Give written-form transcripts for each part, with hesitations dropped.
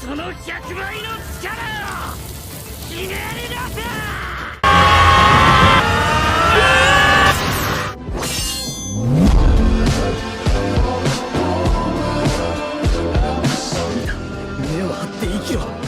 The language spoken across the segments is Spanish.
その100倍の力をひねり出せ。目を張って息を。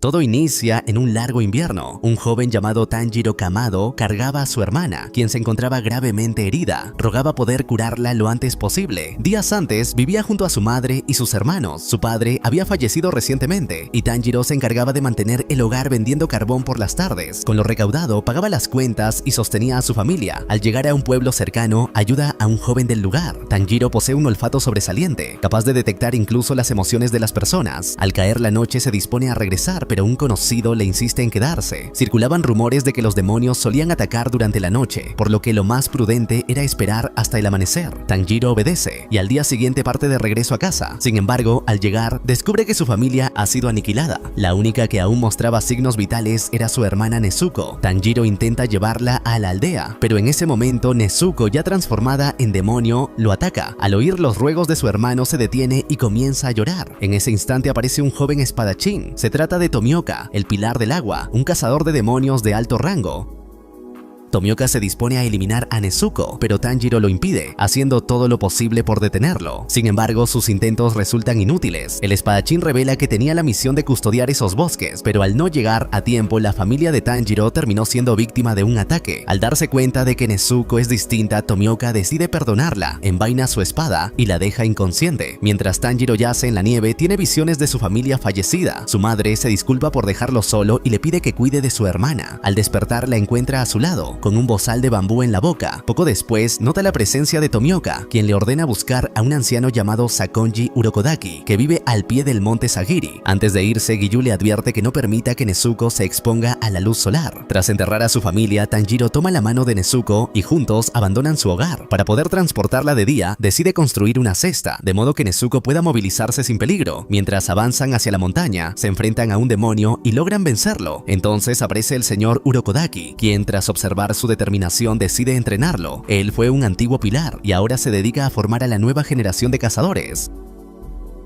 Todo inicia en un largo invierno. Un joven llamado Tanjiro Kamado cargaba a su hermana, quien se encontraba gravemente herida. Rogaba poder curarla lo antes posible. Días antes vivía junto a su madre y sus hermanos. Su padre había fallecido recientemente y Tanjiro se encargaba de mantener el hogar vendiendo carbón por las tardes. Con lo recaudado pagaba las cuentas y sostenía a su familia. Al llegar a un pueblo cercano, ayuda a un joven del lugar. Tanjiro posee un olfato sobresaliente, capaz de detectar incluso las emociones de las personas. Al caer la noche se dispone a regresar, pero un conocido le insiste en quedarse. Circulaban rumores de que los demonios solían atacar durante la noche, por lo que lo más prudente era esperar hasta el amanecer. Tanjiro obedece y al día siguiente parte de regreso a casa. Sin embargo, al llegar, descubre que su familia ha sido aniquilada. La única que aún mostraba signos vitales era su hermana Nezuko. Tanjiro intenta llevarla a la aldea, pero en ese momento Nezuko, ya transformada en demonio, lo ataca. Al oír los ruegos de su hermano se detiene y comienza a llorar. En ese instante aparece un joven espadachín. Se trata de Tomioka, el pilar del agua, un cazador de demonios de alto rango. Tomioka se dispone a eliminar a Nezuko, pero Tanjiro lo impide, haciendo todo lo posible por detenerlo. Sin embargo, sus intentos resultan inútiles. El espadachín revela que tenía la misión de custodiar esos bosques, pero al no llegar a tiempo, la familia de Tanjiro terminó siendo víctima de un ataque. Al darse cuenta de que Nezuko es distinta, Tomioka decide perdonarla, envaina su espada y la deja inconsciente. Mientras Tanjiro yace en la nieve, tiene visiones de su familia fallecida. Su madre se disculpa por dejarlo solo y le pide que cuide de su hermana. Al despertar, la encuentra a su lado, con un bozal de bambú en la boca. Poco después, nota la presencia de Tomioka, quien le ordena buscar a un anciano llamado Sakonji Urokodaki, que vive al pie del monte Sagiri. Antes de irse, Giyu le advierte que no permita que Nezuko se exponga a la luz solar. Tras enterrar a su familia, Tanjiro toma la mano de Nezuko y juntos abandonan su hogar. Para poder transportarla de día, decide construir una cesta, de modo que Nezuko pueda movilizarse sin peligro. Mientras avanzan hacia la montaña, se enfrentan a un demonio y logran vencerlo. Entonces aparece el señor Urokodaki, quien tras observar su determinación decide entrenarlo. Él fue un antiguo pilar y ahora se dedica a formar a la nueva generación de cazadores.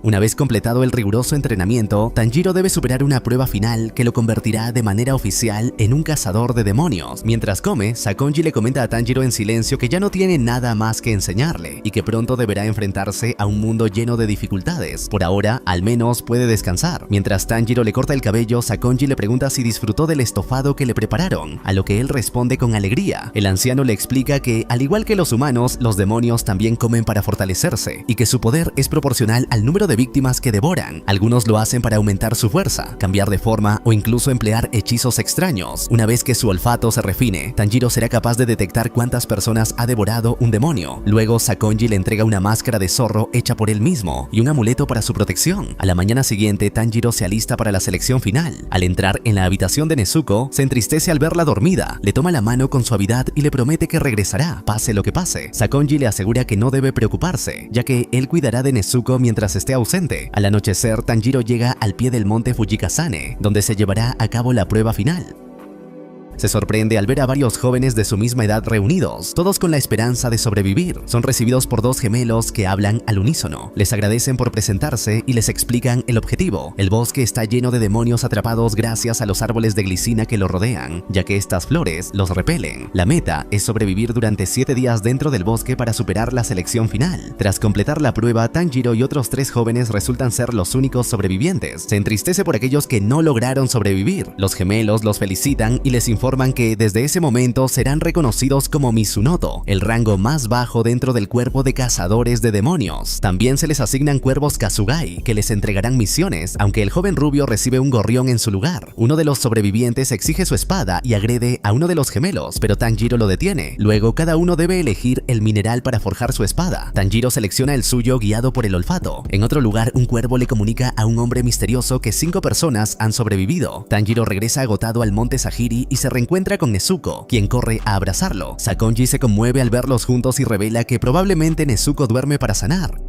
Una vez completado el riguroso entrenamiento, Tanjiro debe superar una prueba final que lo convertirá de manera oficial en un cazador de demonios. Mientras come, Sakonji le comenta a Tanjiro en silencio que ya no tiene nada más que enseñarle y que pronto deberá enfrentarse a un mundo lleno de dificultades. Por ahora, al menos puede descansar. Mientras Tanjiro le corta el cabello, Sakonji le pregunta si disfrutó del estofado que le prepararon, a lo que él responde con alegría. El anciano le explica que, al igual que los humanos, los demonios también comen para fortalecerse y que su poder es proporcional al número de víctimas que devoran. Algunos lo hacen para aumentar su fuerza, cambiar de forma o incluso emplear hechizos extraños. Una vez que su olfato se refine, Tanjiro será capaz de detectar cuántas personas ha devorado un demonio. Luego, Sakonji le entrega una máscara de zorro hecha por él mismo y un amuleto para su protección. A la mañana siguiente, Tanjiro se alista para la selección final. Al entrar en la habitación de Nezuko, se entristece al verla dormida, le toma la mano con suavidad y le promete que regresará, pase lo que pase. Sakonji le asegura que no debe preocuparse, ya que él cuidará de Nezuko mientras esté ausente. Al anochecer, Tanjiro llega al pie del monte Fujikasane, donde se llevará a cabo la prueba final. Se sorprende al ver a varios jóvenes de su misma edad reunidos, todos con la esperanza de sobrevivir. Son recibidos por dos gemelos que hablan al unísono. Les agradecen por presentarse y les explican el objetivo. El bosque está lleno de demonios atrapados gracias a los árboles de glicina que lo rodean, ya que estas flores los repelen. La meta es sobrevivir durante 7 días dentro del bosque para superar la selección final. Tras completar la prueba, Tanjiro y otros 3 jóvenes resultan ser los únicos sobrevivientes. Se entristece por aquellos que no lograron sobrevivir. Los gemelos los felicitan y les informan que desde ese momento serán reconocidos como Mizunoto, el rango más bajo dentro del cuerpo de cazadores de demonios. También se les asignan cuervos Kasugai, que les entregarán misiones, aunque el joven rubio recibe un gorrión en su lugar. Uno de los sobrevivientes exige su espada y agrede a uno de los gemelos, pero Tanjiro lo detiene. Luego, cada uno debe elegir el mineral para forjar su espada. Tanjiro selecciona el suyo guiado por el olfato. En otro lugar, un cuervo le comunica a un hombre misterioso que 5 personas han sobrevivido. Tanjiro regresa agotado al monte Sagiri y se reencuentra con Nezuko, quien corre a abrazarlo. Sakonji se conmueve al verlos juntos y revela que probablemente Nezuko duerme para sanar.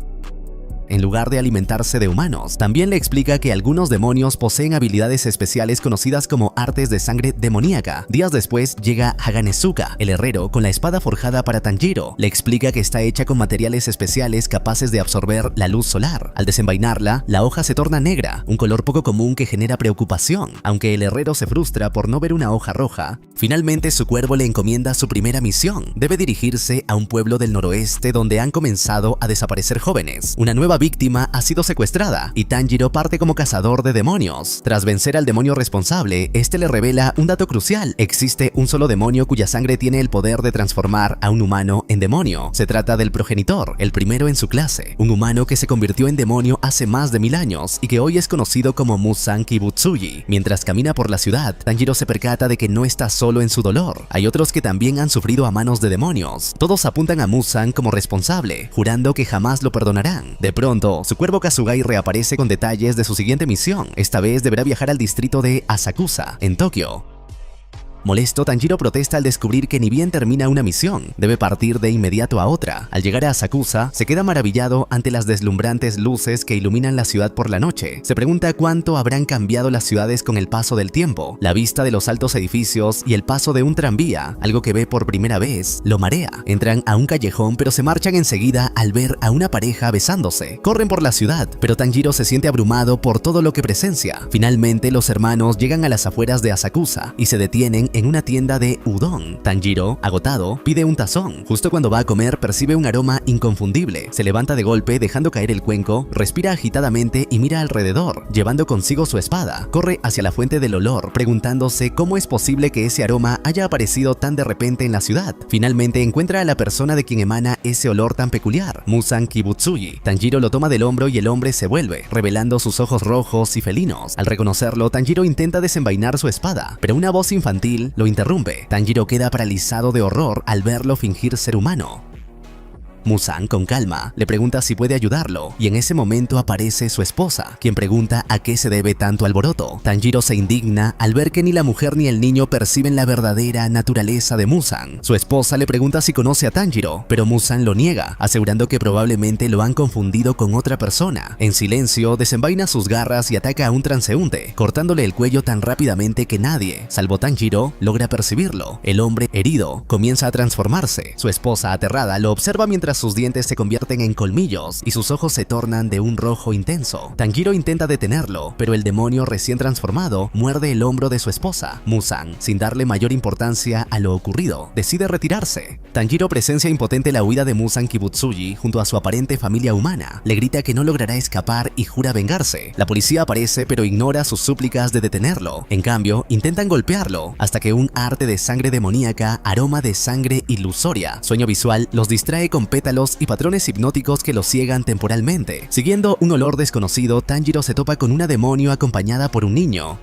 en lugar de alimentarse de humanos. También le explica que algunos demonios poseen habilidades especiales conocidas como artes de sangre demoníaca. Días después llega Haganezuka, el herrero, con la espada forjada para Tanjiro. Le explica que está hecha con materiales especiales capaces de absorber la luz solar. Al desenvainarla, la hoja se torna negra, un color poco común que genera preocupación. Aunque el herrero se frustra por no ver una hoja roja, finalmente su cuervo le encomienda su primera misión. Debe dirigirse a un pueblo del noroeste donde han comenzado a desaparecer jóvenes. Una nueva víctima ha sido secuestrada y Tanjiro parte como cazador de demonios. Tras vencer al demonio responsable, este le revela un dato crucial: existe un solo demonio cuya sangre tiene el poder de transformar a un humano en demonio. Se trata del progenitor, el primero en su clase, un humano que se convirtió en demonio hace más de 1000 años y que hoy es conocido como Muzan Kibutsuji. Mientras camina por la ciudad, Tanjiro se percata de que no está solo en su dolor. Hay otros que también han sufrido a manos de demonios. Todos apuntan a Muzan como responsable, jurando que jamás lo perdonarán. De pronto, su cuervo Kasugai reaparece con detalles de su siguiente misión. Esta vez deberá viajar al distrito de Asakusa, en Tokio. Molesto, Tanjiro protesta al descubrir que ni bien termina una misión, debe partir de inmediato a otra. Al llegar a Asakusa, se queda maravillado ante las deslumbrantes luces que iluminan la ciudad por la noche. Se pregunta cuánto habrán cambiado las ciudades con el paso del tiempo. La vista de los altos edificios y el paso de un tranvía, algo que ve por primera vez, lo marea. Entran a un callejón, pero se marchan enseguida al ver a una pareja besándose. Corren por la ciudad, pero Tanjiro se siente abrumado por todo lo que presencia. Finalmente, los hermanos llegan a las afueras de Asakusa y se detienen en una tienda de udon. Tanjiro, agotado, pide un tazón. Justo cuando va a comer, percibe un aroma inconfundible. Se levanta de golpe, dejando caer el cuenco, respira agitadamente y mira alrededor, llevando consigo su espada. Corre hacia la fuente del olor, preguntándose cómo es posible que ese aroma haya aparecido tan de repente en la ciudad. Finalmente encuentra a la persona de quien emana ese olor tan peculiar, Muzan Kibutsuji. Tanjiro lo toma del hombro y el hombre se vuelve, revelando sus ojos rojos y felinos. Al reconocerlo, Tanjiro intenta desenvainar su espada, pero una voz infantil lo interrumpe. Tanjiro queda paralizado de horror al verlo fingir ser humano. Muzan, con calma, le pregunta si puede ayudarlo, y en ese momento aparece su esposa, quien pregunta a qué se debe tanto alboroto. Tanjiro se indigna al ver que ni la mujer ni el niño perciben la verdadera naturaleza de Muzan. Su esposa le pregunta si conoce a Tanjiro, pero Muzan lo niega, asegurando que probablemente lo han confundido con otra persona. En silencio, desenvaina sus garras y ataca a un transeúnte, cortándole el cuello tan rápidamente que nadie, salvo Tanjiro, logra percibirlo. El hombre, herido, comienza a transformarse. Su esposa, aterrada, lo observa mientras sus dientes se convierten en colmillos y sus ojos se tornan de un rojo intenso. Tanjiro intenta detenerlo, pero el demonio recién transformado muerde el hombro de su esposa. Muzan, sin darle mayor importancia a lo ocurrido, decide retirarse. Tanjiro presencia impotente la huida de Muzan Kibutsuji junto a su aparente familia humana. Le grita que no logrará escapar y jura vengarse. La policía aparece, pero ignora sus súplicas de detenerlo. En cambio, intentan golpearlo, hasta que un arte de sangre demoníaca, aroma de sangre ilusoria, sueño visual los distrae con pétalos y patrones hipnóticos que lo ciegan temporalmente. Siguiendo un olor desconocido, Tanjiro se topa con una demonio acompañada por un niño.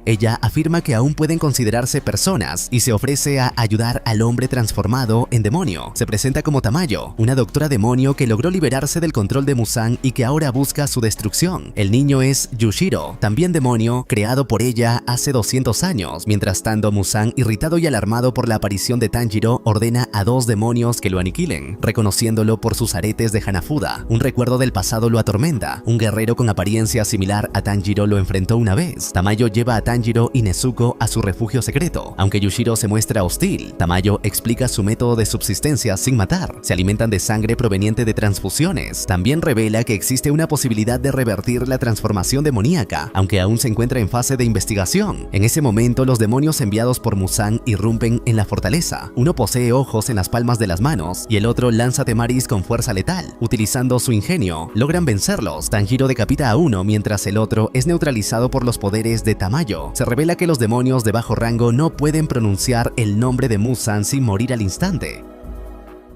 Ella afirma que aún pueden considerarse personas y se ofrece a ayudar al hombre transformado en demonio. Se presenta como Tamayo, una doctora demonio que logró liberarse del control de Muzan y que ahora busca su destrucción. El niño es Yushiro, también demonio, creado por ella hace 200 años. Mientras tanto, Muzan, irritado y alarmado por la aparición de Tanjiro, ordena a 2 demonios que lo aniquilen, reconociéndolo por sus aretes de Hanafuda. Un recuerdo del pasado lo atormenta. Un guerrero con apariencia similar a Tanjiro lo enfrentó una vez. Tamayo lleva a Tanjiro y Nezuko a su refugio secreto. Aunque Yushiro se muestra hostil, Tamayo explica su método de subsistencia sin matar. Se alimentan de sangre proveniente de transfusiones. También revela que existe una posibilidad de revertir la transformación demoníaca, aunque aún se encuentra en fase de investigación. En ese momento, los demonios enviados por Muzan irrumpen en la fortaleza. Uno posee ojos en las palmas de las manos y el otro lanza temaris con fuerza letal. Utilizando su ingenio, logran vencerlos. Tanjiro decapita a uno mientras el otro es neutralizado por los poderes de Tamayo. Se revela que los demonios de bajo rango no pueden pronunciar el nombre de Muzan sin morir al instante.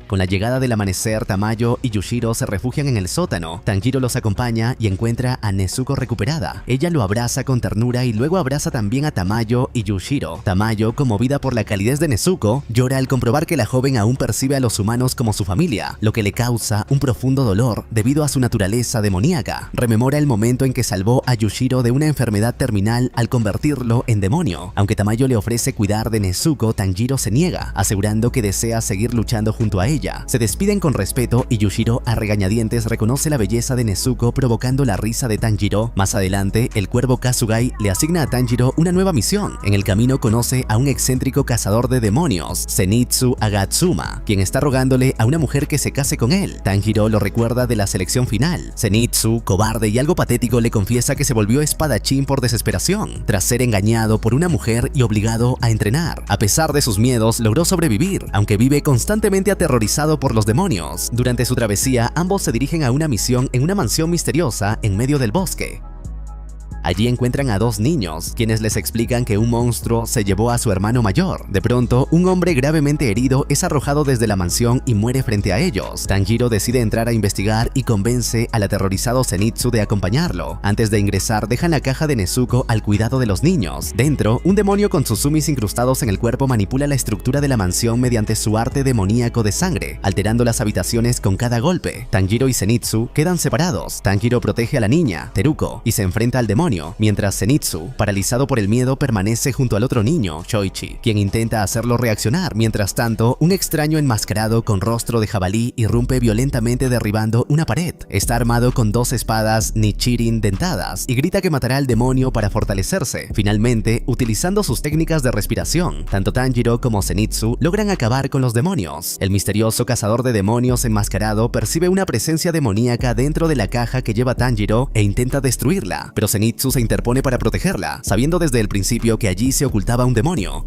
Con la llegada del amanecer, Tamayo y Yushiro se refugian en el sótano. Tanjiro los acompaña y encuentra a Nezuko recuperada. Ella lo abraza con ternura y luego abraza también a Tamayo y Yushiro. Tamayo, conmovida por la calidez de Nezuko, llora al comprobar que la joven aún percibe a los humanos como su familia, lo que le causa un profundo dolor debido a su naturaleza demoníaca. Rememora el momento en que salvó a Yushiro de una enfermedad terminal al convertirlo en demonio. Aunque Tamayo le ofrece cuidar de Nezuko, Tanjiro se niega, asegurando que desea seguir luchando junto a ella. ella. Se despiden con respeto y Yushiro a regañadientes reconoce la belleza de Nezuko provocando la risa de Tanjiro. Más adelante, el cuervo Kasugai le asigna a Tanjiro una nueva misión. En el camino conoce a un excéntrico cazador de demonios, Zenitsu Agatsuma, quien está rogándole a una mujer que se case con él. Tanjiro lo recuerda de la selección final. Zenitsu, cobarde y algo patético, le confiesa que se volvió espadachín por desesperación, tras ser engañado por una mujer y obligado a entrenar. A pesar de sus miedos, logró sobrevivir, aunque vive constantemente aterrorizado por los demonios. Durante su travesía, ambos se dirigen a una misión en una mansión misteriosa en medio del bosque. Allí encuentran a dos niños, quienes les explican que un monstruo se llevó a su hermano mayor. De pronto, un hombre gravemente herido es arrojado desde la mansión y muere frente a ellos. Tanjiro decide entrar a investigar y convence al aterrorizado Zenitsu de acompañarlo. Antes de ingresar, dejan la caja de Nezuko al cuidado de los niños. Dentro, un demonio con Tsuzumis incrustados en el cuerpo manipula la estructura de la mansión mediante su arte demoníaco de sangre, alterando las habitaciones con cada golpe. Tanjiro y Zenitsu quedan separados. Tanjiro protege a la niña, Teruko, y se enfrenta al demonio, mientras Zenitsu, paralizado por el miedo, permanece junto al otro niño, Shoichi, quien intenta hacerlo reaccionar. Mientras tanto, un extraño enmascarado con rostro de jabalí irrumpe violentamente derribando una pared. Está armado con dos espadas Nichirin dentadas y grita que matará al demonio para fortalecerse. Finalmente, utilizando sus técnicas de respiración, tanto Tanjiro como Zenitsu logran acabar con los demonios. El misterioso cazador de demonios enmascarado percibe una presencia demoníaca dentro de la caja que lleva Tanjiro e intenta destruirla, pero Zenitsu se interpone para protegerla, sabiendo desde el principio que allí se ocultaba un demonio.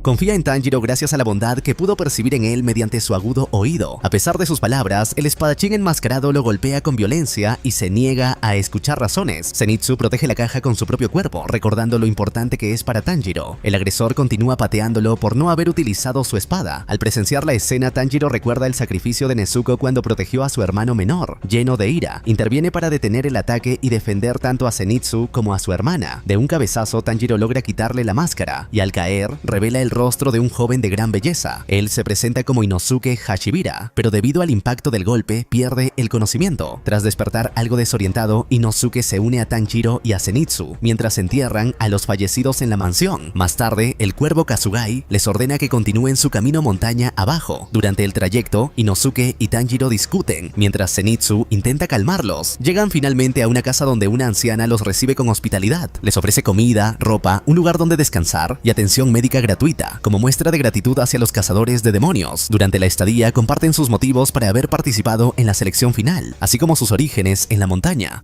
Confía en Tanjiro gracias a la bondad que pudo percibir en él mediante su agudo oído. A pesar de sus palabras, el espadachín enmascarado lo golpea con violencia y se niega a escuchar razones. Zenitsu protege la caja con su propio cuerpo, recordando lo importante que es para Tanjiro. El agresor continúa pateándolo por no haber utilizado su espada. Al presenciar la escena, Tanjiro recuerda el sacrificio de Nezuko cuando protegió a su hermano menor. Lleno de ira, interviene para detener el ataque y defender tanto a Zenitsu como a su hermana. De un cabezazo, Tanjiro logra quitarle la máscara y al caer, revela el rostro de un joven de gran belleza. Él se presenta como Inosuke Hashibira, pero debido al impacto del golpe pierde el conocimiento. Tras despertar algo desorientado, Inosuke se une a Tanjiro y a Zenitsu, mientras entierran a los fallecidos en la mansión. Más tarde, el cuervo Kasugai les ordena que continúen su camino montaña abajo. Durante el trayecto, Inosuke y Tanjiro discuten, mientras Zenitsu intenta calmarlos. Llegan finalmente a una casa donde una anciana los recibe con hospitalidad. Les ofrece comida, ropa, un lugar donde descansar y atención médica gratuita, como muestra de gratitud hacia los cazadores de demonios. Durante la estadía comparten sus motivos para haber participado en la selección final, así como sus orígenes en la montaña.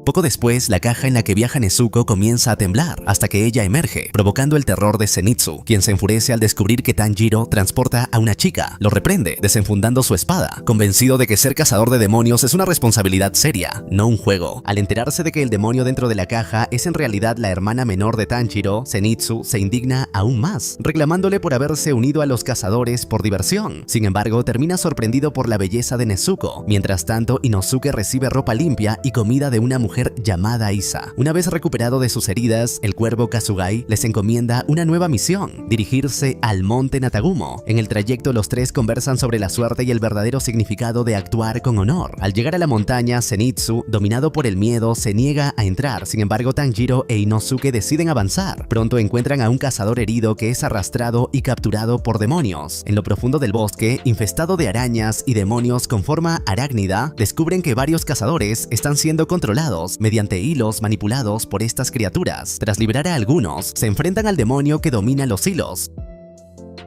Poco después, la caja en la que viaja Nezuko comienza a temblar hasta que ella emerge, provocando el terror de Zenitsu, quien se enfurece al descubrir que Tanjiro transporta a una chica. Lo reprende, desenfundando su espada, convencido de que ser cazador de demonios es una responsabilidad seria, no un juego. Al enterarse de que el demonio dentro de la caja es en realidad la hermana menor de Tanjiro, Zenitsu se indigna aún más, reclamándole por haberse unido a los cazadores por diversión. Sin embargo, termina sorprendido por la belleza de Nezuko. Mientras tanto, Inosuke recibe ropa limpia y comida de una mujer llamada Isa. Una vez recuperado de sus heridas, el cuervo Kasugai les encomienda una nueva misión: dirigirse al monte Natagumo. En el trayecto, los tres conversan sobre la suerte y el verdadero significado de actuar con honor. Al llegar a la montaña, Zenitsu, dominado por el miedo, se niega a entrar. Sin embargo, Tanjiro e Inosuke deciden avanzar. Pronto encuentran a un cazador herido que es arrastrado y capturado por demonios. En lo profundo del bosque, infestado de arañas y demonios con forma arácnida, descubren que varios cazadores están siendo controlados mediante hilos manipulados por estas criaturas. Tras liberar a algunos, se enfrentan al demonio que domina los hilos,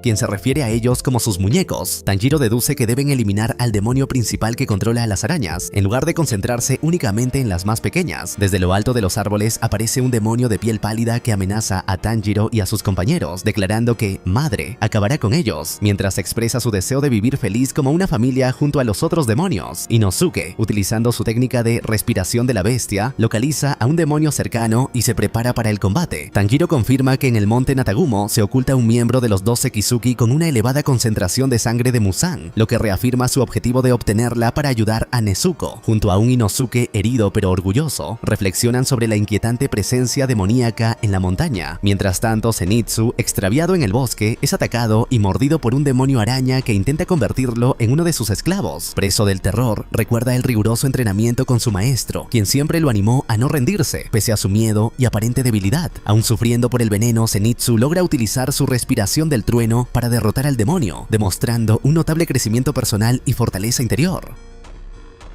quien se refiere a ellos como sus muñecos. Tanjiro deduce que deben eliminar al demonio principal que controla a las arañas, en lugar de concentrarse únicamente en las más pequeñas. Desde lo alto de los árboles aparece un demonio de piel pálida que amenaza a Tanjiro y a sus compañeros, declarando que Madre acabará con ellos, mientras expresa su deseo de vivir feliz como una familia junto a los otros demonios. Inosuke, utilizando su técnica de respiración de la bestia, localiza a un demonio cercano y se prepara para el combate. Tanjiro confirma que en el monte Natagumo se oculta un miembro de los 12 Kizuki con una elevada concentración de sangre de Muzan, lo que reafirma su objetivo de obtenerla para ayudar a Nezuko. Junto a un Inosuke herido pero orgulloso, reflexionan sobre la inquietante presencia demoníaca en la montaña. Mientras tanto, Zenitsu, extraviado en el bosque, es atacado y mordido por un demonio araña que intenta convertirlo en uno de sus esclavos. Preso del terror, recuerda el riguroso entrenamiento con su maestro, quien siempre lo animó a a no rendirse, pese a su miedo y aparente debilidad. Aún sufriendo por el veneno, Zenitsu logra utilizar su respiración del trueno para derrotar al demonio, demostrando un notable crecimiento personal y fortaleza interior.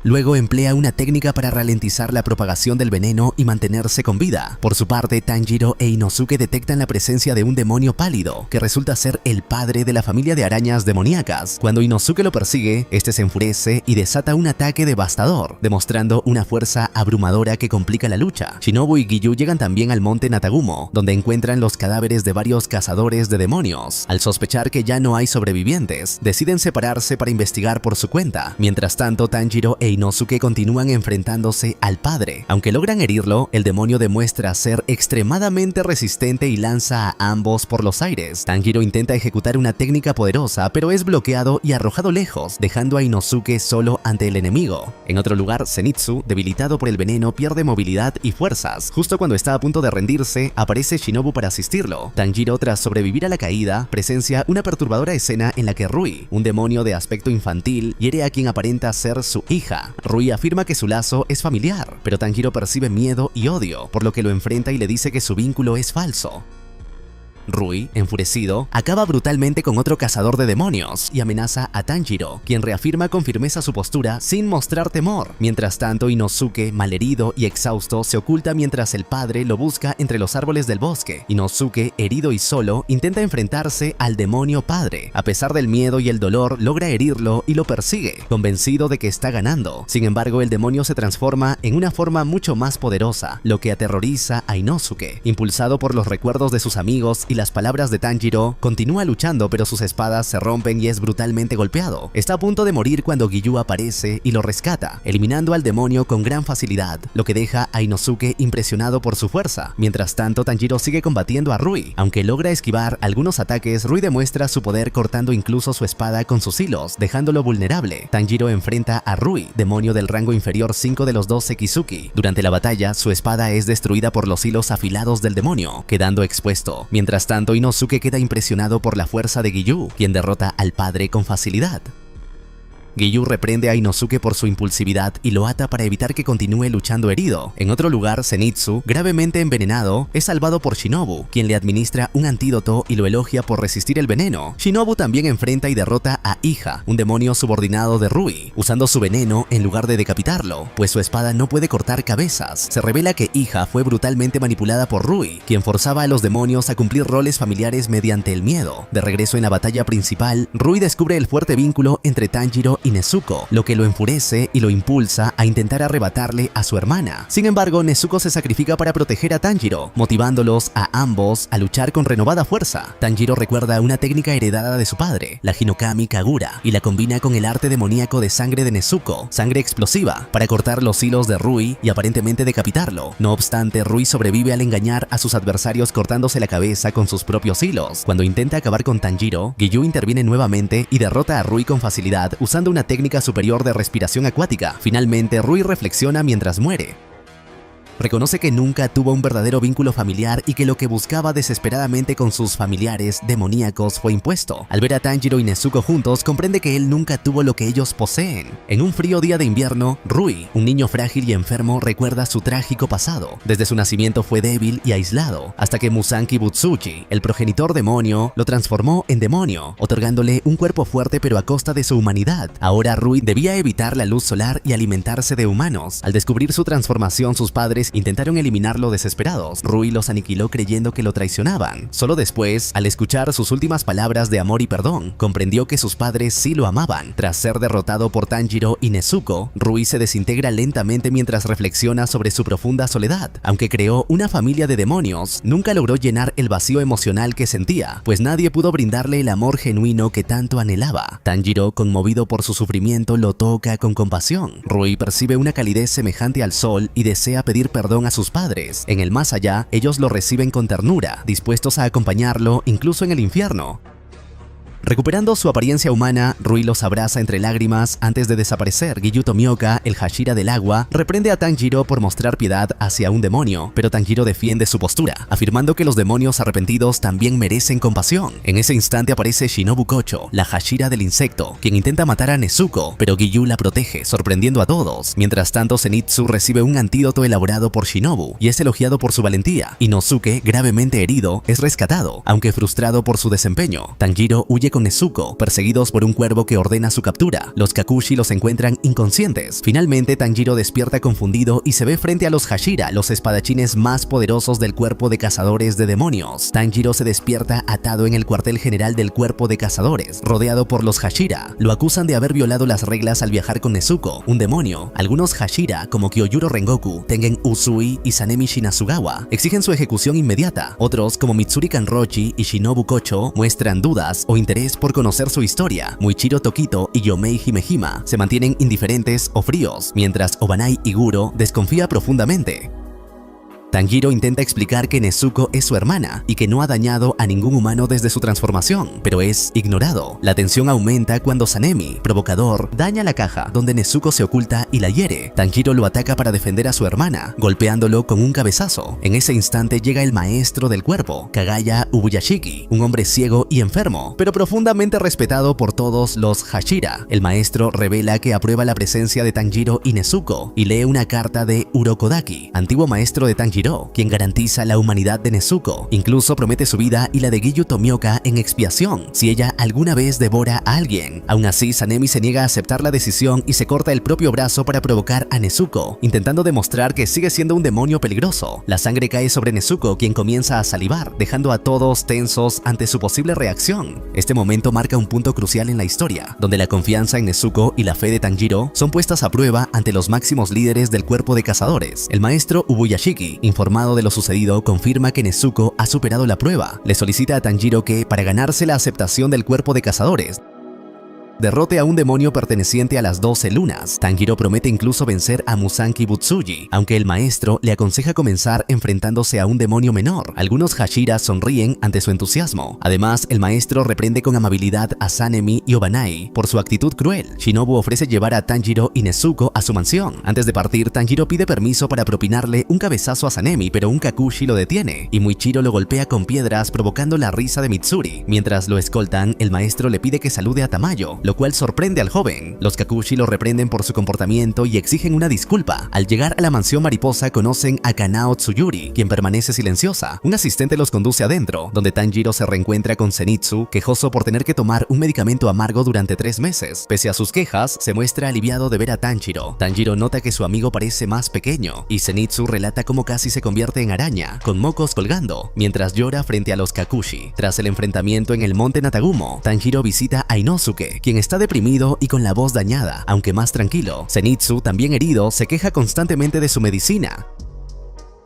Luego emplea una técnica para ralentizar la propagación del veneno y mantenerse con vida. Por su parte, Tanjiro e Inosuke detectan la presencia de un demonio pálido, que resulta ser el padre de la familia de arañas demoníacas. Cuando Inosuke lo persigue, este se enfurece y desata un ataque devastador, demostrando una fuerza abrumadora que complica la lucha. Shinobu y Giyu llegan también al monte Natagumo, donde encuentran los cadáveres de varios cazadores de demonios. Al sospechar que ya no hay sobrevivientes, deciden separarse para investigar por su cuenta. Mientras tanto, Tanjiro e Inosuke continúan enfrentándose al padre. Aunque logran herirlo, el demonio demuestra ser extremadamente resistente y lanza a ambos por los aires. Tanjiro intenta ejecutar una técnica poderosa, pero es bloqueado y arrojado lejos, dejando a Inosuke solo ante el enemigo. En otro lugar, Zenitsu, debilitado por el veneno, pierde movilidad y fuerzas. Justo cuando está a punto de rendirse, aparece Shinobu para asistirlo. Tanjiro, tras sobrevivir a la caída, presencia una perturbadora escena en la que Rui, un demonio de aspecto infantil, hiere a quien aparenta ser su hija. Rui afirma que su lazo es familiar, pero Tanjiro percibe miedo y odio, por lo que lo enfrenta y le dice que su vínculo es falso. Rui, enfurecido, acaba brutalmente con otro cazador de demonios y amenaza a Tanjiro, quien reafirma con firmeza su postura sin mostrar temor. Mientras tanto, Inosuke, malherido y exhausto, se oculta mientras el padre lo busca entre los árboles del bosque. Inosuke, herido y solo, intenta enfrentarse al demonio padre. A pesar del miedo y el dolor, logra herirlo y lo persigue, convencido de que está ganando. Sin embargo, el demonio se transforma en una forma mucho más poderosa, lo que aterroriza a Inosuke. Impulsado por los recuerdos de sus amigos y las palabras de Tanjiro, continúa luchando, pero sus espadas se rompen y es brutalmente golpeado. Está a punto de morir cuando Giyu aparece y lo rescata, eliminando al demonio con gran facilidad, lo que deja a Inosuke impresionado por su fuerza. Mientras tanto, Tanjiro sigue combatiendo a Rui. Aunque logra esquivar algunos ataques, Rui demuestra su poder cortando incluso su espada con sus hilos, dejándolo vulnerable. Tanjiro enfrenta a Rui, demonio del rango inferior 5 de los 2 Sekizuki. Durante la batalla, su espada es destruida por los hilos afilados del demonio, quedando expuesto. Mientras tanto, Inosuke queda impresionado por la fuerza de Giyu, quien derrota al padre con facilidad. Giyu reprende a Inosuke por su impulsividad y lo ata para evitar que continúe luchando herido. En otro lugar, Zenitsu, gravemente envenenado, es salvado por Shinobu, quien le administra un antídoto y lo elogia por resistir el veneno. Shinobu también enfrenta y derrota a Iha, un demonio subordinado de Rui, usando su veneno en lugar de decapitarlo, pues su espada no puede cortar cabezas. Se revela que Iha fue brutalmente manipulada por Rui, quien forzaba a los demonios a cumplir roles familiares mediante el miedo. De regreso en la batalla principal, Rui descubre el fuerte vínculo entre Tanjiro y Nezuko, lo que lo enfurece y lo impulsa a intentar arrebatarle a su hermana. Sin embargo, Nezuko se sacrifica para proteger a Tanjiro, motivándolos a ambos a luchar con renovada fuerza. Tanjiro recuerda una técnica heredada de su padre, la Hinokami Kagura, y la combina con el arte demoníaco de sangre de Nezuko, sangre explosiva, para cortar los hilos de Rui y aparentemente decapitarlo. No obstante, Rui sobrevive al engañar a sus adversarios cortándose la cabeza con sus propios hilos. Cuando intenta acabar con Tanjiro, Giyu interviene nuevamente y derrota a Rui con facilidad usando una técnica superior de respiración acuática. Finalmente, Rui reflexiona mientras muere. Reconoce que nunca tuvo un verdadero vínculo familiar y que lo que buscaba desesperadamente con sus familiares demoníacos fue impuesto. Al ver a Tanjiro y Nezuko juntos, comprende que él nunca tuvo lo que ellos poseen. En un frío día de invierno, Rui, un niño frágil y enfermo, recuerda su trágico pasado. Desde su nacimiento fue débil y aislado, hasta que Muzanki Butsuchi, el progenitor demonio, lo transformó en demonio, otorgándole un cuerpo fuerte pero a costa de su humanidad. Ahora Rui debía evitar la luz solar y alimentarse de humanos. Al descubrir su transformación, sus padres intentaron eliminarlo desesperados. Rui los aniquiló creyendo que lo traicionaban. Solo después, al escuchar sus últimas palabras de amor y perdón, comprendió que sus padres sí lo amaban. Tras ser derrotado por Tanjiro y Nezuko, Rui se desintegra lentamente mientras reflexiona sobre su profunda soledad. Aunque creó una familia de demonios, nunca logró llenar el vacío emocional que sentía, pues nadie pudo brindarle el amor genuino que tanto anhelaba. Tanjiro, conmovido por su sufrimiento, lo toca con compasión. Rui percibe una calidez semejante al sol y desea pedir perdón a sus padres. En el más allá, ellos lo reciben con ternura, dispuestos a acompañarlo incluso en el infierno. Recuperando su apariencia humana, Rui los abraza entre lágrimas antes de desaparecer. Giyu Tomioka, el Hashira del agua, reprende a Tanjiro por mostrar piedad hacia un demonio, pero Tanjiro defiende su postura, afirmando que los demonios arrepentidos también merecen compasión. En ese instante aparece Shinobu Kocho, la Hashira del insecto, quien intenta matar a Nezuko, pero Giyu la protege, sorprendiendo a todos. Mientras tanto, Zenitsu recibe un antídoto elaborado por Shinobu y es elogiado por su valentía. Inosuke, gravemente herido, es rescatado, aunque frustrado por su desempeño. Tanjiro huye con Nezuko, perseguidos por un cuervo que ordena su captura. Los Kakushi los encuentran inconscientes. Finalmente, Tanjiro despierta confundido y se ve frente a los Hashira, los espadachines más poderosos del cuerpo de cazadores de demonios. Tanjiro se despierta atado en el cuartel general del cuerpo de cazadores, rodeado por los Hashira. Lo acusan de haber violado las reglas al viajar con Nezuko, un demonio. Algunos Hashira, como Kyojuro Rengoku, Tengen Uzui y Sanemi Shinasugawa, exigen su ejecución inmediata. Otros, como Mitsuri Kanrochi y Shinobu Kocho, muestran dudas o interés por conocer su historia. Muichiro Tokito y Yomei Himehima se mantienen indiferentes o fríos, mientras Obanai Iguro desconfía profundamente. Tanjiro intenta explicar que Nezuko es su hermana y que no ha dañado a ningún humano desde su transformación, pero es ignorado. La tensión aumenta cuando Sanemi, provocador, daña la caja donde Nezuko se oculta y la hiere. Tanjiro lo ataca para defender a su hermana, golpeándolo con un cabezazo. En ese instante llega el maestro del cuerpo, Kagaya Ubuyashiki, un hombre ciego y enfermo, pero profundamente respetado por todos los Hashira. El maestro revela que aprueba la presencia de Tanjiro y Nezuko y lee una carta de Urokodaki, antiguo maestro de Tanjiro, quien garantiza la humanidad de Nezuko. Incluso promete su vida y la de Giyu Tomioka en expiación si ella alguna vez devora a alguien. Aún así, Sanemi se niega a aceptar la decisión y se corta el propio brazo para provocar a Nezuko, intentando demostrar que sigue siendo un demonio peligroso. La sangre cae sobre Nezuko, quien comienza a salivar, dejando a todos tensos ante su posible reacción. Este momento marca un punto crucial en la historia, donde la confianza en Nezuko y la fe de Tanjiro son puestas a prueba ante los máximos líderes del cuerpo de cazadores. El maestro Ubuyashiki, informado de lo sucedido, confirma que Nezuko ha superado la prueba. Le solicita a Tanjiro que, para ganarse la aceptación del cuerpo de cazadores, derrote a un demonio perteneciente a las 12 lunas. Tanjiro promete incluso vencer a Musanki Butsuji, aunque el maestro le aconseja comenzar enfrentándose a un demonio menor. Algunos Hashira sonríen ante su entusiasmo. Además, el maestro reprende con amabilidad a Sanemi y Obanai por su actitud cruel. Shinobu ofrece llevar a Tanjiro y Nezuko a su mansión. Antes de partir, Tanjiro pide permiso para propinarle un cabezazo a Sanemi, pero un Kakushi lo detiene y Muichiro lo golpea con piedras, provocando la risa de Mitsuri. Mientras lo escoltan, el maestro le pide que salude a Tamayo, lo cual sorprende al joven. Los Kakushi lo reprenden por su comportamiento y exigen una disculpa. Al llegar a la mansión mariposa, conocen a Kanao Tsuyuri, quien permanece silenciosa. Un asistente los conduce adentro, donde Tanjiro se reencuentra con Zenitsu, quejoso por tener que tomar un medicamento amargo durante 3 meses. Pese a sus quejas, se muestra aliviado de ver a Tanjiro. Tanjiro nota que su amigo parece más pequeño, y Zenitsu relata cómo casi se convierte en araña, con mocos colgando, mientras llora frente a los Kakushi. Tras el enfrentamiento en el monte Natagumo, Tanjiro visita a Inosuke, quien está deprimido y con la voz dañada, aunque más tranquilo. Zenitsu, también herido, se queja constantemente de su medicina.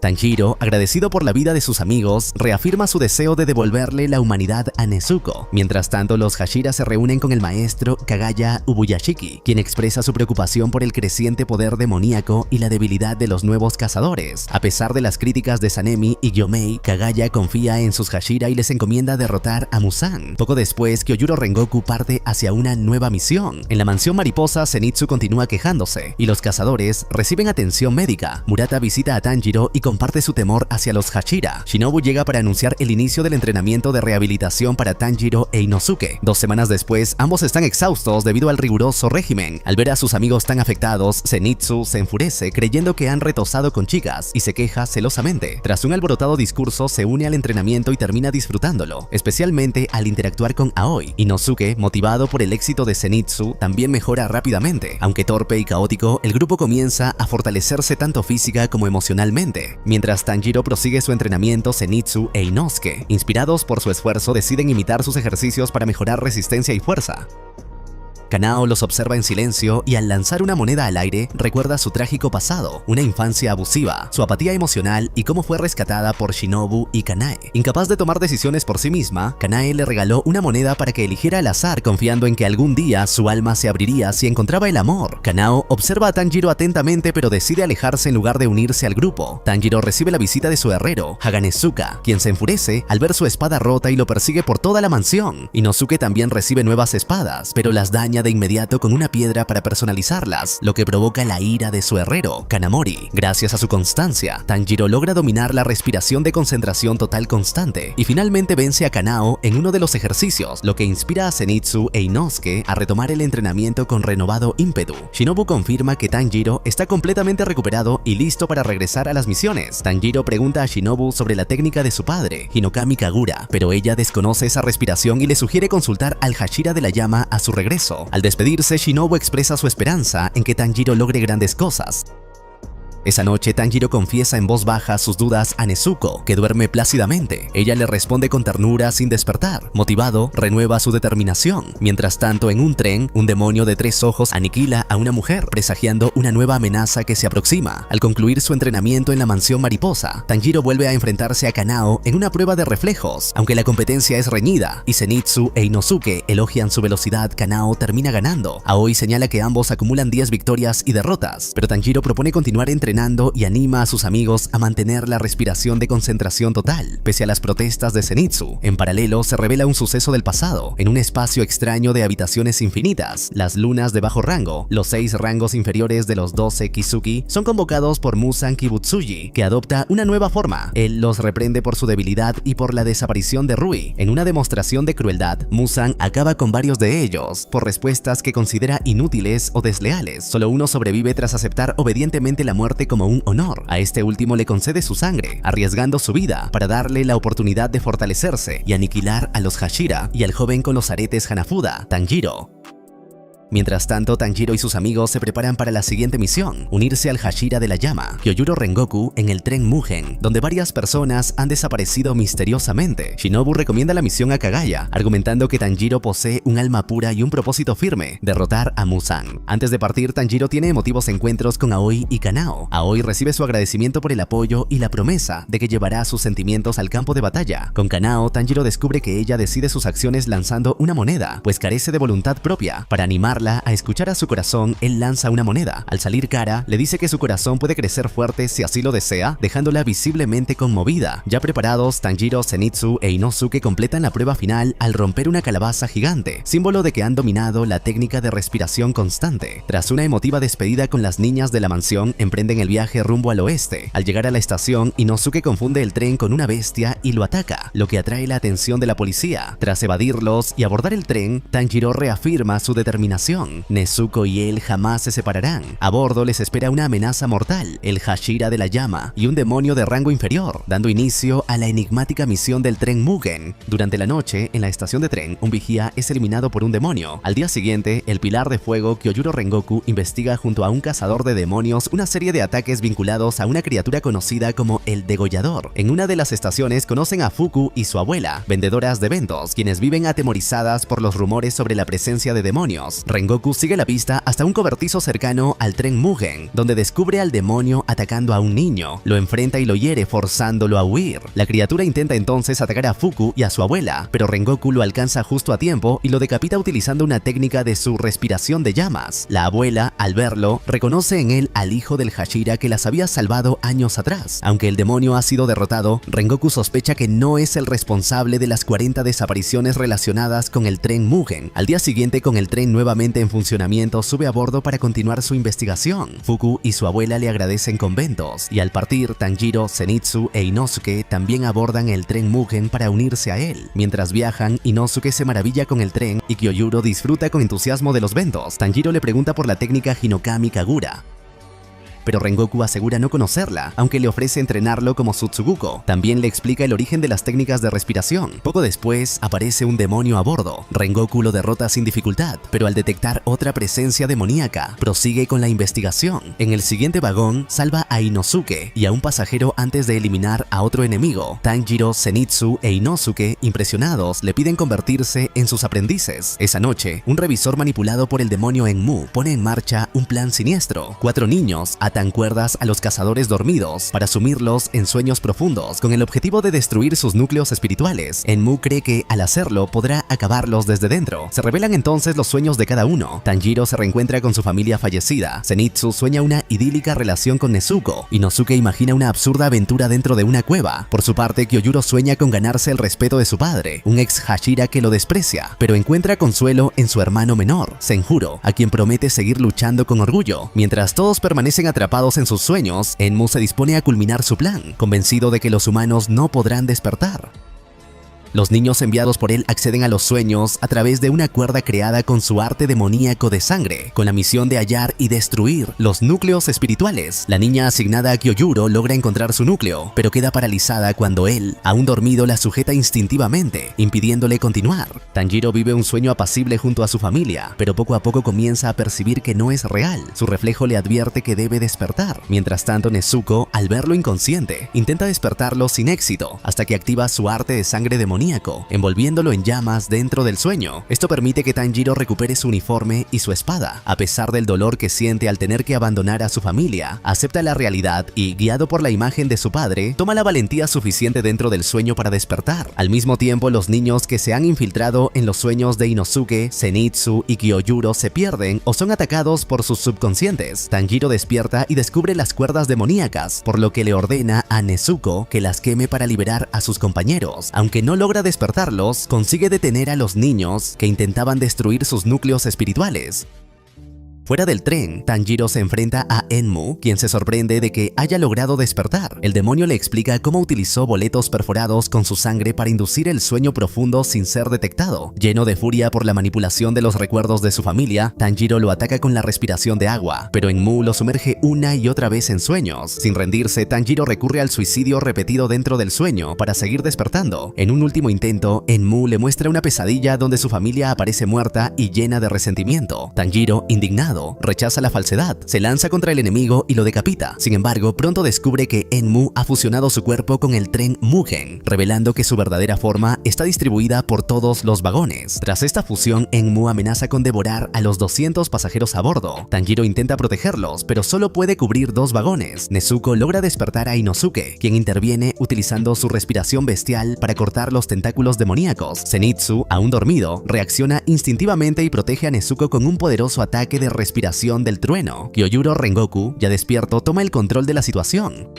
Tanjiro, agradecido por la vida de sus amigos, reafirma su deseo de devolverle la humanidad a Nezuko. Mientras tanto, los Hashira se reúnen con el maestro Kagaya Ubuyashiki, quien expresa su preocupación por el creciente poder demoníaco y la debilidad de los nuevos cazadores. A pesar de las críticas de Sanemi y Yomei, Kagaya confía en sus Hashira y les encomienda derrotar a Muzan. Poco después, Kyojuro Rengoku parte hacia una nueva misión. En la mansión mariposa, Zenitsu continúa quejándose, y los cazadores reciben atención médica. Murata visita a Tanjiro y comparte su temor hacia los Hashira. Shinobu llega para anunciar el inicio del entrenamiento de rehabilitación para Tanjiro e Inosuke. 2 semanas después, ambos están exhaustos debido al riguroso régimen. Al ver a sus amigos tan afectados, Zenitsu se enfurece creyendo que han retosado con chicas y se queja celosamente. Tras un alborotado discurso, se une al entrenamiento y termina disfrutándolo, especialmente al interactuar con Aoi. Inosuke, motivado por el éxito de Zenitsu, también mejora rápidamente. Aunque torpe y caótico, el grupo comienza a fortalecerse tanto física como emocionalmente. Mientras Tanjiro prosigue su entrenamiento, Zenitsu e Inosuke, inspirados por su esfuerzo, deciden imitar sus ejercicios para mejorar resistencia y fuerza. Kanao los observa en silencio y al lanzar una moneda al aire recuerda su trágico pasado, una infancia abusiva, su apatía emocional y cómo fue rescatada por Shinobu y Kanae. Incapaz de tomar decisiones por sí misma, Kanae le regaló una moneda para que eligiera al azar, confiando en que algún día su alma se abriría si encontraba el amor. Kanao observa a Tanjiro atentamente pero decide alejarse en lugar de unirse al grupo. Tanjiro recibe la visita de su herrero, Haganezuka, quien se enfurece al ver su espada rota y lo persigue por toda la mansión. Inosuke también recibe nuevas espadas, pero las daña de inmediato con una piedra para personalizarlas, lo que provoca la ira de su herrero, Kanamori. Gracias a su constancia, Tanjiro logra dominar la respiración de concentración total constante y finalmente vence a Kanao en uno de los ejercicios, lo que inspira a Zenitsu e Inosuke a retomar el entrenamiento con renovado ímpetu. Shinobu confirma que Tanjiro está completamente recuperado y listo para regresar a las misiones. Tanjiro pregunta a Shinobu sobre la técnica de su padre, Hinokami Kagura, pero ella desconoce esa respiración y le sugiere consultar al Hashira de la llama a su regreso. Al despedirse, Shinobu expresa su esperanza en que Tanjiro logre grandes cosas. Esa noche, Tanjiro confiesa en voz baja sus dudas a Nezuko, que duerme plácidamente. Ella le responde con ternura sin despertar. Motivado, renueva su determinación. Mientras tanto, en un tren, un demonio de 3 ojos aniquila a una mujer, presagiando una nueva amenaza que se aproxima. Al concluir su entrenamiento en la mansión mariposa, Tanjiro vuelve a enfrentarse a Kanao en una prueba de reflejos. Aunque la competencia es reñida y Zenitsu e Inosuke elogian su velocidad, Kanao termina ganando. Aoi señala que ambos acumulan 10 victorias y derrotas, pero Tanjiro propone continuar entrenando y anima a sus amigos a mantener la respiración de concentración total, pese a las protestas de Zenitsu. En paralelo, se revela un suceso del pasado. En un espacio extraño de habitaciones infinitas, las lunas de bajo rango, los 6 rangos inferiores de los 12 Kizuki, son convocados por Muzan Kibutsuji, que adopta una nueva forma. Él los reprende por su debilidad y por la desaparición de Rui. En una demostración de crueldad, Muzan acaba con varios de ellos, por respuestas que considera inútiles o desleales. Solo uno sobrevive tras aceptar obedientemente la muerte como un honor. A este último le concede su sangre, arriesgando su vida para darle la oportunidad de fortalecerse y aniquilar a los Hashira y al joven con los aretes Hanafuda, Tanjiro. Mientras tanto, Tanjiro y sus amigos se preparan para la siguiente misión, unirse al Hashira de la llama, Kyojuro Rengoku, en el tren Mugen, donde varias personas han desaparecido misteriosamente. Shinobu recomienda la misión a Kagaya, argumentando que Tanjiro posee un alma pura y un propósito firme, derrotar a Muzan. Antes de partir, Tanjiro tiene emotivos encuentros con Aoi y Kanao. Aoi recibe su agradecimiento por el apoyo y la promesa de que llevará sus sentimientos al campo de batalla. Con Kanao, Tanjiro descubre que ella decide sus acciones lanzando una moneda, pues carece de voluntad propia. Para animarla a escuchar a su corazón, él lanza una moneda. Al salir cara, le dice que su corazón puede crecer fuerte si así lo desea, dejándola visiblemente conmovida. Ya preparados, Tanjiro, Zenitsu e Inosuke completan la prueba final al romper una calabaza gigante, símbolo de que han dominado la técnica de respiración constante. Tras una emotiva despedida con las niñas de la mansión, emprenden el viaje rumbo al oeste. Al llegar a la estación, Inosuke confunde el tren con una bestia y lo ataca, lo que atrae la atención de la policía. Tras evadirlos y abordar el tren, Tanjiro reafirma su determinación. Nezuko y él jamás se separarán. A bordo les espera una amenaza mortal, el Hashira de la llama y un demonio de rango inferior, dando inicio a la enigmática misión del tren Mugen. Durante la noche, en la estación de tren, un vigía es eliminado por un demonio. Al día siguiente, el pilar de fuego Kyojuro Rengoku investiga junto a un cazador de demonios una serie de ataques vinculados a una criatura conocida como el Degollador. En una de las estaciones conocen a Fuku y su abuela, vendedoras de eventos, quienes viven atemorizadas por los rumores sobre la presencia de demonios. Rengoku sigue la pista hasta un cobertizo cercano al tren Mugen, donde descubre al demonio atacando a un niño. Lo enfrenta y lo hiere, forzándolo a huir. La criatura intenta entonces atacar a Fuku y a su abuela, pero Rengoku lo alcanza justo a tiempo y lo decapita utilizando una técnica de su respiración de llamas. La abuela, al verlo, reconoce en él al hijo del Hashira que las había salvado años atrás. Aunque el demonio ha sido derrotado, Rengoku sospecha que no es el responsable de las 40 desapariciones relacionadas con el tren Mugen. Al día siguiente, con el tren nuevamente en funcionamiento, sube a bordo para continuar su investigación. Fuku y su abuela le agradecen con ventos, y al partir, Tanjiro, Zenitsu e Inosuke también abordan el tren Mugen para unirse a él. Mientras viajan, Inosuke se maravilla con el tren y Kyojuro disfruta con entusiasmo de los ventos. Tanjiro le pregunta por la técnica Hinokami Kagura. pero Rengoku asegura no conocerla, aunque le ofrece entrenarlo como su Tsuguko. También le explica el origen de las técnicas de respiración. Poco después, aparece un demonio a bordo. Rengoku lo derrota sin dificultad, pero al detectar otra presencia demoníaca, prosigue con la investigación. En el siguiente vagón, salva a Inosuke y a un pasajero antes de eliminar a otro enemigo. Tanjiro, Zenitsu e Inosuke, impresionados, le piden convertirse en sus aprendices. Esa noche, un revisor manipulado por el demonio Enmu pone en marcha un plan siniestro. 4 niños atan cuerdas a los cazadores dormidos para sumirlos en sueños profundos con el objetivo de destruir sus núcleos espirituales. Enmu cree que al hacerlo podrá acabarlos desde dentro. Se revelan entonces los sueños de cada uno. Tanjiro se reencuentra con su familia fallecida. Zenitsu sueña una idílica relación con Nezuko. Inosuke imagina una absurda aventura dentro de una cueva. Por su parte, Kyojuro sueña con ganarse el respeto de su padre, un ex Hashira que lo desprecia, pero encuentra consuelo en su hermano menor, Senjuro, a quien promete seguir luchando con orgullo. Mientras todos permanecen atrapados en sus sueños, Enmu se dispone a culminar su plan, convencido de que los humanos no podrán despertar. Los niños enviados por él acceden a los sueños a través de una cuerda creada con su arte demoníaco de sangre, con la misión de hallar y destruir los núcleos espirituales. La niña asignada a Kyojuro logra encontrar su núcleo, pero queda paralizada cuando él, aún dormido, la sujeta instintivamente, impidiéndole continuar. Tanjiro vive un sueño apacible junto a su familia, pero poco a poco comienza a percibir que no es real. Su reflejo le advierte que debe despertar. Mientras tanto, Nezuko, al verlo inconsciente, intenta despertarlo sin éxito, hasta que activa su arte de sangre demoníaco, envolviéndolo en llamas dentro del sueño. Esto permite que Tanjiro recupere su uniforme y su espada. A pesar del dolor que siente al tener que abandonar a su familia, acepta la realidad y, guiado por la imagen de su padre, toma la valentía suficiente dentro del sueño para despertar. Al mismo tiempo, los niños que se han infiltrado en los sueños de Inosuke, Zenitsu y Kyojuro se pierden o son atacados por sus subconscientes. Tanjiro despierta y descubre las cuerdas demoníacas, por lo que le ordena a Nezuko que las queme para liberar a sus compañeros. Aunque no logra despertarlos, consigue detener a los niños que intentaban destruir sus núcleos espirituales. Fuera del tren, Tanjiro se enfrenta a Enmu, quien se sorprende de que haya logrado despertar. El demonio le explica cómo utilizó boletos perforados con su sangre para inducir el sueño profundo sin ser detectado. Lleno de furia por la manipulación de los recuerdos de su familia, Tanjiro lo ataca con la respiración de agua, pero Enmu lo sumerge una y otra vez en sueños. Sin rendirse, Tanjiro recurre al suicidio repetido dentro del sueño para seguir despertando. En un último intento, Enmu le muestra una pesadilla donde su familia aparece muerta y llena de resentimiento. Tanjiro, indignado, rechaza la falsedad, se lanza contra el enemigo y lo decapita. Sin embargo, pronto descubre que Enmu ha fusionado su cuerpo con el tren Mugen, revelando que su verdadera forma está distribuida por todos los vagones. Tras esta fusión, Enmu amenaza con devorar a los 200 pasajeros a bordo. Tanjiro intenta protegerlos, pero solo puede cubrir 2 vagones. Nezuko logra despertar a Inosuke, quien interviene utilizando su respiración bestial para cortar los tentáculos demoníacos. Zenitsu, aún dormido, reacciona instintivamente y protege a Nezuko con un poderoso ataque de respiración del trueno. Kyojuro Rengoku, ya despierto, toma el control de la situación.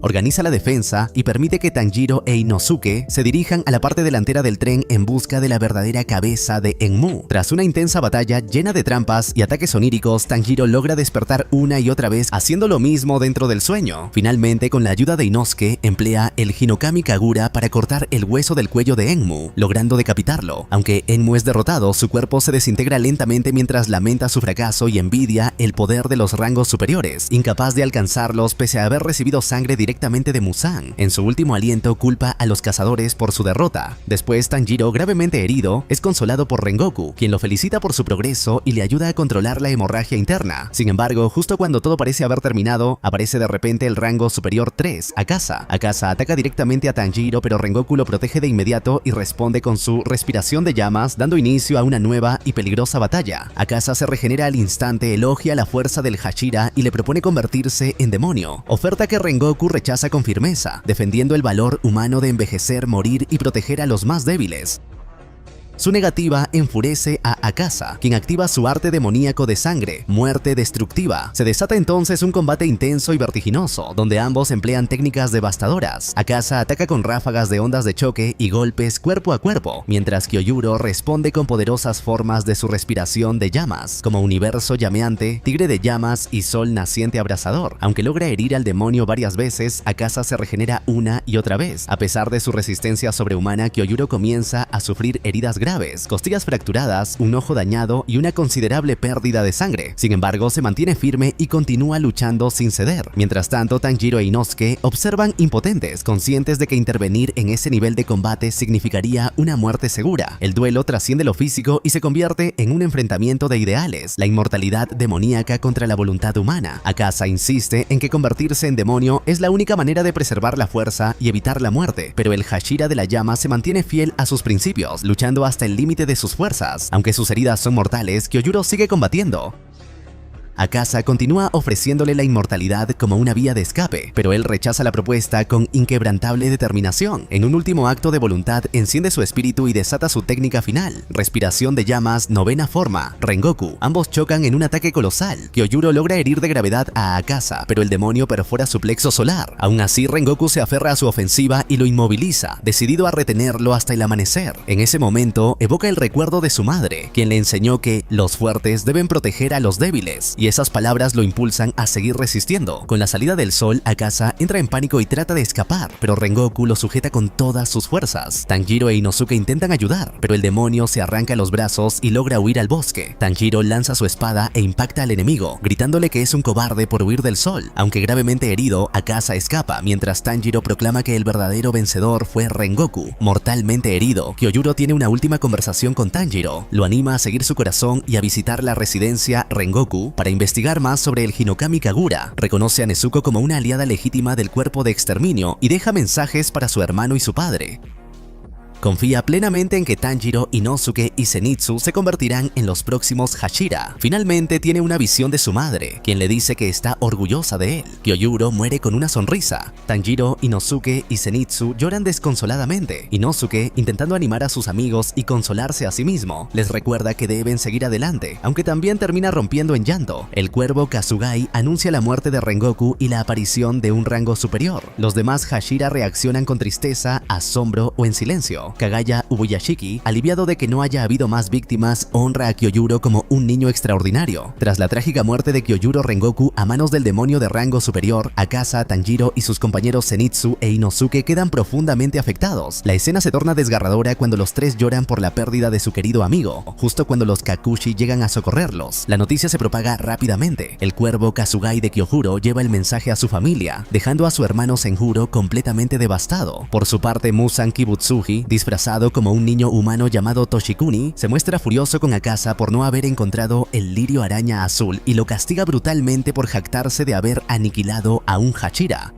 Organiza la defensa y permite que Tanjiro e Inosuke se dirijan a la parte delantera del tren en busca de la verdadera cabeza de Enmu. Tras una intensa batalla llena de trampas y ataques oníricos, Tanjiro logra despertar una y otra vez haciendo lo mismo dentro del sueño. Finalmente, con la ayuda de Inosuke, emplea el Hinokami Kagura para cortar el hueso del cuello de Enmu, logrando decapitarlo. Aunque Enmu es derrotado, su cuerpo se desintegra lentamente mientras lamenta su fracaso y envidia el poder de los rangos superiores, incapaz de alcanzarlos pese a haber recibido sangre directamente de Muzan. En su último aliento culpa a los cazadores por su derrota. Después, Tanjiro, gravemente herido, es consolado por Rengoku, quien lo felicita por su progreso y le ayuda a controlar la hemorragia interna. Sin embargo, justo cuando todo parece haber terminado, aparece de repente el rango superior 3, Akasa. Akasa ataca directamente a Tanjiro, pero Rengoku lo protege de inmediato y responde con su respiración de llamas, dando inicio a una nueva y peligrosa batalla. Akasa se regenera al instante, elogia la fuerza del Hashira y le propone convertirse en demonio, oferta que Rengoku rechaza con firmeza, defendiendo el valor humano de envejecer, morir y proteger a los más débiles. Su negativa enfurece a Akasa, quien activa su arte demoníaco de sangre, muerte destructiva. Se desata entonces un combate intenso y vertiginoso, donde ambos emplean técnicas devastadoras. Akasa ataca con ráfagas de ondas de choque y golpes cuerpo a cuerpo, mientras Kyojuro responde con poderosas formas de su respiración de llamas, como universo llameante, tigre de llamas y sol naciente abrasador. Aunque logra herir al demonio varias veces, Akasa se regenera una y otra vez. A pesar de su resistencia sobrehumana, Kyojuro comienza a sufrir heridas graves. graves, costillas fracturadas, un ojo dañado y una considerable pérdida de sangre. Sin embargo, se mantiene firme y continúa luchando sin ceder. Mientras tanto, Tanjiro e Inosuke observan impotentes, conscientes de que intervenir en ese nivel de combate significaría una muerte segura. El duelo trasciende lo físico y se convierte en un enfrentamiento de ideales, la inmortalidad demoníaca contra la voluntad humana. Akaza insiste en que convertirse en demonio es la única manera de preservar la fuerza y evitar la muerte, pero el Hashira de la llama se mantiene fiel a sus principios, luchando hasta el límite de sus fuerzas. Aunque sus heridas son mortales, Kyojuro sigue combatiendo. Akaza continúa ofreciéndole la inmortalidad como una vía de escape, pero él rechaza la propuesta con inquebrantable determinación. En un último acto de voluntad, enciende su espíritu y desata su técnica final, respiración de llamas, novena forma, Rengoku. Ambos chocan en un ataque colosal. Kyojuro logra herir de gravedad a Akaza, pero el demonio perfora su plexo solar. Aún así, Rengoku se aferra a su ofensiva y lo inmoviliza, decidido a retenerlo hasta el amanecer. En ese momento, evoca el recuerdo de su madre, quien le enseñó que los fuertes deben proteger a los débiles, y esas palabras lo impulsan a seguir resistiendo. Con la salida del sol, Akaza entra en pánico y trata de escapar, pero Rengoku lo sujeta con todas sus fuerzas. Tanjiro e Inosuke intentan ayudar, pero el demonio se arranca los brazos y logra huir al bosque. Tanjiro lanza su espada e impacta al enemigo, gritándole que es un cobarde por huir del sol. Aunque gravemente herido, Akaza escapa, mientras Tanjiro proclama que el verdadero vencedor fue Rengoku. Mortalmente herido, Kyojuro tiene una última conversación con Tanjiro. Lo anima a seguir su corazón y a visitar la residencia Rengoku para investigar más sobre el Hinokami Kagura. Reconoce a Nezuko como una aliada legítima del cuerpo de exterminio y deja mensajes para su hermano y su padre. Confía plenamente en que Tanjiro, Inosuke y Zenitsu se convertirán en los próximos Hashira. Finalmente tiene una visión de su madre, quien le dice que está orgullosa de él. Kyojuro muere con una sonrisa. Tanjiro, Inosuke y Zenitsu lloran desconsoladamente. Inosuke, intentando animar a sus amigos y consolarse a sí mismo, les recuerda que deben seguir adelante, aunque también termina rompiendo en llanto. El cuervo Kasugai anuncia la muerte de Rengoku y la aparición de un rango superior. Los demás Hashira reaccionan con tristeza, asombro o en silencio. Kagaya Ubuyashiki, aliviado de que no haya habido más víctimas, honra a Kyojuro como un niño extraordinario. Tras la trágica muerte de Kyojuro Rengoku a manos del demonio de rango superior, Akaza, Tanjiro y sus compañeros Zenitsu e Inosuke quedan profundamente afectados. La escena se torna desgarradora cuando los tres lloran por la pérdida de su querido amigo, justo cuando los Kakushi llegan a socorrerlos. La noticia se propaga rápidamente. El cuervo Kasugai de Kyojuro lleva el mensaje a su familia, dejando a su hermano Senjuro completamente devastado. Por su parte, Muzan Kibutsuji, disfrazado como un niño humano llamado Toshikuni, se muestra furioso con Akaza por no haber encontrado el lirio araña azul y lo castiga brutalmente por jactarse de haber aniquilado a un Hashira.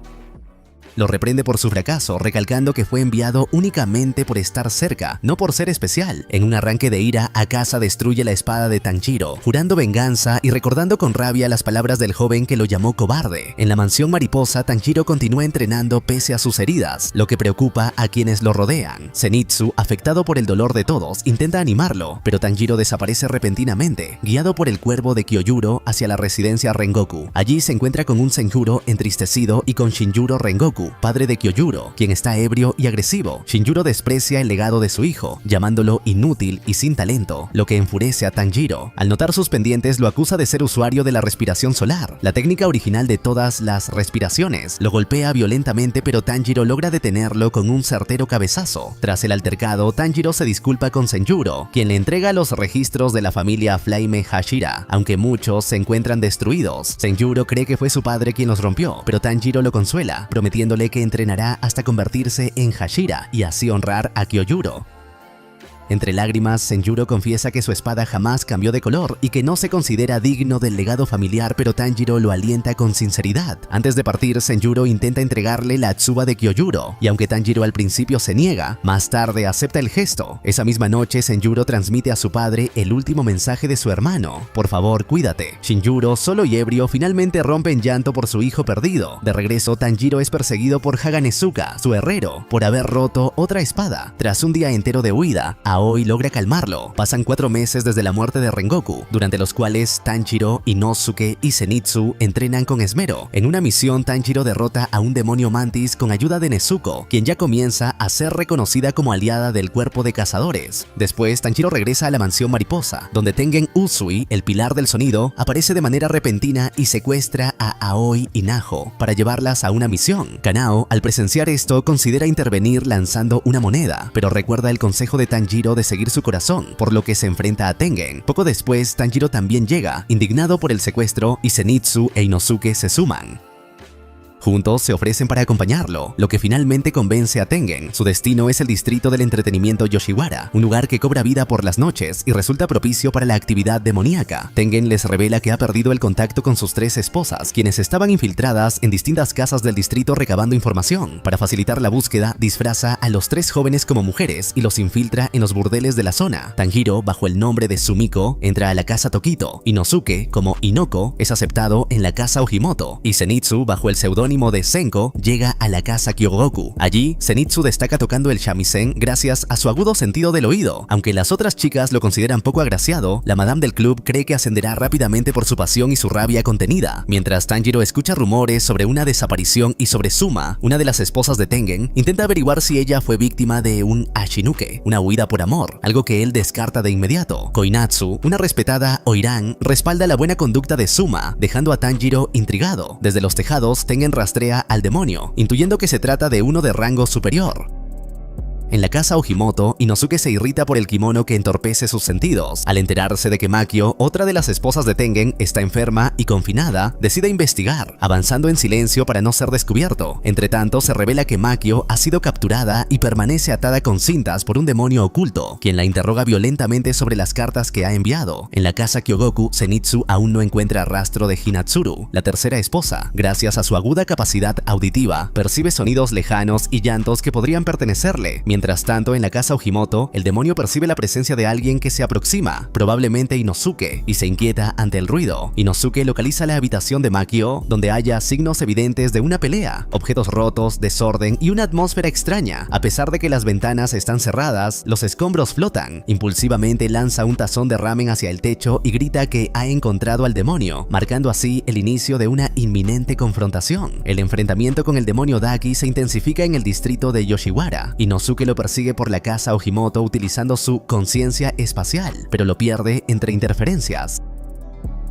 Lo reprende por su fracaso, recalcando que fue enviado únicamente por estar cerca, no por ser especial. En un arranque de ira, Akaza destruye la espada de Tanjiro, jurando venganza y recordando con rabia las palabras del joven que lo llamó cobarde. En la mansión mariposa, Tanjiro continúa entrenando pese a sus heridas, lo que preocupa a quienes lo rodean. Zenitsu, afectado por el dolor de todos, intenta animarlo, pero Tanjiro desaparece repentinamente, guiado por el cuervo de Kyojuro hacia la residencia Rengoku. Allí se encuentra con un Senjuro entristecido y con Shinjuro Rengoku, padre de Kyojuro, quien está ebrio y agresivo. Shinjuro desprecia el legado de su hijo, llamándolo inútil y sin talento, lo que enfurece a Tanjiro. Al notar sus pendientes, lo acusa de ser usuario de la respiración solar, la técnica original de todas las respiraciones. Lo golpea violentamente, pero Tanjiro logra detenerlo con un certero cabezazo. Tras el altercado, Tanjiro se disculpa con Senjuro, quien le entrega los registros de la familia Flaime Hashira, aunque muchos se encuentran destruidos. Senjuro cree que fue su padre quien los rompió, pero Tanjiro lo consuela, prometiéndole que entrenará hasta convertirse en Hashira y así honrar a Kyojuro. Entre lágrimas, Senjuro confiesa que su espada jamás cambió de color y que no se considera digno del legado familiar, pero Tanjiro lo alienta con sinceridad. Antes de partir, Senjuro intenta entregarle la tsuba de Kyojuro, y aunque Tanjiro al principio se niega, más tarde acepta el gesto. Esa misma noche, Senjuro transmite a su padre el último mensaje de su hermano: por favor, cuídate. Shinjuro, solo y ebrio, finalmente rompe en llanto por su hijo perdido. De regreso, Tanjiro es perseguido por Haganezuka, su herrero, por haber roto otra espada. Tras un día entero de huida, Aoi logra calmarlo. Pasan 4 meses desde la muerte de Rengoku, durante los cuales Tanjiro, Inosuke y Zenitsu entrenan con esmero. En una misión, Tanjiro derrota a un demonio mantis con ayuda de Nezuko, quien ya comienza a ser reconocida como aliada del cuerpo de cazadores. Después, Tanjiro regresa a la mansión mariposa, donde Tengen Uzui, el pilar del sonido, aparece de manera repentina y secuestra a Aoi y Naho para llevarlas a una misión. Kanao, al presenciar esto, considera intervenir lanzando una moneda, pero recuerda el consejo de Tanjiro Tanjiro de seguir su corazón, por lo que se enfrenta a Tengen. Poco después, Tanjiro también llega, indignado por el secuestro, y Zenitsu e Inosuke se suman. Juntos se ofrecen para acompañarlo, lo que finalmente convence a Tengen. Su destino es el distrito del entretenimiento Yoshiwara, un lugar que cobra vida por las noches y resulta propicio para la actividad demoníaca. Tengen les revela que ha perdido el contacto con sus 3 esposas, quienes estaban infiltradas en distintas casas del distrito recabando información. Para facilitar la búsqueda, disfraza a los 3 jóvenes como mujeres y los infiltra en los burdeles de la zona. Tanjiro, bajo el nombre de Sumiko, entra a la casa Tokito. Inosuke, como Inoko, es aceptado en la casa Ojimoto, y Zenitsu, bajo el seudónimo de Senko, llega a la casa Kyogoku. Allí, Zenitsu destaca tocando el shamisen gracias a su agudo sentido del oído. Aunque las otras chicas lo consideran poco agraciado, la madame del club cree que ascenderá rápidamente por su pasión y su rabia contenida. Mientras Tanjiro escucha rumores sobre una desaparición y sobre Suma, una de las esposas de Tengen, intenta averiguar si ella fue víctima de un Ashinuke, una huida por amor, algo que él descarta de inmediato. Koinatsu, una respetada Oiran, respalda la buena conducta de Suma, dejando a Tanjiro intrigado. Desde los tejados, Tengen rastrea al demonio, intuyendo que se trata de uno de rango superior. En la casa Ojimoto, Inosuke se irrita por el kimono que entorpece sus sentidos. Al enterarse de que Makio, otra de las esposas de Tengen, está enferma y confinada, decide investigar, avanzando en silencio para no ser descubierto. Entretanto, se revela que Makio ha sido capturada y permanece atada con cintas por un demonio oculto, quien la interroga violentamente sobre las cartas que ha enviado. En la casa Kyogoku, Zenitsu aún no encuentra rastro de Hinatsuru, la tercera esposa. Gracias a su aguda capacidad auditiva, percibe sonidos lejanos y llantos que podrían pertenecerle. Mientras tanto, en la casa Ojimoto, el demonio percibe la presencia de alguien que se aproxima, probablemente Inosuke, y se inquieta ante el ruido. Inosuke localiza la habitación de Makio, donde halla signos evidentes de una pelea, objetos rotos, desorden y una atmósfera extraña. A pesar de que las ventanas están cerradas, los escombros flotan. Impulsivamente lanza un tazón de ramen hacia el techo y grita que ha encontrado al demonio, marcando así el inicio de una inminente confrontación. El enfrentamiento con el demonio Daki se intensifica en el distrito de Yoshiwara. Inosuke lo persigue por la casa Ojimoto utilizando su conciencia espacial, pero lo pierde entre interferencias.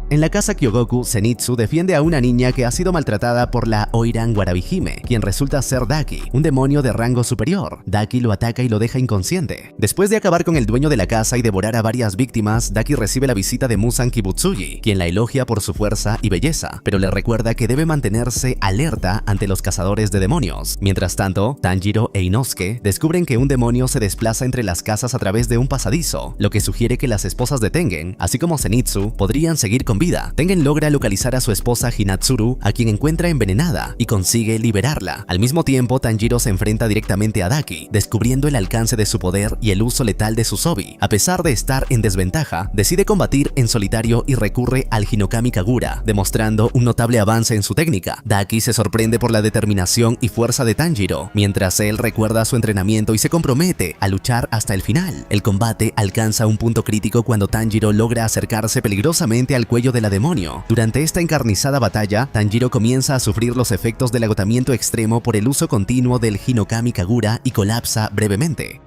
En la casa Kyogoku, Zenitsu defiende a una niña que ha sido maltratada por la Oiran Warabihime, quien resulta ser Daki, un demonio de rango superior. Daki lo ataca y lo deja inconsciente. Después de acabar con el dueño de la casa y devorar a varias víctimas, Daki recibe la visita de Musan Kibutsuji, quien la elogia por su fuerza y belleza, pero le recuerda que debe mantenerse alerta ante los cazadores de demonios. Mientras tanto, Tanjiro e Inosuke descubren que un demonio se desplaza entre las casas a través de un pasadizo, lo que sugiere que las esposas de Tengen, así como Zenitsu, podrían seguir con vida. Tengen logra localizar a su esposa Hinatsuru, a quien encuentra envenenada, y consigue liberarla. Al mismo tiempo, Tanjiro se enfrenta directamente a Daki, descubriendo el alcance de su poder y el uso letal de su Sobi. A pesar de estar en desventaja, decide combatir en solitario y recurre al Hinokami Kagura, demostrando un notable avance en su técnica. Daki se sorprende por la determinación y fuerza de Tanjiro, mientras él recuerda su entrenamiento y se compromete a luchar hasta el final. El combate alcanza un punto crítico cuando Tanjiro logra acercarse peligrosamente al cuello de la demonio. Durante esta encarnizada batalla, Tanjiro comienza a sufrir los efectos del agotamiento extremo por el uso continuo del Hinokami Kagura y colapsa brevemente.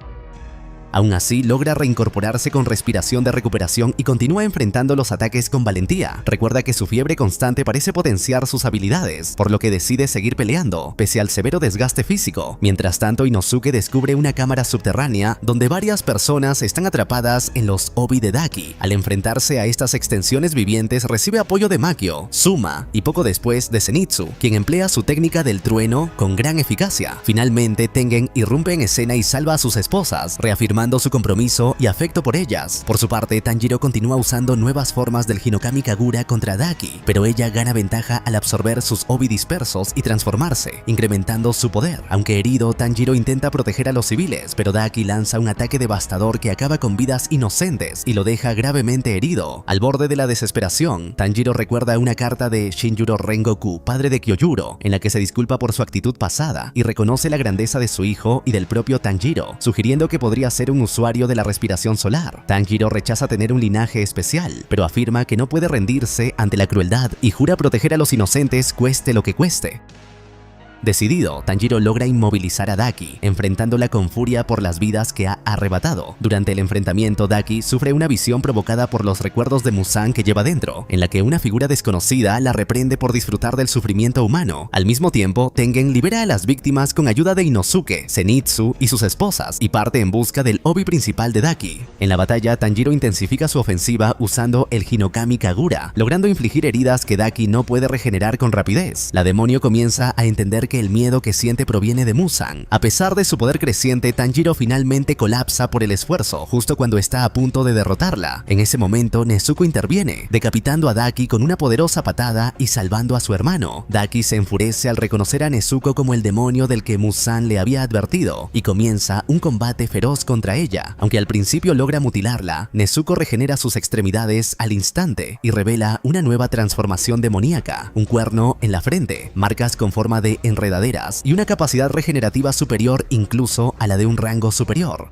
Aún así, logra reincorporarse con respiración de recuperación y continúa enfrentando los ataques con valentía. Recuerda que su fiebre constante parece potenciar sus habilidades, por lo que decide seguir peleando, pese al severo desgaste físico. Mientras tanto, Inosuke descubre una cámara subterránea donde varias personas están atrapadas en los obi de Daki. Al enfrentarse a estas extensiones vivientes, recibe apoyo de Makio, Suma y poco después de Zenitsu, quien emplea su técnica del trueno con gran eficacia. Finalmente, Tengen irrumpe en escena y salva a sus esposas, reafirmando su compromiso y afecto por ellas. Por su parte, Tanjiro continúa usando nuevas formas del Hinokami Kagura contra Daki, pero ella gana ventaja al absorber sus obi dispersos y transformarse, incrementando su poder. Aunque herido, Tanjiro intenta proteger a los civiles, pero Daki lanza un ataque devastador que acaba con vidas inocentes y lo deja gravemente herido. Al borde de la desesperación, Tanjiro recuerda una carta de Shinjuro Rengoku, padre de Kyojuro, en la que se disculpa por su actitud pasada y reconoce la grandeza de su hijo y del propio Tanjiro, sugiriendo que podría ser un usuario de la respiración solar. Tanjiro rechaza tener un linaje especial, pero afirma que no puede rendirse ante la crueldad y jura proteger a los inocentes cueste lo que cueste. Decidido, Tanjiro logra inmovilizar a Daki, enfrentándola con furia por las vidas que ha arrebatado. Durante el enfrentamiento, Daki sufre una visión provocada por los recuerdos de Muzan que lleva dentro, en la que una figura desconocida la reprende por disfrutar del sufrimiento humano. Al mismo tiempo, Tengen libera a las víctimas con ayuda de Inosuke, Zenitsu y sus esposas y parte en busca del obi principal de Daki. En la batalla, Tanjiro intensifica su ofensiva usando el Hinokami Kagura, logrando infligir heridas que Daki no puede regenerar con rapidez. La demonio comienza a entender que el miedo que siente proviene de Muzan. A pesar de su poder creciente, Tanjiro finalmente colapsa por el esfuerzo, justo cuando está a punto de derrotarla. En ese momento, Nezuko interviene, decapitando a Daki con una poderosa patada y salvando a su hermano. Daki se enfurece al reconocer a Nezuko como el demonio del que Muzan le había advertido, y comienza un combate feroz contra ella. Aunque al principio logra mutilarla, Nezuko regenera sus extremidades al instante y revela una nueva transformación demoníaca, un cuerno en la frente, marcas con forma de enredaderas y una capacidad regenerativa superior incluso a la de un rango superior.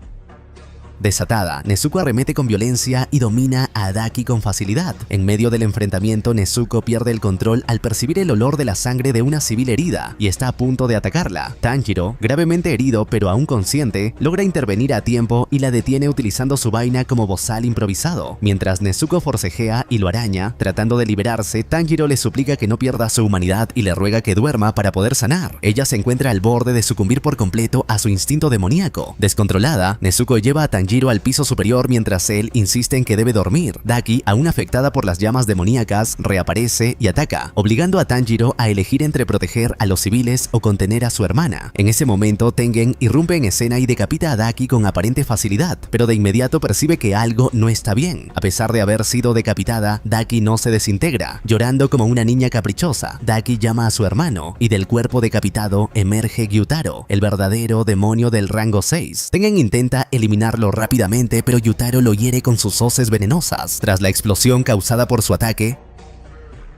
Desatada, Nezuko arremete con violencia y domina a Daki con facilidad. En medio del enfrentamiento, Nezuko pierde el control al percibir el olor de la sangre de una civil herida y está a punto de atacarla. Tanjiro, gravemente herido pero aún consciente, logra intervenir a tiempo y la detiene utilizando su vaina como bozal improvisado. Mientras Nezuko forcejea y lo araña, tratando de liberarse, Tanjiro le suplica que no pierda su humanidad y le ruega que duerma para poder sanar. Ella se encuentra al borde de sucumbir por completo a su instinto demoníaco. Descontrolada, Nezuko lleva a Tanjiro al piso superior mientras él insiste en que debe dormir. Daki, aún afectada por las llamas demoníacas, reaparece y ataca, obligando a Tanjiro a elegir entre proteger a los civiles o contener a su hermana. En ese momento, Tengen irrumpe en escena y decapita a Daki con aparente facilidad, pero de inmediato percibe que algo no está bien. A pesar de haber sido decapitada, Daki no se desintegra. Llorando como una niña caprichosa, Daki llama a su hermano y del cuerpo decapitado emerge Gyutaro, el verdadero demonio del rango 6. Tengen intenta eliminarlo rápidamente, pero Gyutaro lo hiere con sus hoces venenosas. Tras la explosión causada por su ataque,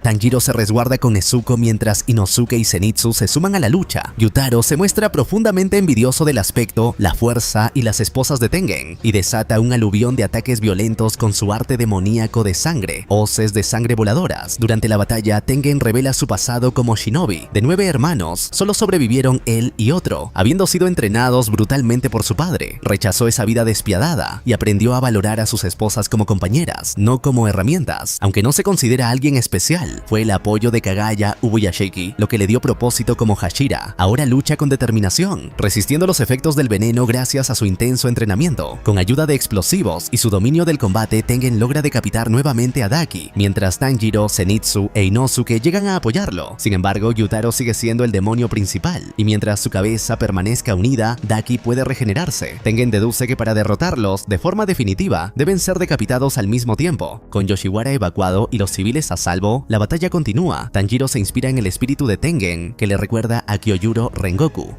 Tanjiro se resguarda con Nezuko mientras Inosuke y Zenitsu se suman a la lucha. Gyutaro se muestra profundamente envidioso del aspecto, la fuerza y las esposas de Tengen y desata un aluvión de ataques violentos con su arte demoníaco de sangre, hoces de sangre voladoras. Durante la batalla, Tengen revela su pasado como shinobi. De 9 hermanos, solo sobrevivieron él y otro, habiendo sido entrenados brutalmente por su padre. Rechazó esa vida despiadada y aprendió a valorar a sus esposas como compañeras, no como herramientas. Aunque no se considera alguien especial, fue el apoyo de Kagaya Ubuyashiki lo que le dio propósito como Hashira. Ahora lucha con determinación, resistiendo los efectos del veneno gracias a su intenso entrenamiento. Con ayuda de explosivos y su dominio del combate, Tengen logra decapitar nuevamente a Daki, mientras Tanjiro, Zenitsu e Inosuke llegan a apoyarlo. Sin embargo, Gyutaro sigue siendo el demonio principal, y mientras su cabeza permanezca unida, Daki puede regenerarse. Tengen deduce que para derrotarlos de forma definitiva, deben ser decapitados al mismo tiempo. Con Yoshiwara evacuado y los civiles a salvo, la batalla continúa. Tanjiro se inspira en el espíritu de Tengen, que le recuerda a Kyojuro Rengoku.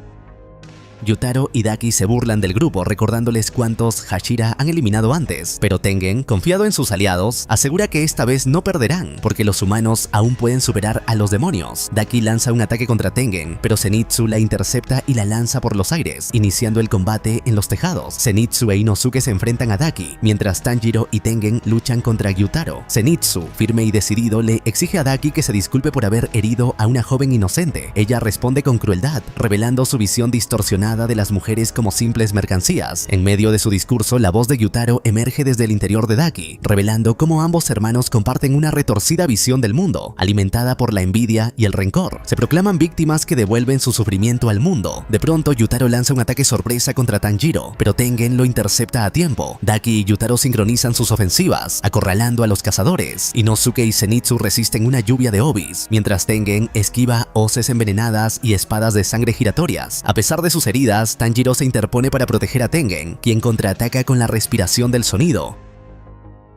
Gyutaro y Daki se burlan del grupo recordándoles cuántos Hashira han eliminado antes, pero Tengen, confiado en sus aliados, asegura que esta vez no perderán porque los humanos aún pueden superar a los demonios. Daki lanza un ataque contra Tengen, pero Zenitsu la intercepta y la lanza por los aires, iniciando el combate en los tejados. Zenitsu e Inosuke se enfrentan a Daki, mientras Tanjiro y Tengen luchan contra Gyutaro. Zenitsu, firme y decidido, le exige a Daki que se disculpe por haber herido a una joven inocente. Ella responde con crueldad, revelando su visión distorsionada de las mujeres como simples mercancías. En medio de su discurso, la voz de Gyutaro emerge desde el interior de Daki, revelando cómo ambos hermanos comparten una retorcida visión del mundo, alimentada por la envidia y el rencor. Se proclaman víctimas que devuelven su sufrimiento al mundo. De pronto, Gyutaro lanza un ataque sorpresa contra Tanjiro, pero Tengen lo intercepta a tiempo. Daki y Gyutaro sincronizan sus ofensivas, acorralando a los cazadores. Inosuke y Zenitsu resisten una lluvia de obis, mientras Tengen esquiva hoces envenenadas y espadas de sangre giratorias. A pesar de sus heridas, Tanjiro se interpone para proteger a Tengen, quien contraataca con la respiración del sonido.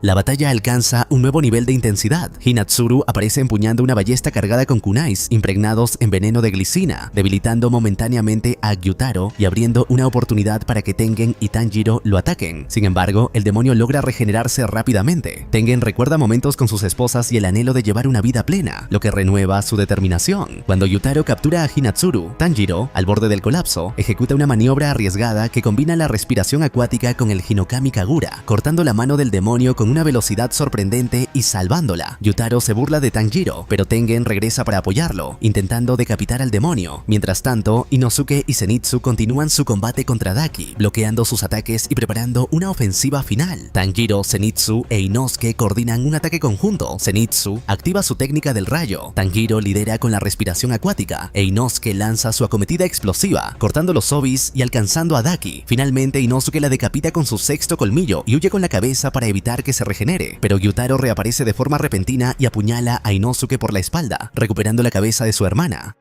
La batalla alcanza un nuevo nivel de intensidad. Hinatsuru aparece empuñando una ballesta cargada con kunais impregnados en veneno de glicina, debilitando momentáneamente a Gyutaro y abriendo una oportunidad para que Tengen y Tanjiro lo ataquen. Sin embargo, el demonio logra regenerarse rápidamente. Tengen recuerda momentos con sus esposas y el anhelo de llevar una vida plena, lo que renueva su determinación. Cuando Gyutaro captura a Hinatsuru, Tanjiro, al borde del colapso, ejecuta una maniobra arriesgada que combina la respiración acuática con el Hinokami Kagura, cortando la mano del demonio con con una velocidad sorprendente y salvándola. Yutaro se burla de Tanjiro, pero Tengen regresa para apoyarlo, intentando decapitar al demonio. Mientras tanto, Inosuke y Zenitsu continúan su combate contra Daki, bloqueando sus ataques y preparando una ofensiva final. Tanjiro, Zenitsu e Inosuke coordinan un ataque conjunto. Zenitsu activa su técnica del rayo, Tanjiro lidera con la respiración acuática e Inosuke lanza su acometida explosiva, cortando los obis y alcanzando a Daki. Finalmente, Inosuke la decapita con su sexto colmillo y huye con la cabeza para evitar que se regenere, pero Gyutaro reaparece de forma repentina y apuñala a Inosuke por la espalda, recuperando la cabeza de su hermana.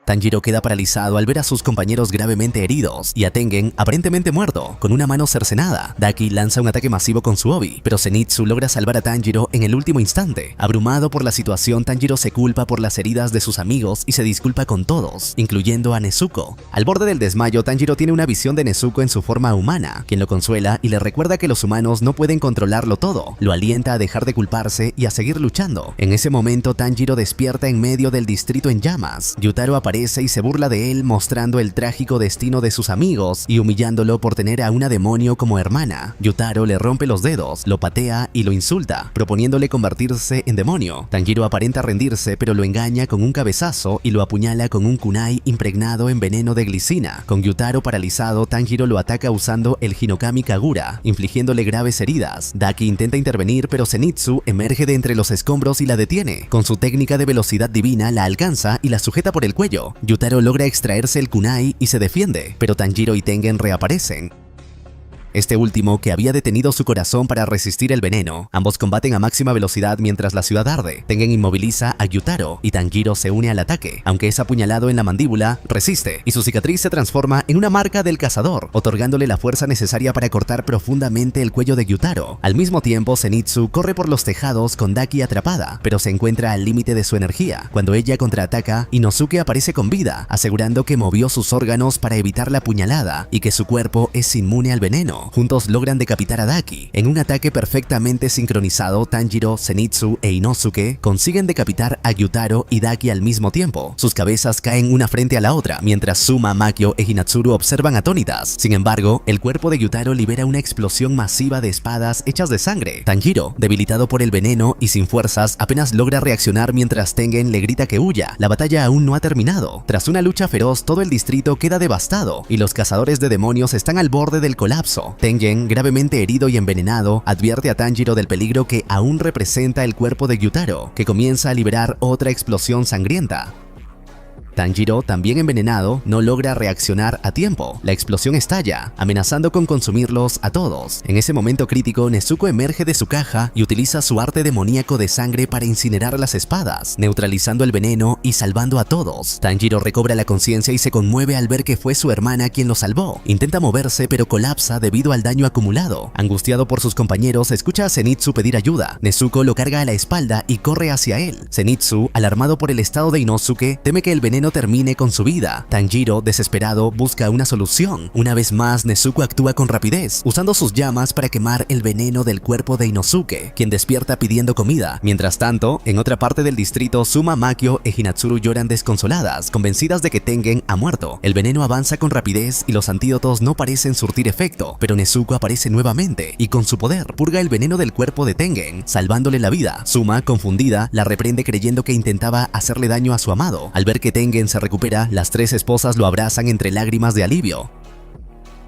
Tanjiro queda paralizado al ver a sus compañeros gravemente heridos y a Tengen aparentemente muerto, con una mano cercenada. Daki lanza un ataque masivo con su obi, pero Zenitsu logra salvar a Tanjiro en el último instante. Abrumado por la situación, Tanjiro se culpa por las heridas de sus amigos y se disculpa con todos, incluyendo a Nezuko. Al borde del desmayo, Tanjiro tiene una visión de Nezuko en su forma humana, quien lo consuela y le recuerda que los humanos no pueden controlarlo todo. Lo alienta a dejar de culparse y a seguir luchando. En ese momento, Tanjiro despierta en medio del distrito en llamas. Gyutaro aparece y se burla de él, mostrando el trágico destino de sus amigos y humillándolo por tener a una demonio como hermana. Gyutaro le rompe los dedos, lo patea y lo insulta, proponiéndole convertirse en demonio. Tanjiro aparenta rendirse, pero lo engaña con un cabezazo y lo apuñala con un kunai impregnado en veneno de glicina. Con Gyutaro paralizado, Tanjiro lo ataca usando el Hinokami Kagura, infligiéndole graves heridas. Daki intenta intervenir, pero Zenitsu emerge de entre los escombros y la detiene. Con su técnica de velocidad divina, la alcanza y la sujeta por el cuello. Gyutaro logra extraerse el kunai y se defiende, pero Tanjiro y Tengen reaparecen. Este último, que había detenido su corazón para resistir el veneno. Ambos combaten a máxima velocidad mientras la ciudad arde. Tengen inmoviliza a Gyutaro y Tanjiro se une al ataque. Aunque es apuñalado en la mandíbula, resiste y su cicatriz se transforma en una marca del cazador, otorgándole la fuerza necesaria para cortar profundamente el cuello de Gyutaro. Al mismo tiempo, Zenitsu corre por los tejados con Daki atrapada, pero se encuentra al límite de su energía. Cuando ella contraataca, Inosuke aparece con vida, asegurando que movió sus órganos para evitar la puñalada y que su cuerpo es inmune al veneno. Juntos logran decapitar a Daki. En un ataque perfectamente sincronizado, Tanjiro, Zenitsu e Inosuke consiguen decapitar a Gyutaro y Daki al mismo tiempo. Sus cabezas caen una frente a la otra, mientras Suma, Makio e Hinatsuru observan atónitas. Sin embargo, el cuerpo de Gyutaro libera una explosión masiva de espadas hechas de sangre. Tanjiro, debilitado por el veneno y sin fuerzas, apenas logra reaccionar mientras Tengen le grita que huya. La batalla aún no ha terminado. Tras una lucha feroz, todo el distrito queda devastado y los cazadores de demonios están al borde del colapso. Tengen, gravemente herido y envenenado, advierte a Tanjiro del peligro que aún representa el cuerpo de Gyutaro, que comienza a liberar otra explosión sangrienta. Tanjiro, también envenenado, no logra reaccionar a tiempo. La explosión estalla, amenazando con consumirlos a todos. En ese momento crítico, Nezuko emerge de su caja y utiliza su arte demoníaco de sangre para incinerar las espadas, neutralizando el veneno y salvando a todos. Tanjiro recobra la conciencia y se conmueve al ver que fue su hermana quien lo salvó. Intenta moverse, pero colapsa debido al daño acumulado. Angustiado por sus compañeros, escucha a Zenitsu pedir ayuda. Nezuko lo carga a la espalda y corre hacia él. Zenitsu, alarmado por el estado de Inosuke, teme que el veneno termine con su vida. Tanjiro, desesperado, busca una solución. Una vez más, Nezuko actúa con rapidez, usando sus llamas para quemar el veneno del cuerpo de Inosuke, quien despierta pidiendo comida. Mientras tanto, en otra parte del distrito, Suma, Makio e Hinatsuru lloran desconsoladas, convencidas de que Tengen ha muerto. El veneno avanza con rapidez y los antídotos no parecen surtir efecto, pero Nezuko aparece nuevamente y con su poder purga el veneno del cuerpo de Tengen, salvándole la vida. Suma, confundida, la reprende creyendo que intentaba hacerle daño a su amado. Al ver que Tengen se recupera, las tres esposas lo abrazan entre lágrimas de alivio.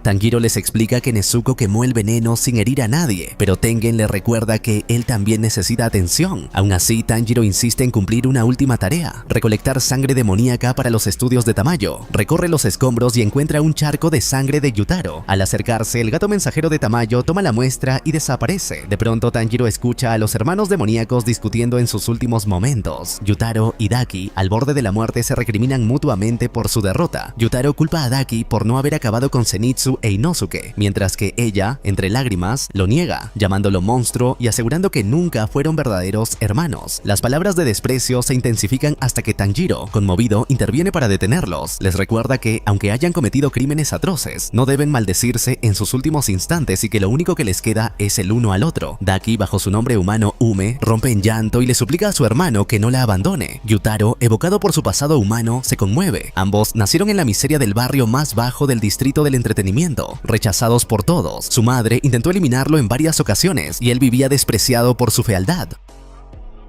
Tanjiro les explica que Nezuko quemó el veneno sin herir a nadie, pero Tengen le recuerda que él también necesita atención. Aún así, Tanjiro insiste en cumplir una última tarea: recolectar sangre demoníaca para los estudios de Tamayo. Recorre los escombros y encuentra un charco de sangre de Gyutaro. Al acercarse, el gato mensajero de Tamayo toma la muestra y desaparece. De pronto, Tanjiro escucha a los hermanos demoníacos discutiendo en sus últimos momentos. Gyutaro y Daki, al borde de la muerte, se recriminan mutuamente por su derrota. Gyutaro culpa a Daki por no haber acabado con Zenitsu e Inosuke, mientras que ella, entre lágrimas, lo niega, llamándolo monstruo y asegurando que nunca fueron verdaderos hermanos. Las palabras de desprecio se intensifican hasta que Tanjiro, conmovido, interviene para detenerlos. Les recuerda que, aunque hayan cometido crímenes atroces, no deben maldecirse en sus últimos instantes y que lo único que les queda es el uno al otro. Daki, bajo su nombre humano Ume, rompe en llanto y le suplica a su hermano que no la abandone. Gyutaro, evocado por su pasado humano, se conmueve. Ambos nacieron en la miseria del barrio más bajo del distrito del entretenimiento sufrimiento, rechazados por todos. Su madre intentó eliminarlo en varias ocasiones y él vivía despreciado por su fealdad.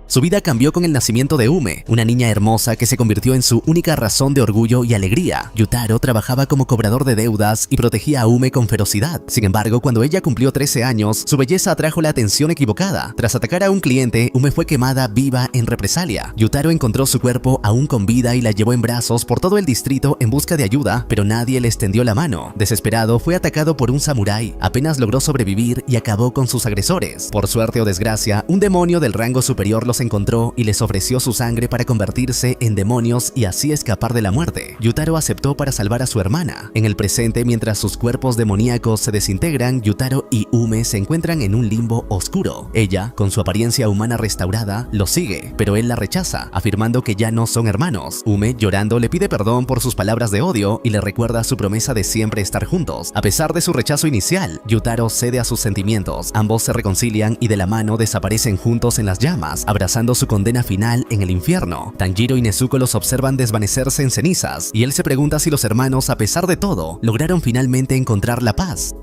Su vida cambió con el nacimiento de Ume, una niña hermosa que se convirtió en su única razón de orgullo y alegría. Yutaro trabajaba como cobrador de deudas y protegía a Ume con ferocidad. Sin embargo, cuando ella cumplió 13 años, su belleza atrajo la atención equivocada. Tras atacar a un cliente, Ume fue quemada viva en represalia. Yutaro encontró su cuerpo aún con vida y la llevó en brazos por todo el distrito en busca de ayuda, pero nadie le extendió la mano. Desesperado, fue atacado por un samurái. Apenas logró sobrevivir y acabó con sus agresores. Por suerte o desgracia, un demonio del rango superior los encontró y les ofreció su sangre para convertirse en demonios y así escapar de la muerte. Yutaro aceptó para salvar a su hermana. En el presente, mientras sus cuerpos demoníacos se desintegran, Yutaro y Ume se encuentran en un limbo oscuro. Ella, con su apariencia humana restaurada, lo sigue, pero él la rechaza, afirmando que ya no son hermanos. Ume, llorando, le pide perdón por sus palabras de odio y le recuerda su promesa de siempre estar juntos. A pesar de su rechazo inicial, Yutaro cede a sus sentimientos. Ambos se reconcilian y de la mano desaparecen juntos en las llamas, abrazando su condena final en el infierno. Tanjiro y Nezuko los observan desvanecerse en cenizas y él se pregunta si los hermanos, a pesar de todo, lograron finalmente encontrar la paz.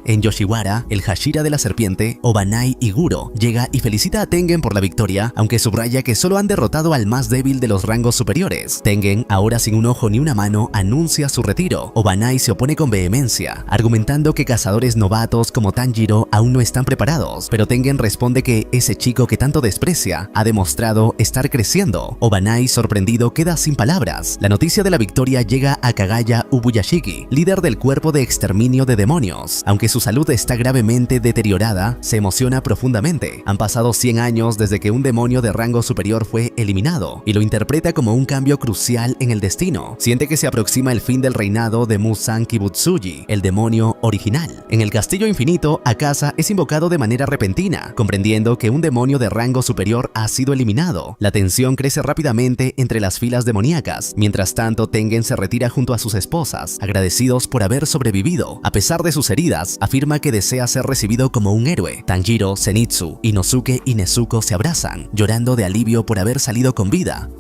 En Yoshiwara, el Hashira de la serpiente, Obanai Iguro, llega y felicita a Tengen por la victoria, aunque subraya que solo han derrotado al más débil de los rangos superiores. Tengen, ahora sin un ojo ni una mano, anuncia su retiro. Obanai se opone con vehemencia, argumentando que cazadores novatos como Tanjiro aún no están preparados, pero Tengen responde que ese chico que tanto desprecia ha demostrado estar creciendo. Obanai, sorprendido, queda sin palabras. La noticia de la victoria llega a Kagaya Ubuyashiki, líder del cuerpo de exterminio de demonios. Aunque su salud está gravemente deteriorada, se emociona profundamente. Han pasado 100 años desde que un demonio de rango superior fue eliminado, y lo interpreta como un cambio crucial en el destino. Siente que se aproxima el fin del reinado de Muzan Kibutsuji, el demonio original. En el Castillo Infinito, Akaza es invocado de manera repentina, comprendiendo que un demonio de rango superior ha sido eliminado. La tensión crece rápidamente entre las filas demoníacas. Mientras tanto, Tengen se retira junto a sus esposas, agradecidos por haber sobrevivido. A pesar de sus heridas, afirma que desea ser recibido como un héroe. Tanjiro, Zenitsu, Inosuke y Nezuko se abrazan, llorando de alivio por haber salido con vida.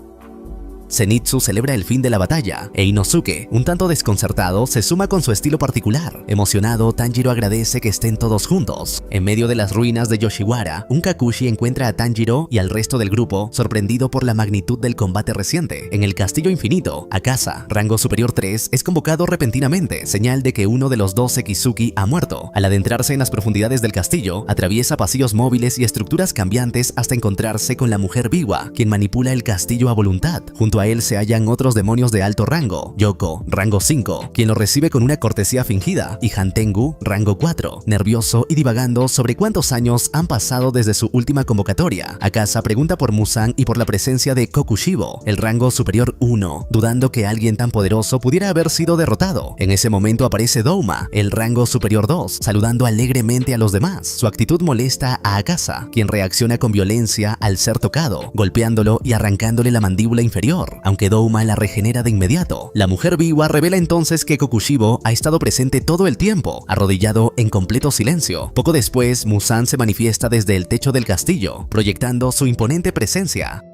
Zenitsu celebra el fin de la batalla, e Inosuke, un tanto desconcertado, se suma con su estilo particular. Emocionado, Tanjiro agradece que estén todos juntos. En medio de las ruinas de Yoshiwara, un Kakushi encuentra a Tanjiro y al resto del grupo, sorprendido por la magnitud del combate reciente. En el Castillo Infinito, Akaza, rango superior 3, es convocado repentinamente, señal de que uno de los 12 Kizuki ha muerto. Al adentrarse en las profundidades del castillo, atraviesa pasillos móviles y estructuras cambiantes hasta encontrarse con la mujer Biwa, quien manipula el castillo a voluntad. Junto a él se hallan otros demonios de alto rango: Yoko, rango 5, quien lo recibe con una cortesía fingida, y Hantengu, rango 4, nervioso y divagando sobre cuántos años han pasado desde su última convocatoria. Akaza pregunta por Muzan y por la presencia de Kokushibo, el rango superior 1, dudando que alguien tan poderoso pudiera haber sido derrotado. En ese momento aparece Douma, el rango superior 2, saludando alegremente a los demás. Su actitud molesta a Akaza, quien reacciona con violencia al ser tocado, golpeándolo y arrancándole la mandíbula inferior. Aunque Douma la regenera de inmediato, la mujer Biwa revela entonces que Kokushibo ha estado presente todo el tiempo, arrodillado en completo silencio. Poco después, Muzan se manifiesta desde el techo del castillo, proyectando su imponente presencia.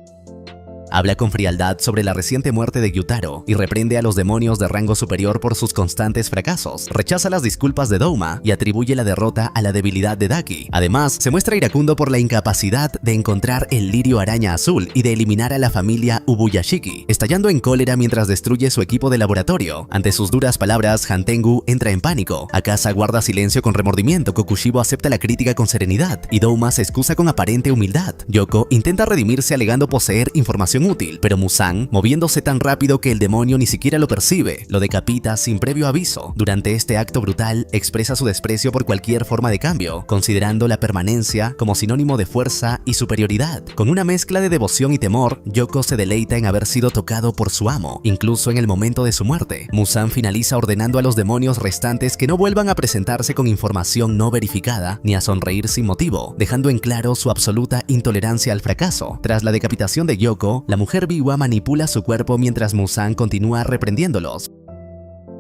Habla con frialdad sobre la reciente muerte de Gyutaro y reprende a los demonios de rango superior por sus constantes fracasos. Rechaza las disculpas de Douma y atribuye la derrota a la debilidad de Daki. Además, se muestra iracundo por la incapacidad de encontrar el lirio araña azul y de eliminar a la familia Ubuyashiki, estallando en cólera mientras destruye su equipo de laboratorio. Ante sus duras palabras, Hantengu entra en pánico. Akaza guarda silencio con remordimiento, Kokushibo acepta la crítica con serenidad y Douma se excusa con aparente humildad. Yoko intenta redimirse alegando poseer información útil, pero Muzan, moviéndose tan rápido que el demonio ni siquiera lo percibe, lo decapita sin previo aviso. Durante este acto brutal, expresa su desprecio por cualquier forma de cambio, considerando la permanencia como sinónimo de fuerza y superioridad. Con una mezcla de devoción y temor, Yoko se deleita en haber sido tocado por su amo, incluso en el momento de su muerte. Muzan finaliza ordenando a los demonios restantes que no vuelvan a presentarse con información no verificada ni a sonreír sin motivo, dejando en claro su absoluta intolerancia al fracaso. Tras la decapitación de Yoko, la mujer Biwa manipula su cuerpo mientras Muzan continúa reprendiéndolos.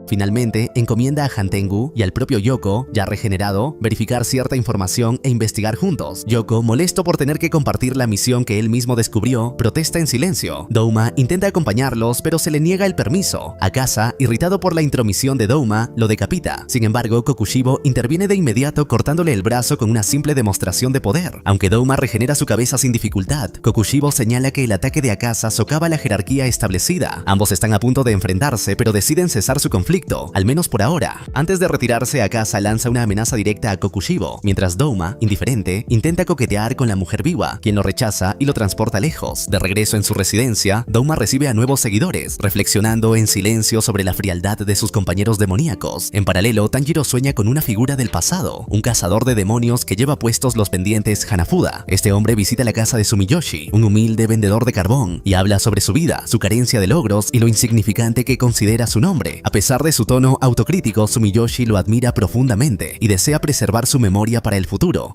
Finalmente, encomienda a Hantengu y al propio Yoko, ya regenerado, verificar cierta información e investigar juntos. Yoko, molesto por tener que compartir la misión que él mismo descubrió, protesta en silencio. Douma intenta acompañarlos, pero se le niega el permiso. Akasa, irritado por la intromisión de Douma, lo decapita. Sin embargo, Kokushibo interviene de inmediato cortándole el brazo con una simple demostración de poder. Aunque Douma regenera su cabeza sin dificultad, Kokushibo señala que el ataque de Akasa socava la jerarquía establecida. Ambos están a punto de enfrentarse, pero deciden cesar su conflicto, al menos por ahora. Antes de retirarse, Akasa lanza una amenaza directa a Kokushibo, mientras Douma, indiferente, intenta coquetear con la mujer viva, quien lo rechaza y lo transporta lejos. De regreso en su residencia, Douma recibe a nuevos seguidores, reflexionando en silencio sobre la frialdad de sus compañeros demoníacos. En paralelo, Tanjiro sueña con una figura del pasado, un cazador de demonios que lleva puestos los pendientes Hanafuda. Este hombre visita la casa de Sumiyoshi, un humilde vendedor de carbón, y habla sobre su vida, su carencia de logros y lo insignificante que considera su nombre. A pesar de su tono autocrítico, Sumiyoshi lo admira profundamente y desea preservar su memoria para el futuro.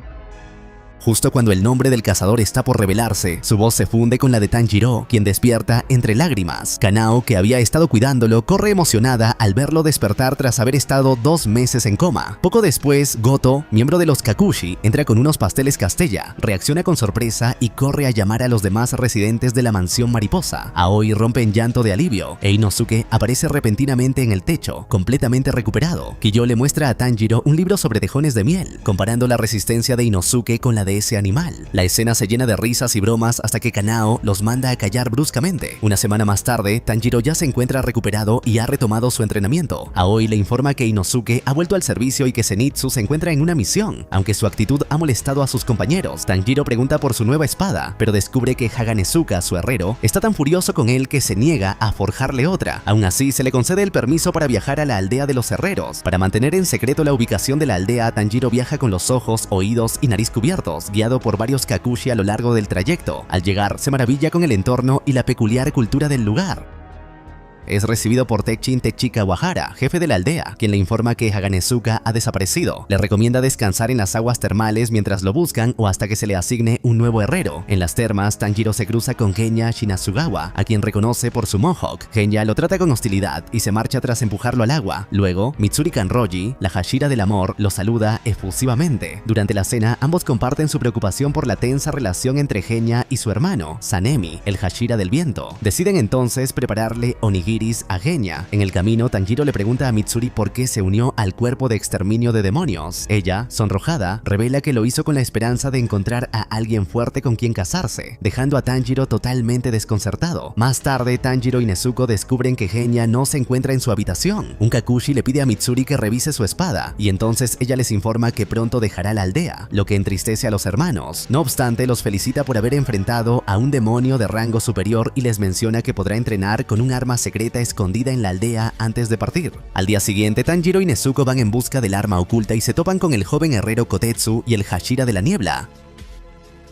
Justo cuando el nombre del cazador está por revelarse, su voz se funde con la de Tanjiro, quien despierta entre lágrimas. Kanao, que había estado cuidándolo, corre emocionada al verlo despertar tras haber estado 2 meses en coma. Poco después, Goto, miembro de los Kakushi, entra con unos pasteles Castella, reacciona con sorpresa y corre a llamar a los demás residentes de la mansión mariposa. Aoi rompe en llanto de alivio e Inosuke aparece repentinamente en el techo, completamente recuperado. Kiyo le muestra a Tanjiro un libro sobre tejones de miel, comparando la resistencia de Inosuke con la de ese animal. La escena se llena de risas y bromas hasta que Kanao los manda a callar bruscamente. Una semana más tarde, Tanjiro ya se encuentra recuperado y ha retomado su entrenamiento. Aoi le informa que Inosuke ha vuelto al servicio y que Zenitsu se encuentra en una misión. Aunque su actitud ha molestado a sus compañeros, Tanjiro pregunta por su nueva espada, pero descubre que Haganezuka, su herrero, está tan furioso con él que se niega a forjarle otra. Aún así, se le concede el permiso para viajar a la aldea de los herreros. Para mantener en secreto la ubicación de la aldea, Tanjiro viaja con los ojos, oídos y nariz cubiertos, guiado por varios Kakushi a lo largo del trayecto. Al llegar, se maravilla con el entorno y la peculiar cultura del lugar. Es recibido por Techin Kawahara, jefe de la aldea, quien le informa que Haganezuka ha desaparecido. Le recomienda descansar en las aguas termales mientras lo buscan o hasta que se le asigne un nuevo herrero. En las termas, Tanjiro se cruza con Genya Shinasugawa, a quien reconoce por su mohawk. Genya lo trata con hostilidad y se marcha tras empujarlo al agua. Luego, Mitsuri Kanroji, la Hashira del amor, lo saluda efusivamente. Durante la cena, ambos comparten su preocupación por la tensa relación entre Genya y su hermano, Sanemi, el Hashira del viento. Deciden entonces prepararle onigiri a Genya. En el camino, Tanjiro le pregunta a Mitsuri por qué se unió al cuerpo de exterminio de demonios. Ella, sonrojada, revela que lo hizo con la esperanza de encontrar a alguien fuerte con quien casarse, dejando a Tanjiro totalmente desconcertado. Más tarde, Tanjiro y Nezuko descubren que Genya no se encuentra en su habitación. Un Kakushi le pide a Mitsuri que revise su espada, y entonces ella les informa que pronto dejará la aldea, lo que entristece a los hermanos. No obstante, los felicita por haber enfrentado a un demonio de rango superior y les menciona que podrá entrenar con un arma secreta escondida en la aldea antes de partir. Al día siguiente, Tanjiro y Nezuko van en busca del arma oculta y se topan con el joven herrero Kotetsu y el Hashira de la niebla,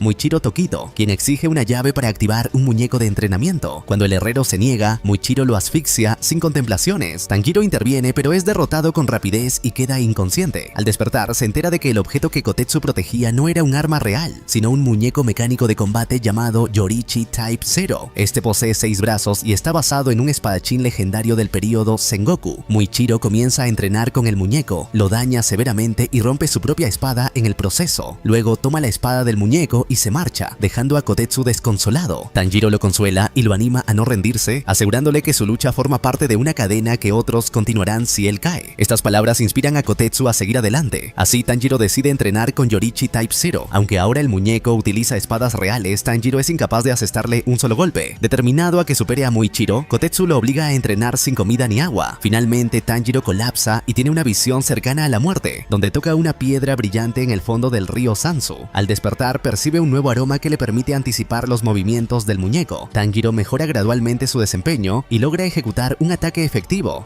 Muichiro Tokito, quien exige una llave para activar un muñeco de entrenamiento. Cuando el herrero se niega, Muichiro lo asfixia sin contemplaciones. Tanjiro interviene, pero es derrotado con rapidez y queda inconsciente. Al despertar, se entera de que el objeto que Kotetsu protegía no era un arma real, sino un muñeco mecánico de combate llamado Yorichi Type 0. Este posee 6 brazos y está basado en un espadachín legendario del período Sengoku. Muichiro comienza a entrenar con el muñeco, lo daña severamente y rompe su propia espada en el proceso. Luego toma la espada del muñeco y se marcha, dejando a Kotetsu desconsolado. Tanjiro lo consuela y lo anima a no rendirse, asegurándole que su lucha forma parte de una cadena que otros continuarán si él cae. Estas palabras inspiran a Kotetsu a seguir adelante. Así, Tanjiro decide entrenar con Yorichi Type 0. Aunque ahora el muñeco utiliza espadas reales, Tanjiro es incapaz de asestarle un solo golpe. Determinado a que supere a Muichiro, Kotetsu lo obliga a entrenar sin comida ni agua. Finalmente, Tanjiro colapsa y tiene una visión cercana a la muerte, donde toca una piedra brillante en el fondo del río Sansu. Al despertar, percibe un nuevo aroma que le permite anticipar los movimientos del muñeco. Tanjiro mejora gradualmente su desempeño y logra ejecutar un ataque efectivo.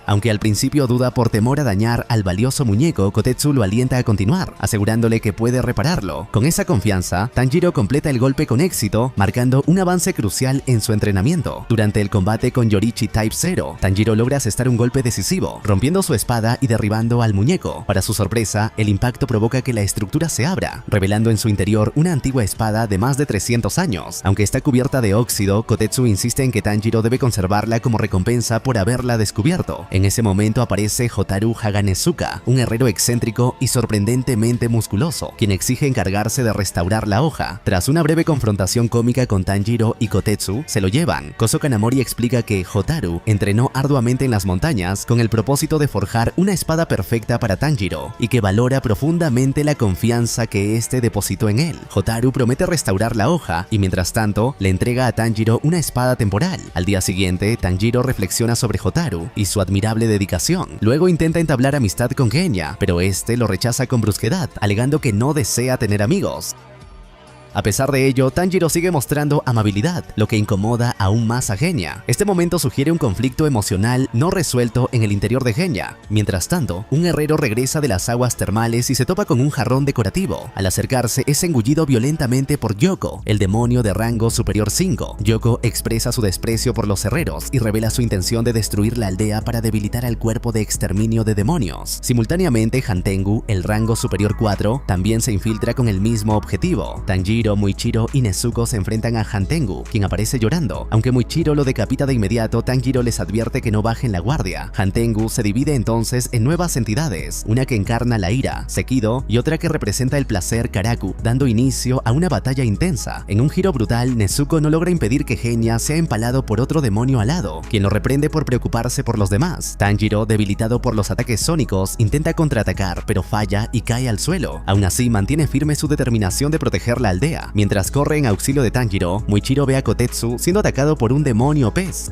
Aunque al principio duda por temor a dañar al valioso muñeco, Kotetsu lo alienta a continuar, asegurándole que puede repararlo. Con esa confianza, Tanjiro completa el golpe con éxito, marcando un avance crucial en su entrenamiento. Durante el combate con Yorichi Type 0, Tanjiro logra asestar un golpe decisivo, rompiendo su espada y derribando al muñeco. Para su sorpresa, el impacto provoca que la estructura se abra, revelando en su interior una antigua espada de más de 300 años. Aunque está cubierta de óxido, Kotetsu insiste en que Tanjiro debe conservarla como recompensa por haberla descubierto. En ese momento aparece Hotaru Haganezuka, un herrero excéntrico y sorprendentemente musculoso, quien exige encargarse de restaurar la hoja. Tras una breve confrontación cómica con Tanjiro y Kotetsu, se lo llevan. Koso Kanamori explica que Hotaru entrenó arduamente en las montañas con el propósito de forjar una espada perfecta para Tanjiro y que valora profundamente la confianza que este depositó en él. Hotaru promete restaurar la hoja y mientras tanto le entrega a Tanjiro una espada temporal. Al día siguiente, Tanjiro reflexiona sobre Hotaru y su admirable dedicación. Luego intenta entablar amistad con Genya, pero este lo rechaza con brusquedad, alegando que no desea tener amigos. A pesar de ello, Tanjiro sigue mostrando amabilidad, lo que incomoda aún más a Genya. Este momento sugiere un conflicto emocional no resuelto en el interior de Genya. Mientras tanto, un herrero regresa de las aguas termales y se topa con un jarrón decorativo. Al acercarse, es engullido violentamente por Yoko, el demonio de rango superior 5. Yoko expresa su desprecio por los herreros y revela su intención de destruir la aldea para debilitar al cuerpo de exterminio de demonios. Simultáneamente, Hantengu, el rango superior 4, también se infiltra con el mismo objetivo. Tanjiro, Muichiro y Nezuko se enfrentan a Hantengu, quien aparece llorando. Aunque Muichiro lo decapita de inmediato, Tanjiro les advierte que no bajen la guardia. Hantengu se divide entonces en nuevas entidades, una que encarna la ira, Sekido, y otra que representa el placer, Karaku, dando inicio a una batalla intensa. En un giro brutal, Nezuko no logra impedir que Genya sea empalado por otro demonio alado, quien lo reprende por preocuparse por los demás. Tanjiro, debilitado por los ataques sónicos, intenta contraatacar, pero falla y cae al suelo. Aún así, mantiene firme su determinación de proteger la aldea. Mientras corre en auxilio de Tanjiro, Muichiro ve a Kotetsu siendo atacado por un demonio pez.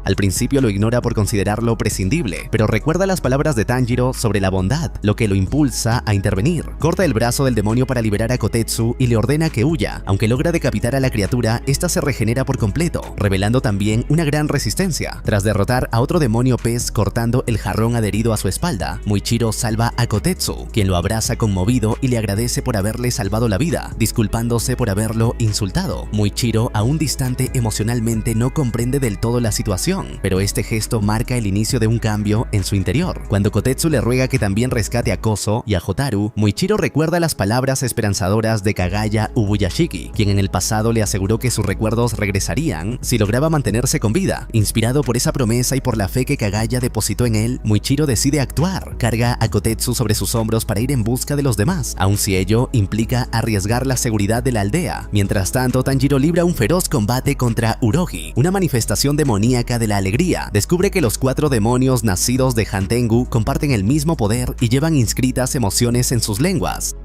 Al principio lo ignora por considerarlo prescindible, pero recuerda las palabras de Tanjiro sobre la bondad, lo que lo impulsa a intervenir. Corta el brazo del demonio para liberar a Kotetsu y le ordena que huya. Aunque logra decapitar a la criatura, esta se regenera por completo, revelando también una gran resistencia. Tras derrotar a otro demonio pez cortando el jarrón adherido a su espalda, Muichiro salva a Kotetsu, quien lo abraza conmovido y le agradece por haberle salvado la vida, disculpándose por haberlo insultado. Muichiro, aún distante emocionalmente, no comprende del todo la situación, pero este gesto marca el inicio de un cambio en su interior. Cuando Kotetsu le ruega que también rescate a Koso y a Hotaru, Muichiro recuerda las palabras esperanzadoras de Kagaya Ubuyashiki, quien en el pasado le aseguró que sus recuerdos regresarían si lograba mantenerse con vida. Inspirado por esa promesa y por la fe que Kagaya depositó en él, Muichiro decide actuar. Carga a Kotetsu sobre sus hombros para ir en busca de los demás, aun si ello implica arriesgar la seguridad de la aldea. Mientras tanto, Tanjiro libra un feroz combate contra Urogi, una manifestación demoníaca de la alegría. Descubre que los 4 demonios nacidos de Hantengu comparten el mismo poder y llevan inscritas emociones en sus lenguas.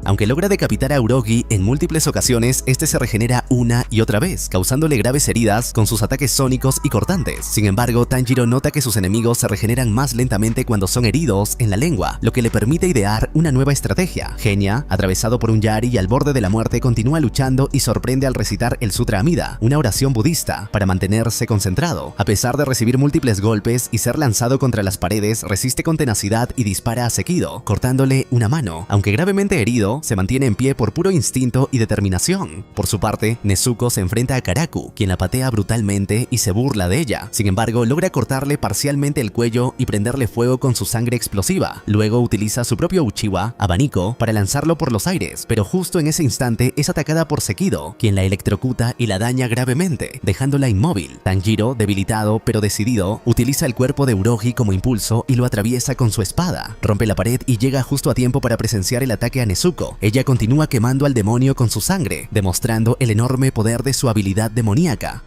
Aunque logra decapitar a Urogi en múltiples ocasiones, este se regenera una y otra vez, causándole graves heridas con sus ataques sónicos y cortantes. Sin embargo, Tanjiro nota que sus enemigos se regeneran más lentamente cuando son heridos en la lengua, lo que le permite idear una nueva estrategia. Genya, atravesado por un Yari y al borde de la muerte, continúa luchando y sorprende al recitar el Sutra Amida, una oración budista, para mantenerse concentrado. A pesar de recibir múltiples golpes y ser lanzado contra las paredes, resiste con tenacidad y dispara a Sekido, cortándole una mano. Aunque gravemente herido, se mantiene en pie por puro instinto y determinación. Por su parte, Nezuko se enfrenta a Karaku, quien la patea brutalmente y se burla de ella. Sin embargo, logra cortarle parcialmente el cuello y prenderle fuego con su sangre explosiva. Luego utiliza su propio Uchiwa, abanico, para lanzarlo por los aires, pero justo en ese instante es atacada por Sekido, quien la electrocuta y la daña gravemente, dejándola inmóvil. Tanjiro, debilitado pero decidido, utiliza el cuerpo de Urogi como impulso y lo atraviesa con su espada. Rompe la pared y llega justo a tiempo para presenciar el ataque a Nezuko. Ella continúa quemando al demonio con su sangre, demostrando el enorme poder de su habilidad demoníaca.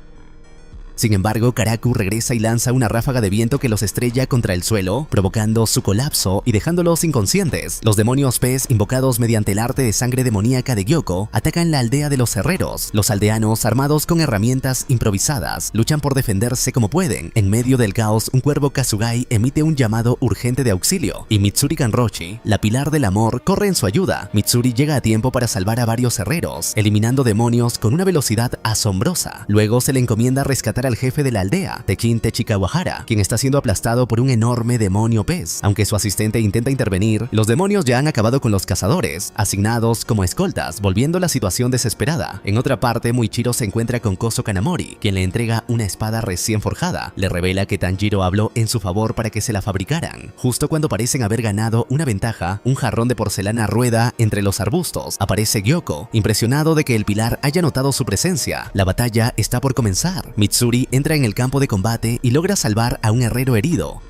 Sin embargo, Karaku regresa y lanza una ráfaga de viento que los estrella contra el suelo, provocando su colapso y dejándolos inconscientes. Los demonios pez, invocados mediante el arte de sangre demoníaca de Gyoko, atacan la aldea de los herreros. Los aldeanos, armados con herramientas improvisadas, luchan por defenderse como pueden. En medio del caos, un cuervo Kasugai emite un llamado urgente de auxilio, y Mitsuri Kanroshi, la pilar del amor, corre en su ayuda. Mitsuri llega a tiempo para salvar a varios herreros, eliminando demonios con una velocidad asombrosa. Luego se le encomienda rescatar al jefe de la aldea, Tekin Techikawahara, quien está siendo aplastado por un enorme demonio pez. Aunque su asistente intenta intervenir, los demonios ya han acabado con los cazadores, asignados como escoltas, volviendo la situación desesperada. En otra parte, Muichiro se encuentra con Koso Kanamori, quien le entrega una espada recién forjada. Le revela que Tanjiro habló en su favor para que se la fabricaran. Justo cuando parecen haber ganado una ventaja, un jarrón de porcelana rueda entre los arbustos. Aparece Gyoko, impresionado de que el pilar haya notado su presencia. La batalla está por comenzar. Mitsuri Mitsuri entra en el campo de combate y logra salvar a un herrero herido.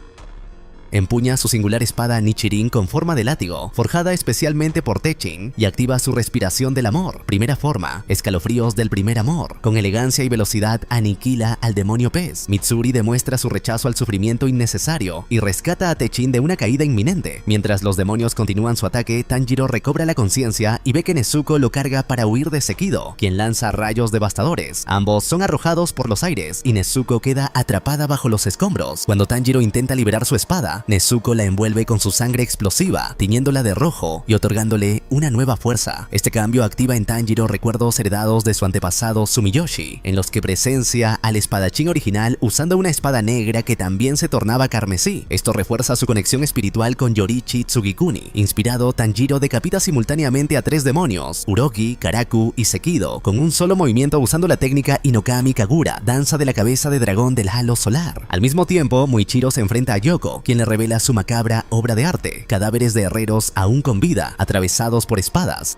Empuña su singular espada Nichirin con forma de látigo, forjada especialmente por Techin, y activa su respiración del amor, primera forma, escalofríos del primer amor. Con elegancia y velocidad aniquila al demonio pez. Mitsuri demuestra su rechazo al sufrimiento innecesario y rescata a Techin de una caída inminente. Mientras los demonios continúan su ataque, Tanjiro recobra la conciencia y ve que Nezuko lo carga para huir de Sekido, quien lanza rayos devastadores. Ambos son arrojados por los aires y Nezuko queda atrapada bajo los escombros. Cuando Tanjiro intenta liberar su espada, Nezuko la envuelve con su sangre explosiva, tiñéndola de rojo y otorgándole una nueva fuerza. Este cambio activa en Tanjiro recuerdos heredados de su antepasado Sumiyoshi, en los que presencia al espadachín original usando una espada negra que también se tornaba carmesí. Esto refuerza su conexión espiritual con Yorichi Tsugikuni. Inspirado, Tanjiro decapita simultáneamente a 3 demonios, Urogi, Karaku y Sekido, con un solo movimiento usando la técnica Inokami Kagura, danza de la cabeza de dragón del halo solar. Al mismo tiempo, Muichiro se enfrenta a Yoko, quien le revela su macabra obra de arte, cadáveres de herreros aún con vida, atravesados por espadas.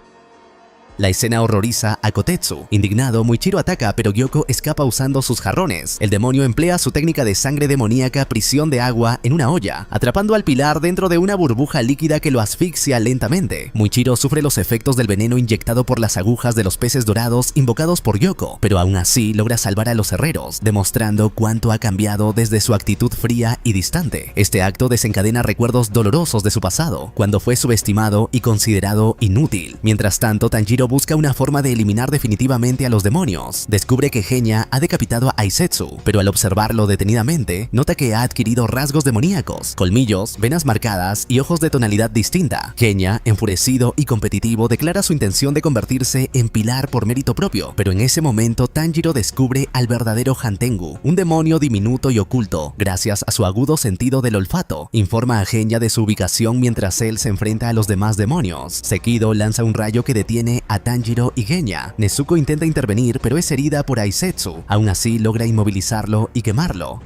La escena horroriza a Kotetsu. Indignado, Muichiro ataca, pero Gyoko escapa usando sus jarrones. El demonio emplea su técnica de sangre demoníaca prisión de agua en una olla, atrapando al pilar dentro de una burbuja líquida que lo asfixia lentamente. Muichiro sufre los efectos del veneno inyectado por las agujas de los peces dorados invocados por Gyoko, pero aún así logra salvar a los herreros, demostrando cuánto ha cambiado desde su actitud fría y distante. Este acto desencadena recuerdos dolorosos de su pasado, cuando fue subestimado y considerado inútil. Mientras tanto, Tanjiro busca una forma de eliminar definitivamente a los demonios. Descubre que Genya ha decapitado a Aisetsu, pero al observarlo detenidamente, nota que ha adquirido rasgos demoníacos, colmillos, venas marcadas y ojos de tonalidad distinta. Genya, enfurecido y competitivo, declara su intención de convertirse en pilar por mérito propio, pero en ese momento Tanjiro descubre al verdadero Hantengu, un demonio diminuto y oculto. Gracias a su agudo sentido del olfato, informa a Genya de su ubicación mientras él se enfrenta a los demás demonios. Sekido lanza un rayo que detiene a Tanjiro y Genya. Nezuko intenta intervenir, pero es herida por Aisetsu. Aún así logra inmovilizarlo y quemarlo.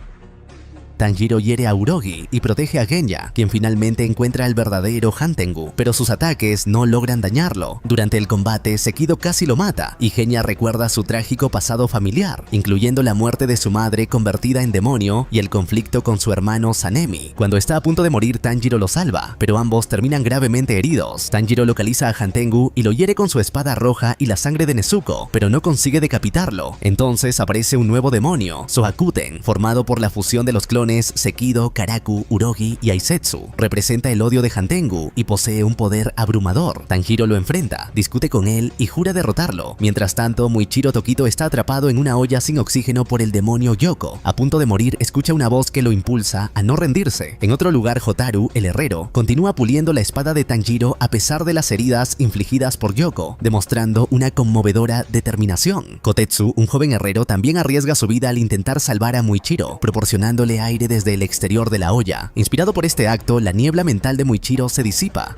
Tanjiro hiere a Urogi y protege a Genya, quien finalmente encuentra el verdadero Hantengu, pero sus ataques no logran dañarlo. Durante el combate, Sekido casi lo mata, y Genya recuerda su trágico pasado familiar, incluyendo la muerte de su madre convertida en demonio y el conflicto con su hermano Sanemi. Cuando está a punto de morir, Tanjiro lo salva, pero ambos terminan gravemente heridos. Tanjiro localiza a Hantengu y lo hiere con su espada roja y la sangre de Nezuko, pero no consigue decapitarlo. Entonces aparece un nuevo demonio, Sohakuten, formado por la fusión de los clones Sekido, Karaku, Urogi y Aisetsu. Representa el odio de Hantengu y posee un poder abrumador. Tanjiro lo enfrenta, discute con él y jura derrotarlo. Mientras tanto, Muichiro Tokito está atrapado en una olla sin oxígeno por el demonio Gyoko. A punto de morir, escucha una voz que lo impulsa a no rendirse. En otro lugar, Hotaru, el herrero, continúa puliendo la espada de Tanjiro a pesar de las heridas infligidas por Gyoko, demostrando una conmovedora determinación. Kotetsu, un joven herrero, también arriesga su vida al intentar salvar a Muichiro, proporcionándole aire desde el exterior de la olla. Inspirado por este acto, la niebla mental de Muichiro se disipa.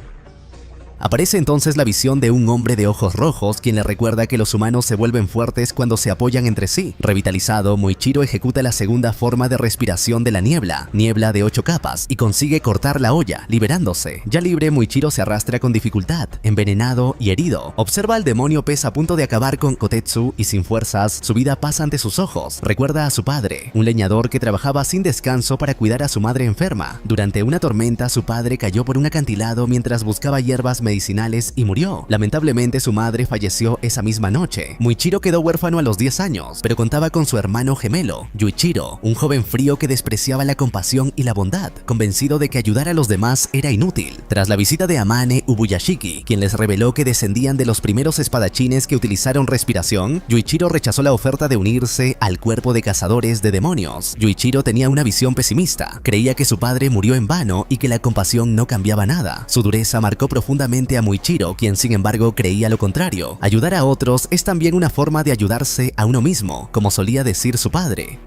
Aparece entonces la visión de un hombre de ojos rojos quien le recuerda que los humanos se vuelven fuertes cuando se apoyan entre sí. Revitalizado, Muichiro ejecuta la segunda forma de respiración de la niebla de 8 capas, y consigue cortar la olla, liberándose. Ya libre, Muichiro se arrastra con dificultad, envenenado y herido. Observa al demonio pez a punto de acabar con Kotetsu y sin fuerzas, su vida pasa ante sus ojos. Recuerda a su padre, un leñador que trabajaba sin descanso para cuidar a su madre enferma. Durante una tormenta, su padre cayó por un acantilado mientras buscaba hierbas medicinales y murió. Lamentablemente, su madre falleció esa misma noche. Muichiro quedó huérfano a los 10 años, pero contaba con su hermano gemelo, Yuichiro, un joven frío que despreciaba la compasión y la bondad, convencido de que ayudar a los demás era inútil. Tras la visita de Amane Ubuyashiki, quien les reveló que descendían de los primeros espadachines que utilizaron respiración, Yuichiro rechazó la oferta de unirse al cuerpo de cazadores de demonios. Yuichiro tenía una visión pesimista, creía que su padre murió en vano y que la compasión no cambiaba nada. Su dureza marcó profundamente a Muichiro, quien sin embargo creía lo contrario. Ayudar a otros es también una forma de ayudarse a uno mismo, como solía decir su padre.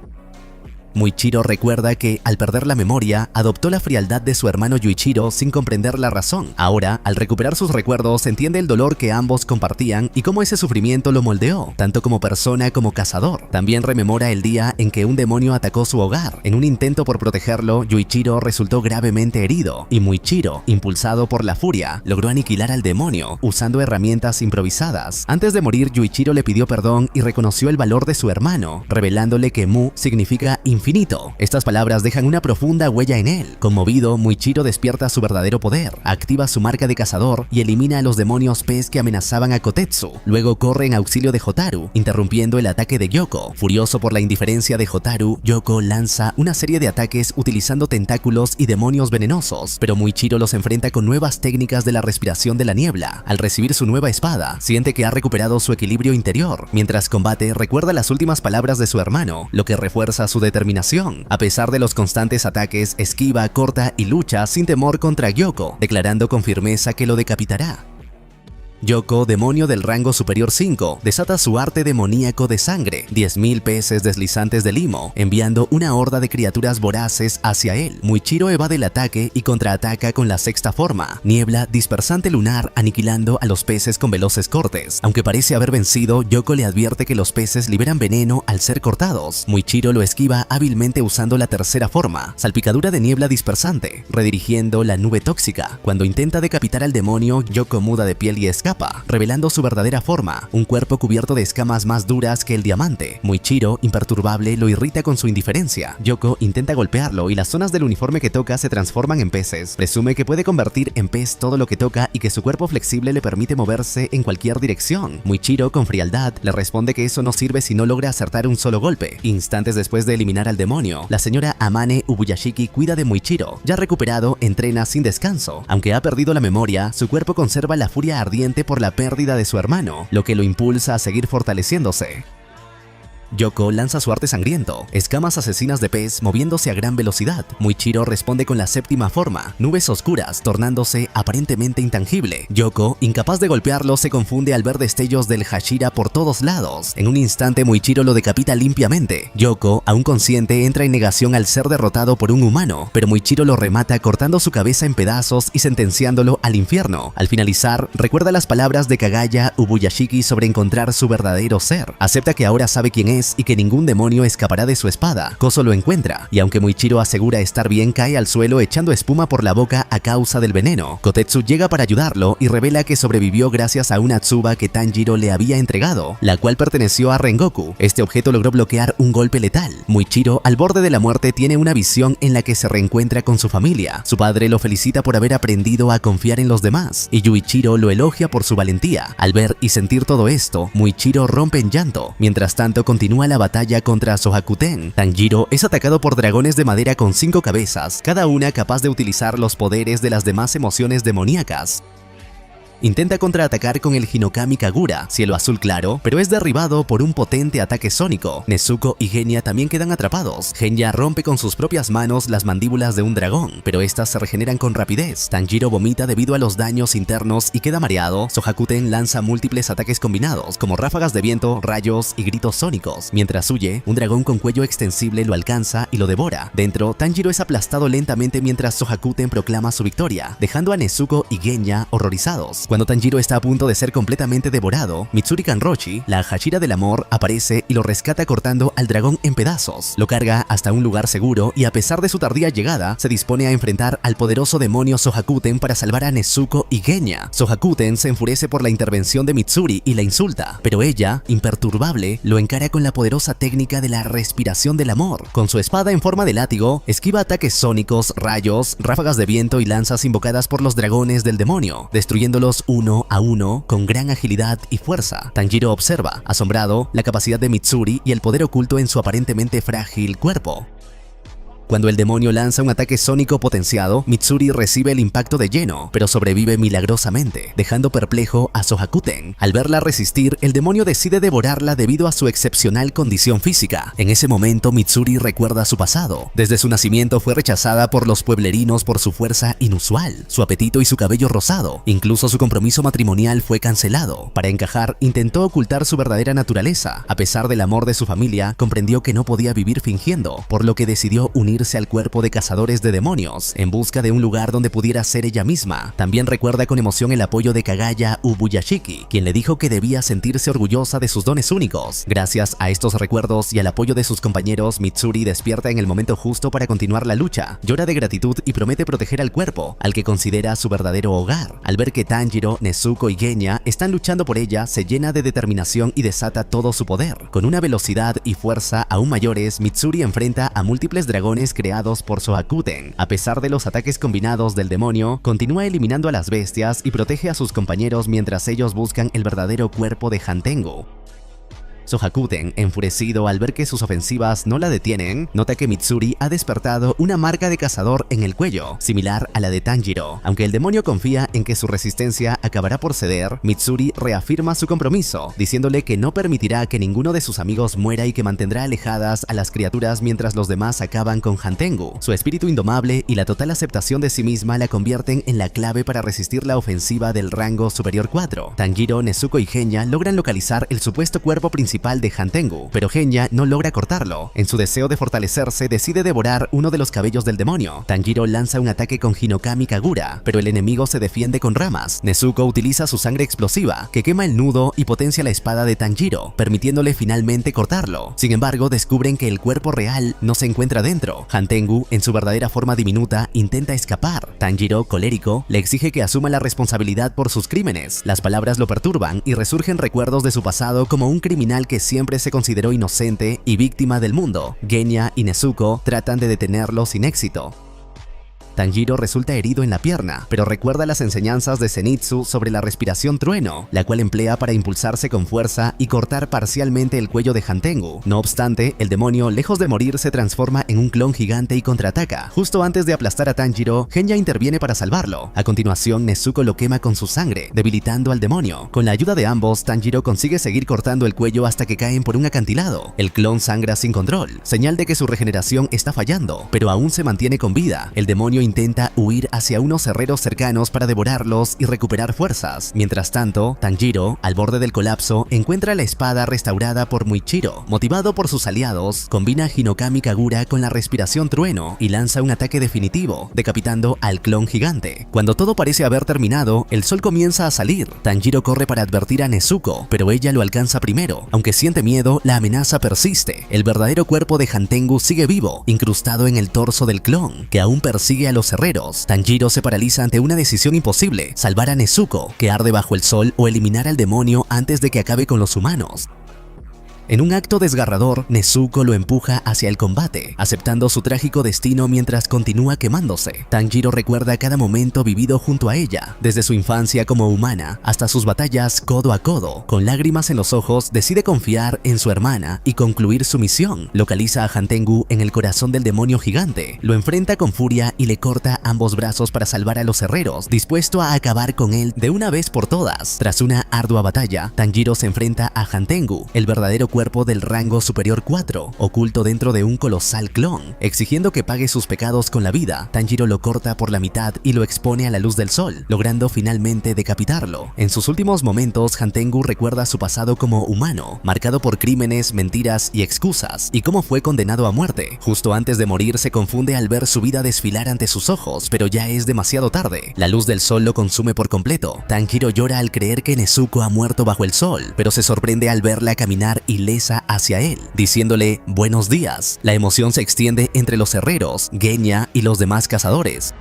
Muichiro recuerda que, al perder la memoria, adoptó la frialdad de su hermano Yuichiro sin comprender la razón. Ahora, al recuperar sus recuerdos, entiende el dolor que ambos compartían y cómo ese sufrimiento lo moldeó, tanto como persona como cazador. También rememora el día en que un demonio atacó su hogar. En un intento por protegerlo, Yuichiro resultó gravemente herido, y Muichiro, impulsado por la furia, logró aniquilar al demonio usando herramientas improvisadas. Antes de morir, Yuichiro le pidió perdón y reconoció el valor de su hermano, revelándole que Mu significa infinito. Estas palabras dejan una profunda huella en él. Conmovido, Muichiro despierta su verdadero poder, activa su marca de cazador y elimina a los demonios pez que amenazaban a Kotetsu. Luego corre en auxilio de Hotaru, interrumpiendo el ataque de Yoko. Furioso por la indiferencia de Hotaru, Yoko lanza una serie de ataques utilizando tentáculos y demonios venenosos, pero Muichiro los enfrenta con nuevas técnicas de la respiración de la niebla. Al recibir su nueva espada, siente que ha recuperado su equilibrio interior. Mientras combate, recuerda las últimas palabras de su hermano, lo que refuerza su determinación. A pesar de los constantes ataques, esquiva, corta y lucha sin temor contra Yoko, declarando con firmeza que lo decapitará. Yoko, demonio del rango superior 5, desata su arte demoníaco de sangre, 10.000 peces deslizantes de limo, enviando una horda de criaturas voraces hacia él. Muichiro evade el ataque y contraataca con la sexta forma, niebla dispersante lunar, aniquilando a los peces con veloces cortes. Aunque parece haber vencido, Yoko le advierte que los peces liberan veneno al ser cortados. Muichiro lo esquiva hábilmente usando la tercera forma, salpicadura de niebla dispersante, redirigiendo la nube tóxica. Cuando intenta decapitar al demonio, Yoko muda de piel y escapa, revelando su verdadera forma, un cuerpo cubierto de escamas más duras que el diamante. Muichiro, imperturbable, lo irrita con su indiferencia. Yoko intenta golpearlo y las zonas del uniforme que toca se transforman en peces. Presume que puede convertir en pez todo lo que toca y que su cuerpo flexible le permite moverse en cualquier dirección. Muichiro, con frialdad, le responde que eso no sirve si no logra acertar un solo golpe. Instantes después de eliminar al demonio, la señora Amane Ubuyashiki cuida de Muichiro. Ya recuperado, entrena sin descanso. Aunque ha perdido la memoria, su cuerpo conserva la furia ardiente por la pérdida de su hermano, lo que lo impulsa a seguir fortaleciéndose. Yoko lanza su arte sangriento, escamas asesinas de pez moviéndose a gran velocidad. Muichiro responde con la séptima forma, nubes oscuras, tornándose aparentemente intangible. Yoko, incapaz de golpearlo, se confunde al ver destellos del Hashira por todos lados. En un instante, Muichiro lo decapita limpiamente. Yoko, aún consciente, entra en negación al ser derrotado por un humano, pero Muichiro lo remata cortando su cabeza en pedazos y sentenciándolo al infierno. Al finalizar, recuerda las palabras de Kagaya Ubuyashiki sobre encontrar su verdadero ser. Acepta que ahora sabe quién es y que ningún demonio escapará de su espada. Koso lo encuentra, y aunque Muichiro asegura estar bien, cae al suelo echando espuma por la boca a causa del veneno. Kotetsu llega para ayudarlo y revela que sobrevivió gracias a una tsuba que Tanjiro le había entregado, la cual perteneció a Rengoku. Este objeto logró bloquear un golpe letal. Muichiro, al borde de la muerte, tiene una visión en la que se reencuentra con su familia. Su padre lo felicita por haber aprendido a confiar en los demás, y Yuichiro lo elogia por su valentía. Al ver y sentir todo esto, Muichiro rompe en llanto. Mientras tanto, continúa la batalla contra Sohakuten. Tanjiro es atacado por dragones de madera con 5 cabezas, cada una capaz de utilizar los poderes de las demás emociones demoníacas. Intenta contraatacar con el Hinokami Kagura, cielo azul claro, pero es derribado por un potente ataque sónico. Nezuko y Genya también quedan atrapados. Genya rompe con sus propias manos las mandíbulas de un dragón, pero estas se regeneran con rapidez. Tanjiro vomita debido a los daños internos y queda mareado. Sohakuten lanza múltiples ataques combinados, como ráfagas de viento, rayos y gritos sónicos. Mientras huye, un dragón con cuello extensible lo alcanza y lo devora. Dentro, Tanjiro es aplastado lentamente mientras Sohakuten proclama su victoria, dejando a Nezuko y Genya horrorizados. Cuando Tanjiro está a punto de ser completamente devorado, Mitsuri Kanroshi, la Hashira del amor, aparece y lo rescata cortando al dragón en pedazos. Lo carga hasta un lugar seguro y, a pesar de su tardía llegada, se dispone a enfrentar al poderoso demonio Sohakuten para salvar a Nezuko y Genya. Sohakuten se enfurece por la intervención de Mitsuri y la insulta, pero ella, imperturbable, lo encara con la poderosa técnica de la respiración del amor. Con su espada en forma de látigo, esquiva ataques sónicos, rayos, ráfagas de viento y lanzas invocadas por los dragones del demonio, destruyéndolos uno a uno con gran agilidad y fuerza. Tanjiro observa, asombrado, la capacidad de Mitsuri y el poder oculto en su aparentemente frágil cuerpo. Cuando el demonio lanza un ataque sónico potenciado, Mitsuri recibe el impacto de lleno, pero sobrevive milagrosamente, dejando perplejo a Sohakuten. Al verla resistir, el demonio decide devorarla debido a su excepcional condición física. En ese momento, Mitsuri recuerda su pasado. Desde su nacimiento fue rechazada por los pueblerinos por su fuerza inusual, su apetito y su cabello rosado. Incluso su compromiso matrimonial fue cancelado. Para encajar, intentó ocultar su verdadera naturaleza. A pesar del amor de su familia, comprendió que no podía vivir fingiendo, por lo que decidió unirse al cuerpo de cazadores de demonios, en busca de un lugar donde pudiera ser ella misma. También recuerda con emoción el apoyo de Kagaya Ubuyashiki, quien le dijo que debía sentirse orgullosa de sus dones únicos. Gracias a estos recuerdos y al apoyo de sus compañeros, Mitsuri despierta en el momento justo para continuar la lucha. Llora de gratitud y promete proteger al cuerpo, al que considera su verdadero hogar. Al ver que Tanjiro, Nezuko y Genya están luchando por ella, se llena de determinación y desata todo su poder. Con una velocidad y fuerza aún mayores, Mitsuri enfrenta a múltiples dragones creados por Sohakuten. A pesar de los ataques combinados del demonio, continúa eliminando a las bestias y protege a sus compañeros mientras ellos buscan el verdadero cuerpo de Hantengu. Sohakuten, enfurecido al ver que sus ofensivas no la detienen, nota que Mitsuri ha despertado una marca de cazador en el cuello, similar a la de Tanjiro. Aunque el demonio confía en que su resistencia acabará por ceder, Mitsuri reafirma su compromiso, diciéndole que no permitirá que ninguno de sus amigos muera y que mantendrá alejadas a las criaturas mientras los demás acaban con Hantengu. Su espíritu indomable y la total aceptación de sí misma la convierten en la clave para resistir la ofensiva del rango superior 4. Tanjiro, Nezuko y Genya logran localizar el supuesto cuerpo principal de Hantengu, pero Genya no logra cortarlo. En su deseo de fortalecerse, decide devorar uno de los cabellos del demonio. Tanjiro lanza un ataque con Hinokami Kagura, pero el enemigo se defiende con ramas. Nezuko utiliza su sangre explosiva, que quema el nudo y potencia la espada de Tanjiro, permitiéndole finalmente cortarlo. Sin embargo, descubren que el cuerpo real no se encuentra dentro. Hantengu, en su verdadera forma diminuta, intenta escapar. Tanjiro, colérico, le exige que asuma la responsabilidad por sus crímenes. Las palabras lo perturban y resurgen recuerdos de su pasado como un criminal que siempre se consideró inocente y víctima del mundo. Genya y Nezuko tratan de detenerlo sin éxito. Tanjiro resulta herido en la pierna, pero recuerda las enseñanzas de Zenitsu sobre la respiración trueno, la cual emplea para impulsarse con fuerza y cortar parcialmente el cuello de Hantengu. No obstante, el demonio, lejos de morir, se transforma en un clon gigante y contraataca. Justo antes de aplastar a Tanjiro, Genya interviene para salvarlo. A continuación, Nezuko lo quema con su sangre, debilitando al demonio. Con la ayuda de ambos, Tanjiro consigue seguir cortando el cuello hasta que caen por un acantilado. El clon sangra sin control, señal de que su regeneración está fallando, pero aún se mantiene con vida. El demonio intenta huir hacia unos herreros cercanos para devorarlos y recuperar fuerzas. Mientras tanto, Tanjiro, al borde del colapso, encuentra la espada restaurada por Muichiro. Motivado por sus aliados, combina Hinokami Kagura con la respiración trueno y lanza un ataque definitivo, decapitando al clon gigante. Cuando todo parece haber terminado, el sol comienza a salir. Tanjiro corre para advertir a Nezuko, pero ella lo alcanza primero. Aunque siente miedo, la amenaza persiste. El verdadero cuerpo de Hantengu sigue vivo, incrustado en el torso del clon, que aún persigue a los herreros. Tanjiro se paraliza ante una decisión imposible: salvar a Nezuko, que arde bajo el sol, o eliminar al demonio antes de que acabe con los humanos. En un acto desgarrador, Nezuko lo empuja hacia el combate, aceptando su trágico destino mientras continúa quemándose. Tanjiro recuerda cada momento vivido junto a ella, desde su infancia como humana hasta sus batallas codo a codo. Con lágrimas en los ojos, decide confiar en su hermana y concluir su misión. Localiza a Hantengu en el corazón del demonio gigante, lo enfrenta con furia y le corta ambos brazos para salvar a los herreros, dispuesto a acabar con él de una vez por todas. Tras una ardua batalla, Tanjiro se enfrenta a Hantengu, el verdadero cuerpo del rango superior 4, oculto dentro de un colosal clon. Exigiendo que pague sus pecados con la vida, Tanjiro lo corta por la mitad y lo expone a la luz del sol, logrando finalmente decapitarlo. En sus últimos momentos, Hantengu recuerda su pasado como humano, marcado por crímenes, mentiras y excusas, y cómo fue condenado a muerte. Justo antes de morir, se confunde al ver su vida desfilar ante sus ojos, pero ya es demasiado tarde. La luz del sol lo consume por completo. Tanjiro llora al creer que Nezuko ha muerto bajo el sol, pero se sorprende al verla caminar ilesa hacia él, diciéndole buenos días. La emoción se extiende entre los herreros, Genya y los demás cazadores.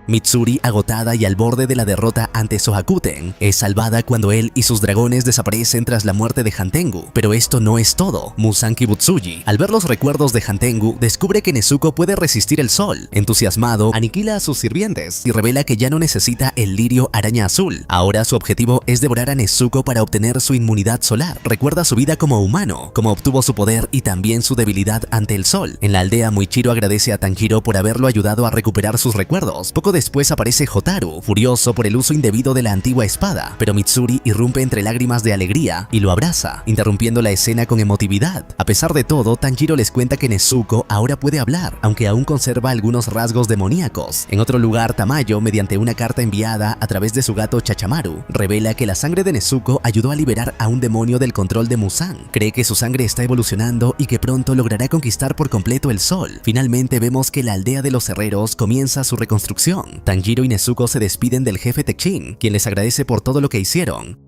Mitsuri, agotada y al borde de la derrota ante Sohakuten, es salvada cuando él y sus dragones desaparecen tras la muerte de Hantengu. Pero esto no es todo. Muzan Kibutsuji, al ver los recuerdos de Hantengu, descubre que Nezuko puede resistir el sol. Entusiasmado, aniquila a sus sirvientes y revela que ya no necesita el lirio araña azul. Ahora su objetivo es devorar a Nezuko para obtener su inmunidad solar. Recuerda su vida como humano, cómo obtuvo su poder y también su debilidad ante el sol. En la aldea, Muichiro agradece a Tanjiro por haberlo ayudado a recuperar sus recuerdos. Poco después aparece Hotaru, furioso por el uso indebido de la antigua espada, pero Mitsuri irrumpe entre lágrimas de alegría y lo abraza, interrumpiendo la escena con emotividad. A pesar de todo, Tanjiro les cuenta que Nezuko ahora puede hablar, aunque aún conserva algunos rasgos demoníacos. En otro lugar, Tamayo, mediante una carta enviada a través de su gato Chachamaru, revela que la sangre de Nezuko ayudó a liberar a un demonio del control de Muzan. Cree que su sangre está evolucionando y que pronto logrará conquistar por completo el sol. Finalmente vemos que la aldea de los herreros comienza su reconstrucción. Tanjiro y Nezuko se despiden del jefe Tekchin, quien les agradece por todo lo que hicieron.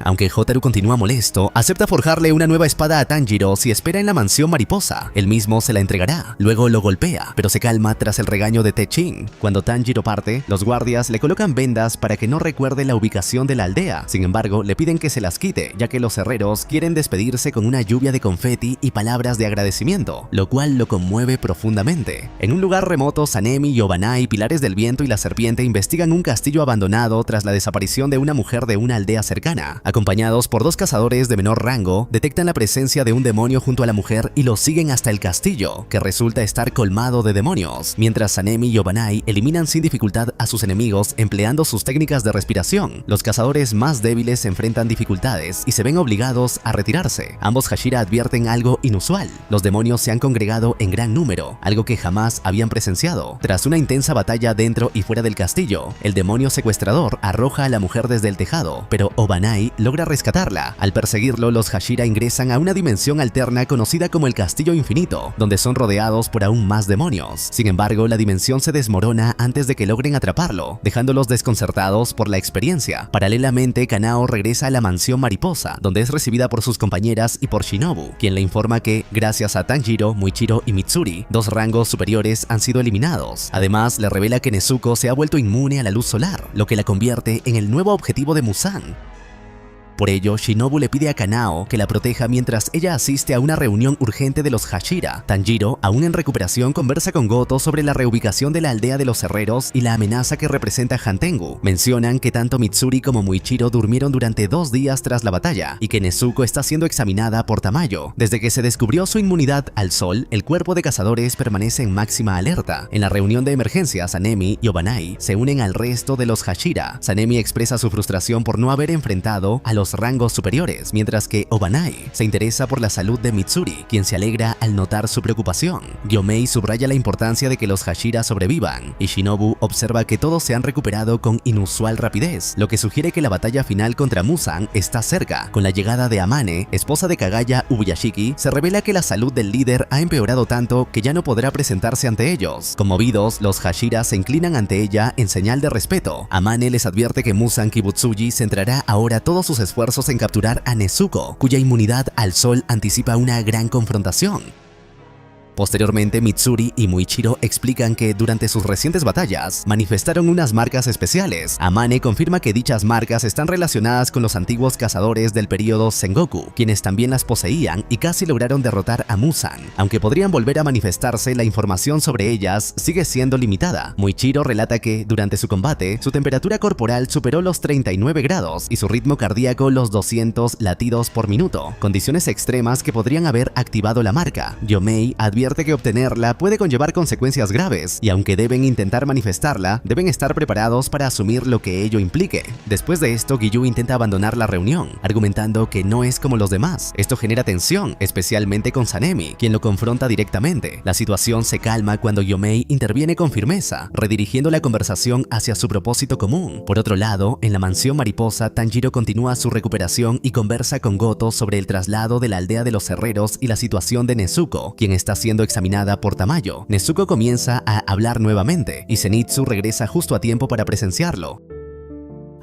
Aunque Hotaru continúa molesto, acepta forjarle una nueva espada a Tanjiro si espera en la mansión mariposa. Él mismo se la entregará. Luego lo golpea, pero se calma tras el regaño de Tekchin. Cuando Tanjiro parte, los guardias le colocan vendas para que no recuerde la ubicación de la aldea. Sin embargo, le piden que se las quite, ya que los herreros quieren despedirse con una lluvia de confeti y palabras de agradecimiento, lo cual lo conmueve profundamente. En un lugar remoto, Sanemi, Yobanai, Pilares del Viento y la Serpiente investigan un castillo abandonado tras la desaparición de una mujer de una aldea cercana. Acompañados por dos cazadores de menor rango, detectan la presencia de un demonio junto a la mujer y lo siguen hasta el castillo, que resulta estar colmado de demonios, mientras Sanemi y Yobanai eliminan sin dificultad a sus enemigos empleando sus técnicas de respiración. Los cazadores más débiles enfrentan dificultades y se ven obligados a retirarse. Ambos Hashira advierten algo inusual. Los demonios se han congregado en gran número, algo que jamás habían presenciado. Tras una intensa batalla dentro y fuera del castillo, el demonio secuestrador arroja a la mujer desde el tejado, pero Obanai logra rescatarla. Al perseguirlo, los Hashira ingresan a una dimensión alterna conocida como el Castillo Infinito, donde son rodeados por aún más demonios. Sin embargo, la dimensión se desmorona antes de que logren atraparlo, dejándolos desconcertados por la experiencia. Paralelamente, Kanao regresa a la mansión mariposa, donde es recibida por sus compañeras y por Shinobu, quien le informa que, gracias a Tanjiro, Muichiro y Mitsuri, dos rangos superiores han sido eliminados. Además, le revela que Nezuko se ha vuelto inmune a la luz solar, lo que la convierte en el nuevo objetivo de Muzan. Por ello, Shinobu le pide a Kanao que la proteja mientras ella asiste a una reunión urgente de los Hashira. Tanjiro, aún en recuperación, conversa con Goto sobre la reubicación de la aldea de los herreros y la amenaza que representa Hantengu. Mencionan que tanto Mitsuri como Muichiro durmieron durante 2 días tras la batalla y que Nezuko está siendo examinada por Tamayo. Desde que se descubrió su inmunidad al sol, el cuerpo de cazadores permanece en máxima alerta. En la reunión de emergencia, Sanemi y Obanai se unen al resto de los Hashira. Sanemi expresa su frustración por no haber enfrentado a los rangos superiores, mientras que Obanai se interesa por la salud de Mitsuri, quien se alegra al notar su preocupación. Gyomei subraya la importancia de que los Hashira sobrevivan, y Shinobu observa que todos se han recuperado con inusual rapidez, lo que sugiere que la batalla final contra Muzan está cerca. Con la llegada de Amane, esposa de Kagaya Ubuyashiki, se revela que la salud del líder ha empeorado tanto que ya no podrá presentarse ante ellos. Conmovidos, los Hashira se inclinan ante ella en señal de respeto. Amane les advierte que Muzan Kibutsuji centrará ahora todos sus esfuerzos en capturar a Nezuko, cuya inmunidad al sol anticipa una gran confrontación. Posteriormente, Mitsuri y Muichiro explican que durante sus recientes batallas manifestaron unas marcas especiales. Amane confirma que dichas marcas están relacionadas con los antiguos cazadores del período Sengoku, quienes también las poseían y casi lograron derrotar a Muzan. Aunque podrían volver a manifestarse, la información sobre ellas sigue siendo limitada. Muichiro relata que, durante su combate, su temperatura corporal superó los 39 grados y su ritmo cardíaco los 200 latidos por minuto, condiciones extremas que podrían haber activado la marca. Gyomei advierte que obtenerla puede conllevar consecuencias graves, y aunque deben intentar manifestarla, deben estar preparados para asumir lo que ello implique. Después de esto, Giyu intenta abandonar la reunión, argumentando que no es como los demás. Esto genera tensión, especialmente con Sanemi, quien lo confronta directamente. La situación se calma cuando Gyomei interviene con firmeza, redirigiendo la conversación hacia su propósito común. Por otro lado, en la mansión mariposa, Tanjiro continúa su recuperación y conversa con Goto sobre el traslado de la aldea de los herreros y la situación de Nezuko, quien está siendo examinada por Tamayo. Nezuko comienza a hablar nuevamente y Zenitsu regresa justo a tiempo para presenciarlo.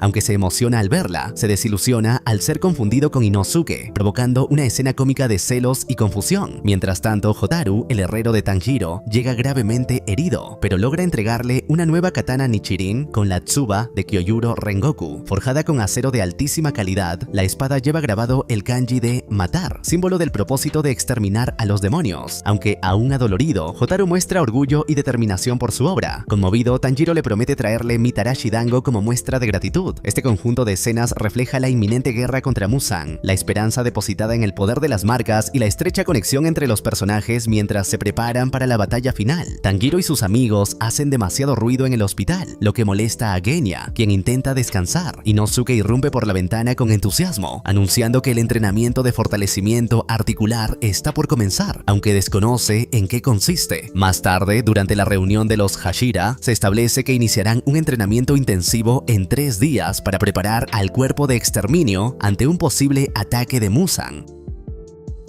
Aunque se emociona al verla, se desilusiona al ser confundido con Inosuke, provocando una escena cómica de celos y confusión. Mientras tanto, Hotaru, el herrero de Tanjiro, llega gravemente herido, pero logra entregarle una nueva katana Nichirin con la Tsuba de Kyojuro Rengoku. Forjada con acero de altísima calidad, la espada lleva grabado el kanji de matar, símbolo del propósito de exterminar a los demonios. Aunque aún adolorido, Hotaru muestra orgullo y determinación por su obra. Conmovido, Tanjiro le promete traerle Mitarashi Dango como muestra de gratitud. Este conjunto de escenas refleja la inminente guerra contra Muzan, la esperanza depositada en el poder de las marcas y la estrecha conexión entre los personajes mientras se preparan para la batalla final. Tanjiro y sus amigos hacen demasiado ruido en el hospital, lo que molesta a Genya, quien intenta descansar. Inosuke irrumpe por la ventana con entusiasmo, anunciando que el entrenamiento de fortalecimiento articular está por comenzar, aunque desconoce en qué consiste. Más tarde, durante la reunión de los Hashira, se establece que iniciarán un entrenamiento intensivo en 3 días para preparar al cuerpo de exterminio ante un posible ataque de Muzan.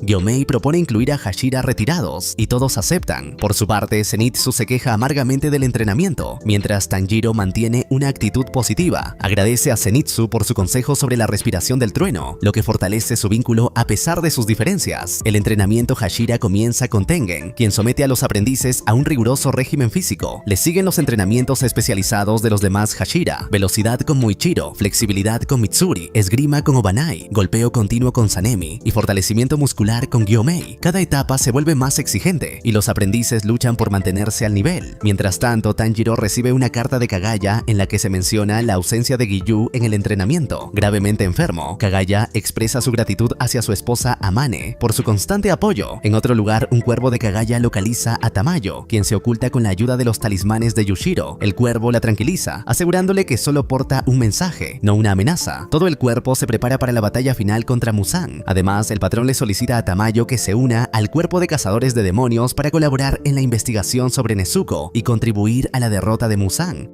Gyomei propone incluir a Hashira retirados y todos aceptan. Por su parte, Zenitsu se queja amargamente del entrenamiento, mientras Tanjiro mantiene una actitud positiva. Agradece a Zenitsu por su consejo sobre la respiración del trueno, lo que fortalece su vínculo a pesar de sus diferencias. El entrenamiento Hashira comienza con Tengen, quien somete a los aprendices a un riguroso régimen físico. Le siguen los entrenamientos especializados de los demás Hashira: velocidad con Muichiro, flexibilidad con Mitsuri, esgrima con Obanai, golpeo continuo con Sanemi y fortalecimiento muscular con Gyomei. Cada etapa se vuelve más exigente y los aprendices luchan por mantenerse al nivel. Mientras tanto, Tanjiro recibe una carta de Kagaya en la que se menciona la ausencia de Giyu en el entrenamiento. Gravemente enfermo, Kagaya expresa su gratitud hacia su esposa Amane por su constante apoyo. En otro lugar, un cuervo de Kagaya localiza a Tamayo, quien se oculta con la ayuda de los talismanes de Yushiro. El cuervo la tranquiliza, asegurándole que solo porta un mensaje, no una amenaza. Todo el cuerpo se prepara para la batalla final contra Muzan. Además, el patrón le solicita a Tamayo que se una al cuerpo de cazadores de demonios para colaborar en la investigación sobre Nezuko y contribuir a la derrota de Muzan.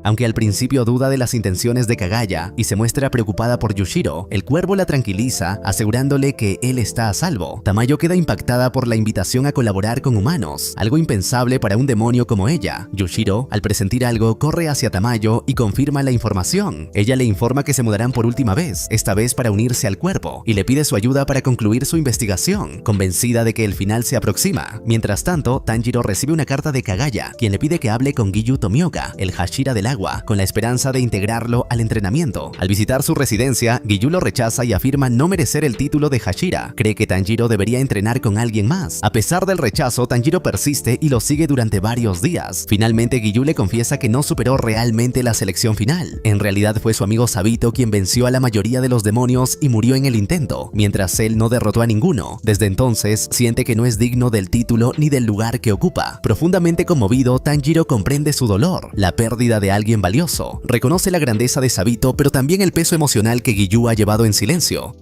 Aunque al principio duda de las intenciones de Kagaya y se muestra preocupada por Yushiro, el cuervo la tranquiliza, asegurándole que él está a salvo. Tamayo queda impactada por la invitación a colaborar con humanos, algo impensable para un demonio como ella. Yushiro, al presentir algo, corre hacia Tamayo y confirma la información. Ella le informa que se mudarán por última vez, esta vez para unirse al cuerpo, y le pide su ayuda para concluir su investigación, convencida de que el final se aproxima. Mientras tanto, Tanjiro recibe una carta de Kagaya, quien le pide que hable con Giyu Tomioka, el Hashira del agua, con la esperanza de integrarlo al entrenamiento. Al visitar su residencia, Giyu lo rechaza y afirma no merecer el título de Hashira. Cree que Tanjiro debería entrenar con alguien más. A pesar del rechazo, Tanjiro persiste y lo sigue durante varios días. Finalmente, Giyu le confiesa que no superó realmente la selección final. En realidad fue su amigo Sabito quien venció a la mayoría de los demonios y murió en el intento, mientras él no derrotó a ninguno. Desde entonces, siente que no es digno del título ni del lugar que ocupa. Profundamente conmovido, Tanjiro comprende su dolor, la pérdida de alguien valioso. Reconoce la grandeza de Sabito, pero también el peso emocional que Giyu ha llevado en silencio.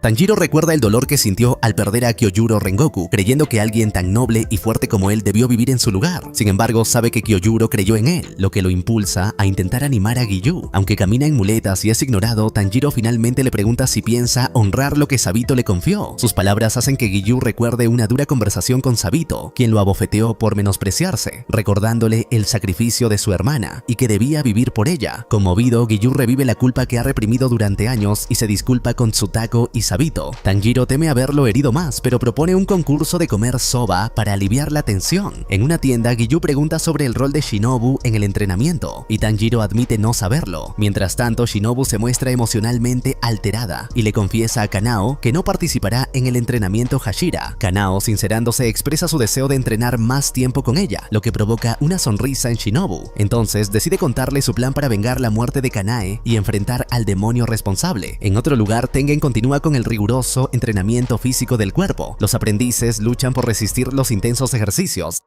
Tanjiro recuerda el dolor que sintió al perder a Kyojuro Rengoku, creyendo que alguien tan noble y fuerte como él debió vivir en su lugar. Sin embargo, sabe que Kyojuro creyó en él, lo que lo impulsa a intentar animar a Giyu. Aunque camina en muletas y es ignorado, Tanjiro finalmente le pregunta si piensa honrar lo que Sabito le confió. Sus palabras hacen que Giyu recuerde una dura conversación con Sabito, quien lo abofeteó por menospreciarse, recordándole el sacrificio de su hermana y que debía vivir por ella. Conmovido, Giyu revive la culpa que ha reprimido durante años y se disculpa con Tsutako y Sabito. Tanjiro teme haberlo herido más, pero propone un concurso de comer soba para aliviar la tensión. En una tienda, Giyu pregunta sobre el rol de Shinobu en el entrenamiento, y Tanjiro admite no saberlo. Mientras tanto, Shinobu se muestra emocionalmente alterada y le confiesa a Kanao que no participará en el entrenamiento Hashira. Kanao, sincerándose, expresa su deseo de entrenar más tiempo con ella, lo que provoca una sonrisa en Shinobu. Entonces, decide contarle su plan para vengar la muerte de Kanae y enfrentar al demonio responsable. En otro lugar, Tengen continúa con el riguroso entrenamiento físico del cuerpo. Los aprendices luchan por resistir los intensos ejercicios,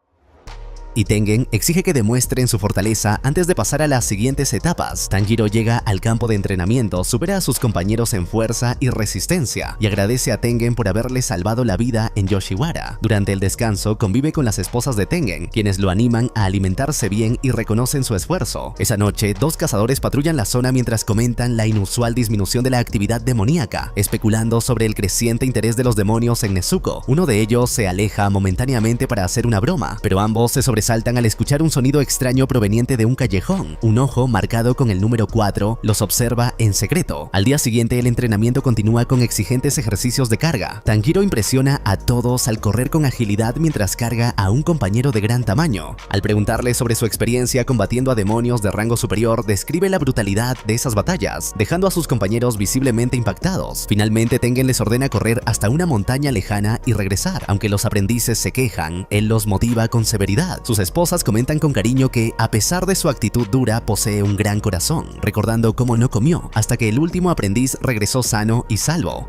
y Tengen exige que demuestren su fortaleza antes de pasar a las siguientes etapas. Tanjiro llega al campo de entrenamiento, supera a sus compañeros en fuerza y resistencia, y agradece a Tengen por haberle salvado la vida en Yoshiwara. Durante el descanso, convive con las esposas de Tengen, quienes lo animan a alimentarse bien y reconocen su esfuerzo. Esa noche, 2 cazadores patrullan la zona mientras comentan la inusual disminución de la actividad demoníaca, especulando sobre el creciente interés de los demonios en Nezuko. Uno de ellos se aleja momentáneamente para hacer una broma, pero ambos se sobresaltan sobresaltan al escuchar un sonido extraño proveniente de un callejón. Un ojo marcado con el número 4 los observa en secreto. Al día siguiente el entrenamiento continúa con exigentes ejercicios de carga. Tanjiro impresiona a todos al correr con agilidad mientras carga a un compañero de gran tamaño. Al preguntarle sobre su experiencia combatiendo a demonios de rango superior, describe la brutalidad de esas batallas, dejando a sus compañeros visiblemente impactados. Finalmente Tengen les ordena correr hasta una montaña lejana y regresar. Aunque los aprendices se quejan, él los motiva con severidad. Sus esposas comentan con cariño que, a pesar de su actitud dura, posee un gran corazón, recordando cómo no comió hasta que el último aprendiz regresó sano y salvo.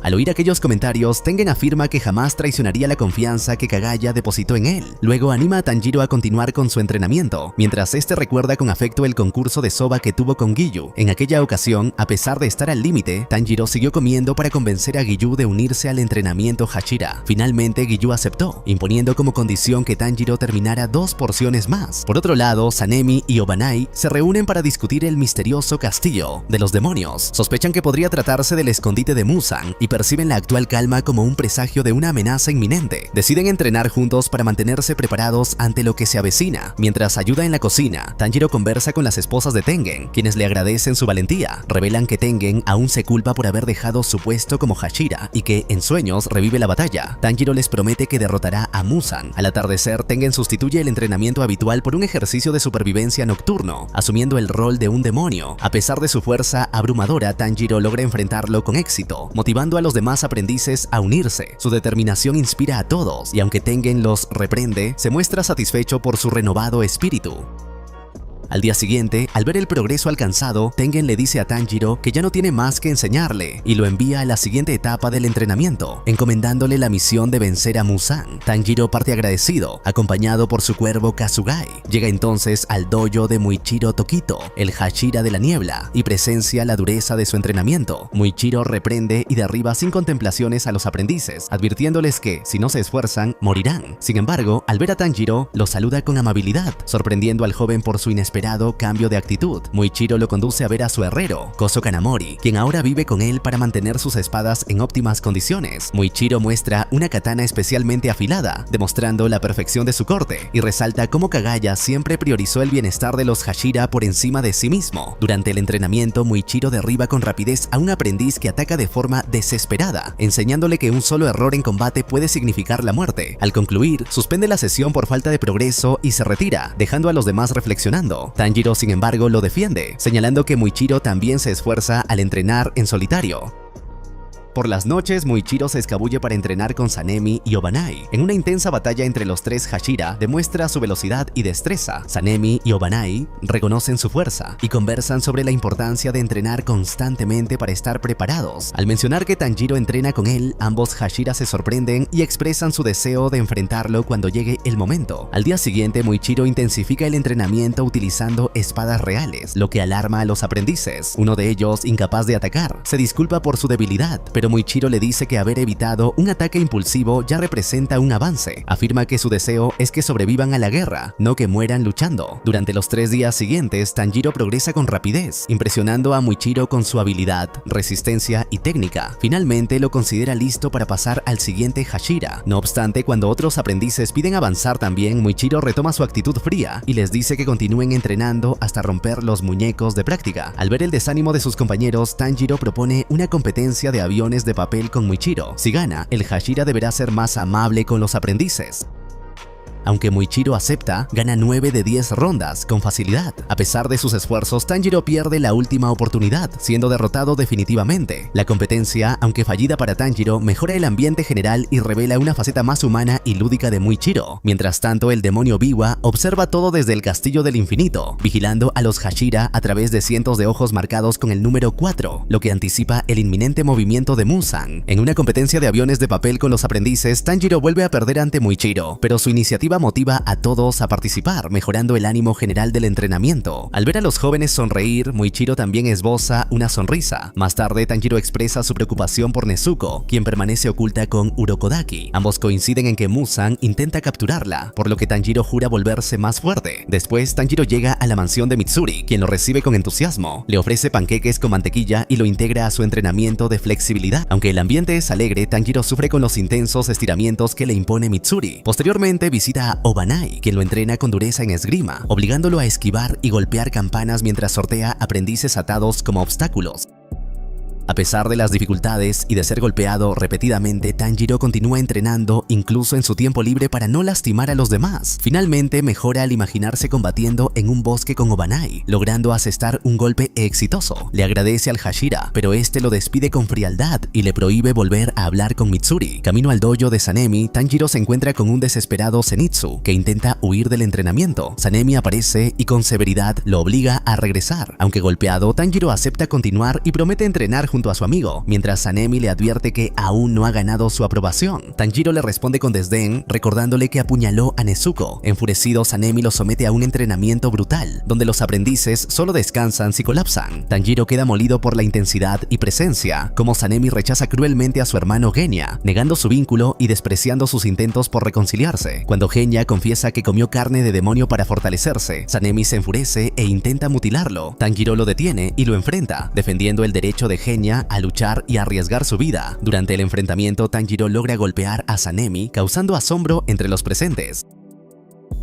Al oír aquellos comentarios, Tengen afirma que jamás traicionaría la confianza que Kagaya depositó en él. Luego anima a Tanjiro a continuar con su entrenamiento, mientras este recuerda con afecto el concurso de soba que tuvo con Giyu. En aquella ocasión, a pesar de estar al límite, Tanjiro siguió comiendo para convencer a Giyu de unirse al entrenamiento Hashira. Finalmente, Giyu aceptó, imponiendo como condición que Tanjiro terminara 2 porciones más. Por otro lado, Sanemi y Obanai se reúnen para discutir el misterioso castillo de los demonios. Sospechan que podría tratarse del escondite de Muzan y perciben la actual calma como un presagio de una amenaza inminente. Deciden entrenar juntos para mantenerse preparados ante lo que se avecina. Mientras ayuda en la cocina, Tanjiro conversa con las esposas de Tengen, quienes le agradecen su valentía. Revelan que Tengen aún se culpa por haber dejado su puesto como Hashira y que, en sueños, revive la batalla. Tanjiro les promete que derrotará a Muzan. Al atardecer, Tengen sustituye el entrenamiento habitual por un ejercicio de supervivencia nocturno, asumiendo el rol de un demonio. A pesar de su fuerza abrumadora, Tanjiro logra enfrentarlo con éxito, motivando a los demás aprendices a unirse. Su determinación inspira a todos y aunque Tengen los reprende, se muestra satisfecho por su renovado espíritu. Al día siguiente, al ver el progreso alcanzado, Tengen le dice a Tanjiro que ya no tiene más que enseñarle y lo envía a la siguiente etapa del entrenamiento, encomendándole la misión de vencer a Muzan. Tanjiro parte agradecido, acompañado por su cuervo Kasugai. Llega entonces al dojo de Muichiro Tokito, el Hashira de la niebla, y presencia la dureza de su entrenamiento. Muichiro reprende y derriba sin contemplaciones a los aprendices, advirtiéndoles que, si no se esfuerzan, morirán. Sin embargo, al ver a Tanjiro, lo saluda con amabilidad, sorprendiendo al joven por su inesperado cambio de actitud. Muichiro lo conduce a ver a su herrero, Koso Kanamori, quien ahora vive con él para mantener sus espadas en óptimas condiciones. Muichiro muestra una katana especialmente afilada, demostrando la perfección de su corte, y resalta cómo Kagaya siempre priorizó el bienestar de los Hashira por encima de sí mismo. Durante el entrenamiento, Muichiro derriba con rapidez a un aprendiz que ataca de forma desesperada, enseñándole que un solo error en combate puede significar la muerte. Al concluir, suspende la sesión por falta de progreso y se retira, dejando a los demás reflexionando. Tanjiro, sin embargo, lo defiende, señalando que Muichiro también se esfuerza al entrenar en solitario. Por las noches, Muichiro se escabulle para entrenar con Sanemi y Obanai. En una intensa batalla entre los tres Hashira, demuestra su velocidad y destreza. Sanemi y Obanai reconocen su fuerza y conversan sobre la importancia de entrenar constantemente para estar preparados. Al mencionar que Tanjiro entrena con él, ambos Hashira se sorprenden y expresan su deseo de enfrentarlo cuando llegue el momento. Al día siguiente, Muichiro intensifica el entrenamiento utilizando espadas reales, lo que alarma a los aprendices. Uno de ellos, incapaz de atacar, se disculpa por su debilidad, pero Muichiro le dice que haber evitado un ataque impulsivo ya representa un avance. Afirma que su deseo es que sobrevivan a la guerra, no que mueran luchando. Durante los 3 días siguientes, Tanjiro progresa con rapidez, impresionando a Muichiro con su habilidad, resistencia y técnica. Finalmente lo considera listo para pasar al siguiente Hashira. No obstante, cuando otros aprendices piden avanzar también, Muichiro retoma su actitud fría y les dice que continúen entrenando hasta romper los muñecos de práctica. Al ver el desánimo de sus compañeros, Tanjiro propone una competencia de aviones de papel con Muichiro. Si gana, el Hashira deberá ser más amable con los aprendices. Aunque Muichiro acepta, gana 9 de 10 rondas con facilidad. A pesar de sus esfuerzos, Tanjiro pierde la última oportunidad, siendo derrotado definitivamente. La competencia, aunque fallida para Tanjiro, mejora el ambiente general y revela una faceta más humana y lúdica de Muichiro. Mientras tanto, el demonio Biwa observa todo desde el Castillo del Infinito, vigilando a los Hashira a través de cientos de ojos marcados con el número 4, lo que anticipa el inminente movimiento de Muzan. En una competencia de aviones de papel con los aprendices, Tanjiro vuelve a perder ante Muichiro, pero su iniciativa motiva a todos a participar, mejorando el ánimo general del entrenamiento. Al ver a los jóvenes sonreír, Muichiro también esboza una sonrisa. Más tarde, Tanjiro expresa su preocupación por Nezuko, quien permanece oculta con Urokodaki. Ambos coinciden en que Muzan intenta capturarla, por lo que Tanjiro jura volverse más fuerte. Después, Tanjiro llega a la mansión de Mitsuri, quien lo recibe con entusiasmo. Le ofrece panqueques con mantequilla y lo integra a su entrenamiento de flexibilidad. Aunque el ambiente es alegre, Tanjiro sufre con los intensos estiramientos que le impone Mitsuri. Posteriormente, visita enfrenta a Obanai, quien lo entrena con dureza en esgrima, obligándolo a esquivar y golpear campanas mientras sortea aprendices atados como obstáculos. A pesar de las dificultades y de ser golpeado repetidamente, Tanjiro continúa entrenando incluso en su tiempo libre para no lastimar a los demás. Finalmente mejora al imaginarse combatiendo en un bosque con Obanai, logrando asestar un golpe exitoso. Le agradece al Hashira, pero este lo despide con frialdad y le prohíbe volver a hablar con Mitsuri. Camino al dojo de Sanemi, Tanjiro se encuentra con un desesperado Zenitsu que intenta huir del entrenamiento. Sanemi aparece y con severidad lo obliga a regresar. Aunque golpeado, Tanjiro acepta continuar y promete entrenar junto a su amigo, mientras Sanemi le advierte que aún no ha ganado su aprobación. Tanjiro le responde con desdén, recordándole que apuñaló a Nezuko. Enfurecido, Sanemi lo somete a un entrenamiento brutal, donde los aprendices solo descansan si colapsan. Tanjiro queda molido por la intensidad y presencia, como Sanemi rechaza cruelmente a su hermano Genya, negando su vínculo y despreciando sus intentos por reconciliarse. Cuando Genya confiesa que comió carne de demonio para fortalecerse, Sanemi se enfurece e intenta mutilarlo. Tanjiro lo detiene y lo enfrenta, defendiendo el derecho de Genya a luchar y arriesgar su vida. Durante el enfrentamiento, Tanjiro logra golpear a Sanemi, causando asombro entre los presentes.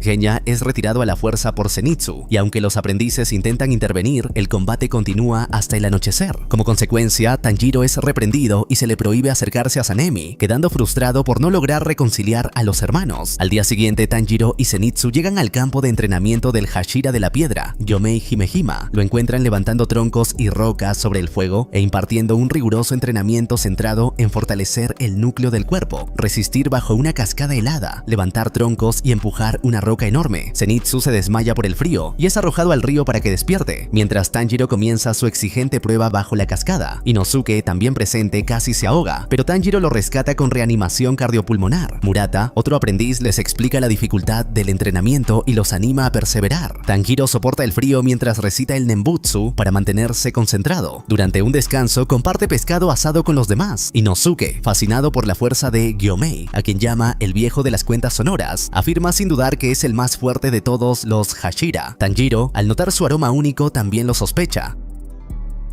Genya es retirado a la fuerza por Zenitsu, y aunque los aprendices intentan intervenir, el combate continúa hasta el anochecer. Como consecuencia, Tanjiro es reprendido y se le prohíbe acercarse a Sanemi, quedando frustrado por no lograr reconciliar a los hermanos. Al día siguiente, Tanjiro y Zenitsu llegan al campo de entrenamiento del Hashira de la Piedra, Yomei Himejima. Lo encuentran levantando troncos y rocas sobre el fuego e impartiendo un riguroso entrenamiento centrado en fortalecer el núcleo del cuerpo, resistir bajo una cascada helada, levantar troncos y empujar una roca enorme. Zenitsu se desmaya por el frío y es arrojado al río para que despierte, mientras Tanjiro comienza su exigente prueba bajo la cascada. Inosuke, también presente, casi se ahoga, pero Tanjiro lo rescata con reanimación cardiopulmonar. Murata, otro aprendiz, les explica la dificultad del entrenamiento y los anima a perseverar. Tanjiro soporta el frío mientras recita el Nembutsu para mantenerse concentrado. Durante un descanso, comparte pescado asado con los demás. Inosuke, fascinado por la fuerza de Gyomei, a quien llama el viejo de las cuentas sonoras, afirma sin dudar que es el más fuerte de todos los Hashira. Tanjiro, al notar su aroma único, también lo sospecha.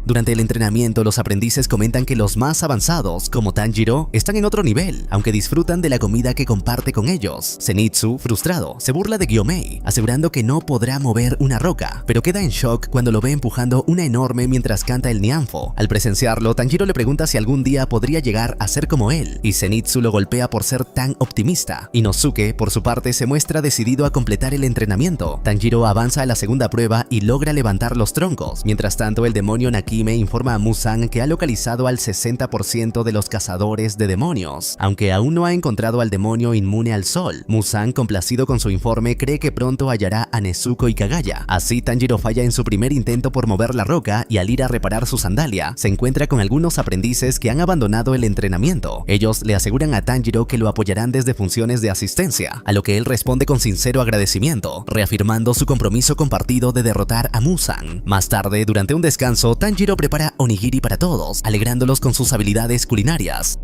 Durante el entrenamiento, los aprendices comentan que los más avanzados, como Tanjiro, están en otro nivel, aunque disfrutan de la comida que comparte con ellos. Zenitsu, frustrado, se burla de Gyomei, asegurando que no podrá mover una roca, pero queda en shock cuando lo ve empujando una enorme mientras canta el Nyanfo. Al presenciarlo, Tanjiro le pregunta si algún día podría llegar a ser como él, y Zenitsu lo golpea por ser tan optimista. Inosuke, por su parte, se muestra decidido a completar el entrenamiento. Tanjiro avanza a la segunda prueba y logra levantar los troncos. Mientras tanto, el demonio Nakime informa a Muzan que ha localizado al 60% de los cazadores de demonios, aunque aún no ha encontrado al demonio inmune al sol. Muzan, complacido con su informe, cree que pronto hallará a Nezuko y Kagaya. Así, Tanjiro falla en su primer intento por mover la roca y al ir a reparar su sandalia, se encuentra con algunos aprendices que han abandonado el entrenamiento. Ellos le aseguran a Tanjiro que lo apoyarán desde funciones de asistencia, a lo que él responde con sincero agradecimiento, reafirmando su compromiso compartido de derrotar a Muzan. Más tarde, durante un descanso, Tanjiro prepara onigiri para todos, alegrándolos con sus habilidades culinarias.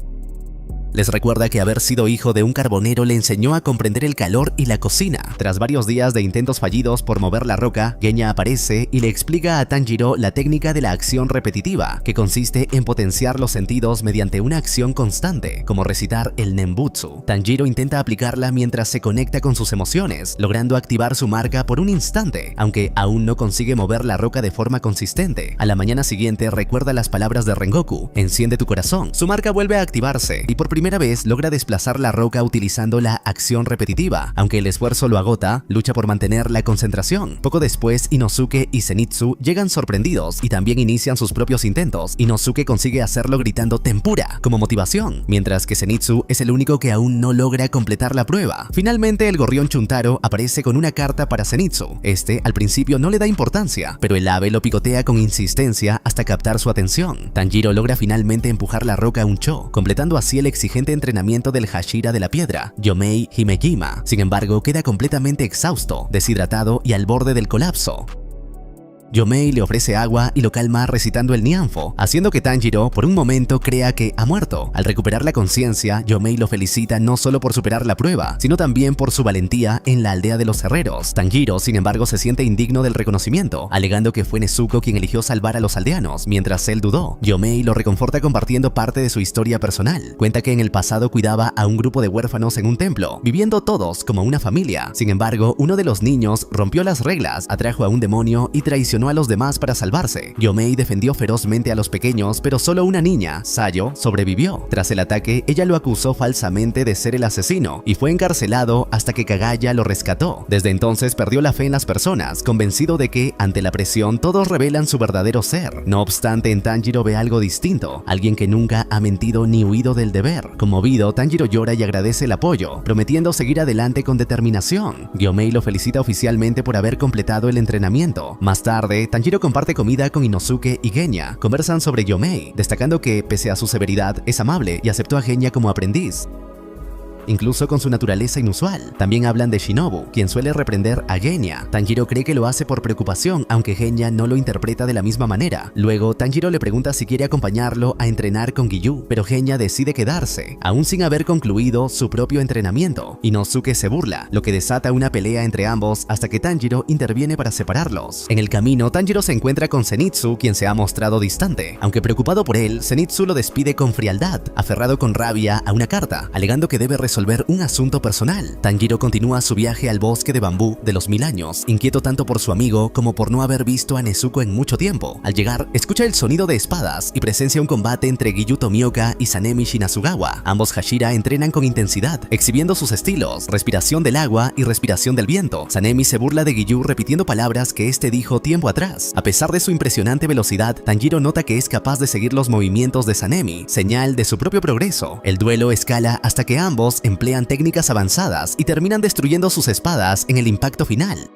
Les recuerda que haber sido hijo de un carbonero le enseñó a comprender el calor y la cocina. Tras varios días de intentos fallidos por mover la roca, Genya aparece y le explica a Tanjiro la técnica de la acción repetitiva, que consiste en potenciar los sentidos mediante una acción constante, como recitar el Nembutsu. Tanjiro intenta aplicarla mientras se conecta con sus emociones, logrando activar su marca por un instante, aunque aún no consigue mover la roca de forma consistente. A la mañana siguiente recuerda las palabras de Rengoku: enciende tu corazón. Su marca vuelve a activarse y por primera vez logra desplazar la roca utilizando la acción repetitiva. Aunque el esfuerzo lo agota, lucha por mantener la concentración. Poco después, Inosuke y Zenitsu llegan sorprendidos y también inician sus propios intentos. Inosuke consigue hacerlo gritando "tempura" como motivación, mientras que Zenitsu es el único que aún no logra completar la prueba. Finalmente, el gorrión Chuntaro aparece con una carta para Zenitsu. Este al principio no le da importancia, pero el ave lo picotea con insistencia hasta captar su atención. Tanjiro logra finalmente empujar la roca a un cho, completando así el exigente entrenamiento del Hashira de la Piedra, Yomei Himejima. Sin embargo, queda completamente exhausto, deshidratado y al borde del colapso. Yomei le ofrece agua y lo calma recitando el Nianfo, haciendo que Tanjiro por un momento crea que ha muerto. Al recuperar la conciencia, Yomei lo felicita no solo por superar la prueba, sino también por su valentía en la aldea de los herreros. Tanjiro, sin embargo, se siente indigno del reconocimiento, alegando que fue Nezuko quien eligió salvar a los aldeanos, mientras él dudó. Yomei lo reconforta compartiendo parte de su historia personal. Cuenta que en el pasado cuidaba a un grupo de huérfanos en un templo, viviendo todos como una familia. Sin embargo, uno de los niños rompió las reglas, atrajo a un demonio y traicionó a los demás para salvarse. Yomei defendió ferozmente a los pequeños, pero solo una niña, Sayo, sobrevivió. Tras el ataque, ella lo acusó falsamente de ser el asesino y fue encarcelado hasta que Kagaya lo rescató. Desde entonces perdió la fe en las personas, convencido de que, ante la presión, todos revelan su verdadero ser. No obstante, en Tanjiro ve algo distinto, alguien que nunca ha mentido ni huido del deber. Conmovido, Tanjiro llora y agradece el apoyo, prometiendo seguir adelante con determinación. Yomei lo felicita oficialmente por haber completado el entrenamiento. Más tarde, Tanjiro comparte comida con Inosuke y Genya. Conversan sobre Yomei, destacando que, pese a su severidad, es amable y aceptó a Genya como aprendiz, incluso con su naturaleza inusual. También hablan de Shinobu, quien suele reprender a Genya. Tanjiro cree que lo hace por preocupación, aunque Genya no lo interpreta de la misma manera. Luego, Tanjiro le pregunta si quiere acompañarlo a entrenar con Giyu, pero Genya decide quedarse, aún sin haber concluido su propio entrenamiento. Inosuke se burla, lo que desata una pelea entre ambos hasta que Tanjiro interviene para separarlos. En el camino, Tanjiro se encuentra con Zenitsu, quien se ha mostrado distante. Aunque preocupado por él, Zenitsu lo despide con frialdad, aferrado con rabia a una carta, alegando que debe resolver un asunto personal. Tanjiro continúa su viaje al bosque de bambú de los 1000 años, inquieto tanto por su amigo como por no haber visto a Nezuko en mucho tiempo. Al llegar, escucha el sonido de espadas y presencia un combate entre Giyu Tomioka y Sanemi Shinasugawa. Ambos Hashira entrenan con intensidad, exhibiendo sus estilos, respiración del agua y respiración del viento. Sanemi se burla de Giyu repitiendo palabras que este dijo tiempo atrás. A pesar de su impresionante velocidad, Tanjiro nota que es capaz de seguir los movimientos de Sanemi, señal de su propio progreso. El duelo escala hasta que ambos emplean técnicas avanzadas y terminan destruyendo sus espadas en el impacto final,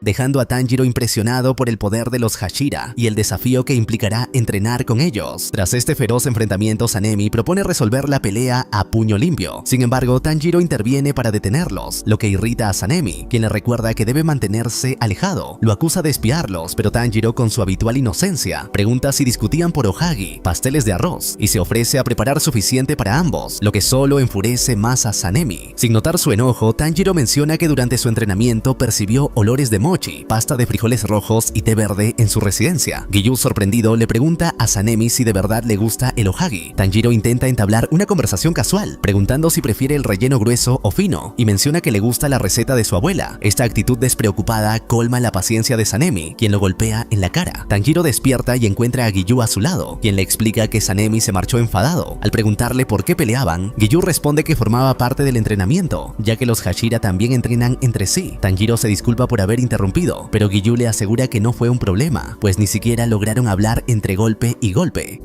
dejando a Tanjiro impresionado por el poder de los Hashira y el desafío que implicará entrenar con ellos. Tras este feroz enfrentamiento, Sanemi propone resolver la pelea a puño limpio. Sin embargo, Tanjiro interviene para detenerlos, lo que irrita a Sanemi, quien le recuerda que debe mantenerse alejado. Lo acusa de espiarlos, pero Tanjiro, con su habitual inocencia, pregunta si discutían por ohagi, pasteles de arroz, y se ofrece a preparar suficiente para ambos, lo que solo enfurece más a Sanemi. Sin notar su enojo, Tanjiro menciona que durante su entrenamiento percibió olores de mochi, pasta de frijoles rojos y té verde en su residencia. Giyu, sorprendido, le pregunta a Sanemi si de verdad le gusta el ohagi. Tanjiro intenta entablar una conversación casual, preguntando si prefiere el relleno grueso o fino, y menciona que le gusta la receta de su abuela. Esta actitud despreocupada colma la paciencia de Sanemi, quien lo golpea en la cara. Tanjiro despierta y encuentra a Giyu a su lado, quien le explica que Sanemi se marchó enfadado. Al preguntarle por qué peleaban, Giyu responde que formaba parte del entrenamiento, ya que los Hashira también entrenan entre sí. Tanjiro se disculpa por haber interrumpido, pero Giyu le asegura que no fue un problema, pues ni siquiera lograron hablar entre golpe y golpe.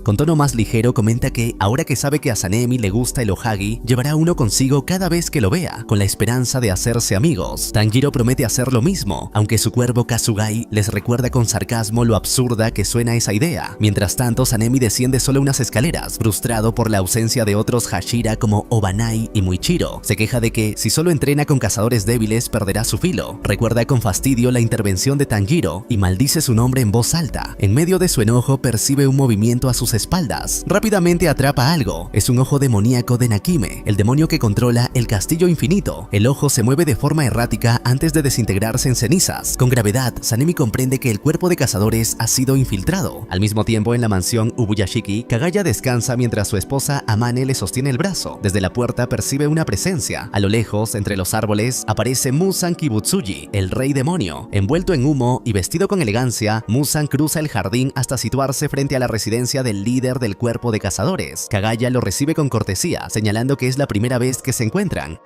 Con tono más ligero comenta que, ahora que sabe que a Sanemi le gusta el ohagi, llevará uno consigo cada vez que lo vea, con la esperanza de hacerse amigos. Tanjiro promete hacer lo mismo, aunque su cuervo Kasugai les recuerda con sarcasmo lo absurda que suena esa idea. Mientras tanto, Sanemi desciende solo unas escaleras, frustrado por la ausencia de otros Hashira como Obanai y Muichiro. Se queja de que, si solo entrena con cazadores débiles, perderá su filo. Recuerda con fastidio la intervención de Tanjiro y maldice su nombre en voz alta. En medio de su enojo, percibe un movimiento a sus espaldas. Rápidamente atrapa algo. Es un ojo demoníaco de Nakime, el demonio que controla el castillo infinito. El ojo se mueve de forma errática antes de desintegrarse en cenizas. Con gravedad, Sanemi comprende que el cuerpo de cazadores ha sido infiltrado. Al mismo tiempo, en la mansión Ubuyashiki, Kagaya descansa mientras su esposa Amane le sostiene el brazo. Desde la puerta percibe una presencia. A lo lejos, entre los árboles, aparece Muzan Kibutsuji, el rey demonio. Envuelto en humo y vestido con elegancia, Muzan cruza el jardín hasta situarse frente a la residencia del líder del cuerpo de cazadores. Kagaya lo recibe con cortesía, señalando que es la primera vez que se encuentran.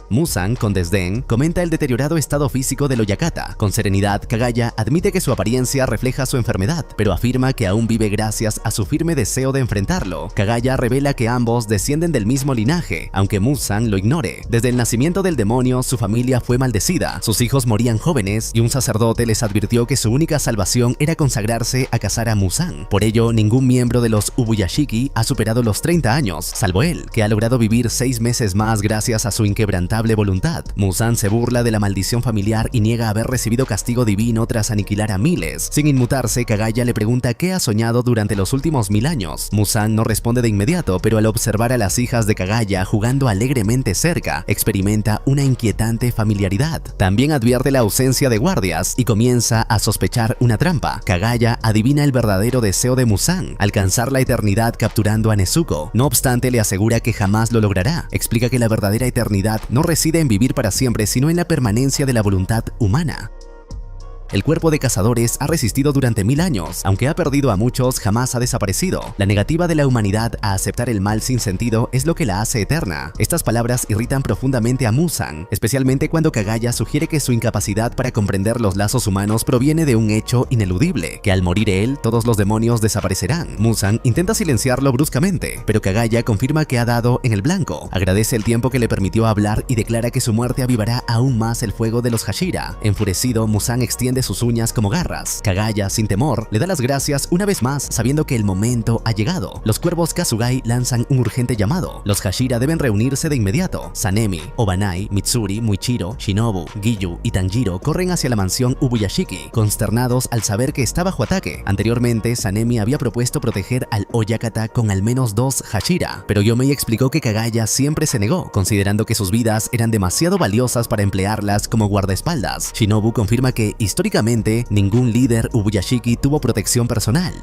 Muzan, con desdén, comenta el deteriorado estado físico del Oyakata. Con serenidad, Kagaya admite que su apariencia refleja su enfermedad, pero afirma que aún vive gracias a su firme deseo de enfrentarlo. Kagaya revela que ambos descienden del mismo linaje, aunque Muzan lo ignore. Desde el nacimiento del demonio, su familia fue maldecida, sus hijos morían jóvenes y un sacerdote les advirtió que su única salvación era consagrarse a cazar a Muzan. Por ello, ningún miembro de los Ubuyashiki ha superado los 30 años, salvo él, que ha logrado vivir 6 meses más gracias a su inquebrantable inquebrantable voluntad. Muzan se burla de la maldición familiar y niega haber recibido castigo divino tras aniquilar a miles. Sin inmutarse, Kagaya le pregunta qué ha soñado durante los últimos 1000 años. Muzan no responde de inmediato, pero al observar a las hijas de Kagaya jugando alegremente cerca, experimenta una inquietante familiaridad. También advierte la ausencia de guardias y comienza a sospechar una trampa. Kagaya adivina el verdadero deseo de Muzan, alcanzar la eternidad capturando a Nezuko. No obstante, le asegura que jamás lo logrará. Explica que la verdadera eternidad no reside en vivir para siempre, sino en la permanencia de la voluntad humana. El cuerpo de cazadores ha resistido durante 1000 años, aunque ha perdido a muchos, jamás ha desaparecido. La negativa de la humanidad a aceptar el mal sin sentido es lo que la hace eterna. Estas palabras irritan profundamente a Muzan, especialmente cuando Kagaya sugiere que su incapacidad para comprender los lazos humanos proviene de un hecho ineludible, que al morir él, todos los demonios desaparecerán. Muzan intenta silenciarlo bruscamente, pero Kagaya confirma que ha dado en el blanco. Agradece el tiempo que le permitió hablar y declara que su muerte avivará aún más el fuego de los Hashira. Enfurecido, Muzan extiende sus uñas como garras. Kagaya, sin temor, le da las gracias una vez más, sabiendo que el momento ha llegado. Los cuervos Kasugai lanzan un urgente llamado. Los Hashira deben reunirse de inmediato. Sanemi, Obanai, Mitsuri, Muichiro, Shinobu, Giyu y Tanjiro corren hacia la mansión Ubuyashiki, consternados al saber que está bajo ataque. Anteriormente, Sanemi había propuesto proteger al Oyakata con al menos 2 Hashira, pero Yomei explicó que Kagaya siempre se negó, considerando que sus vidas eran demasiado valiosas para emplearlas como guardaespaldas. Shinobu confirma que, históricamente, ningún líder Ubuyashiki tuvo protección personal.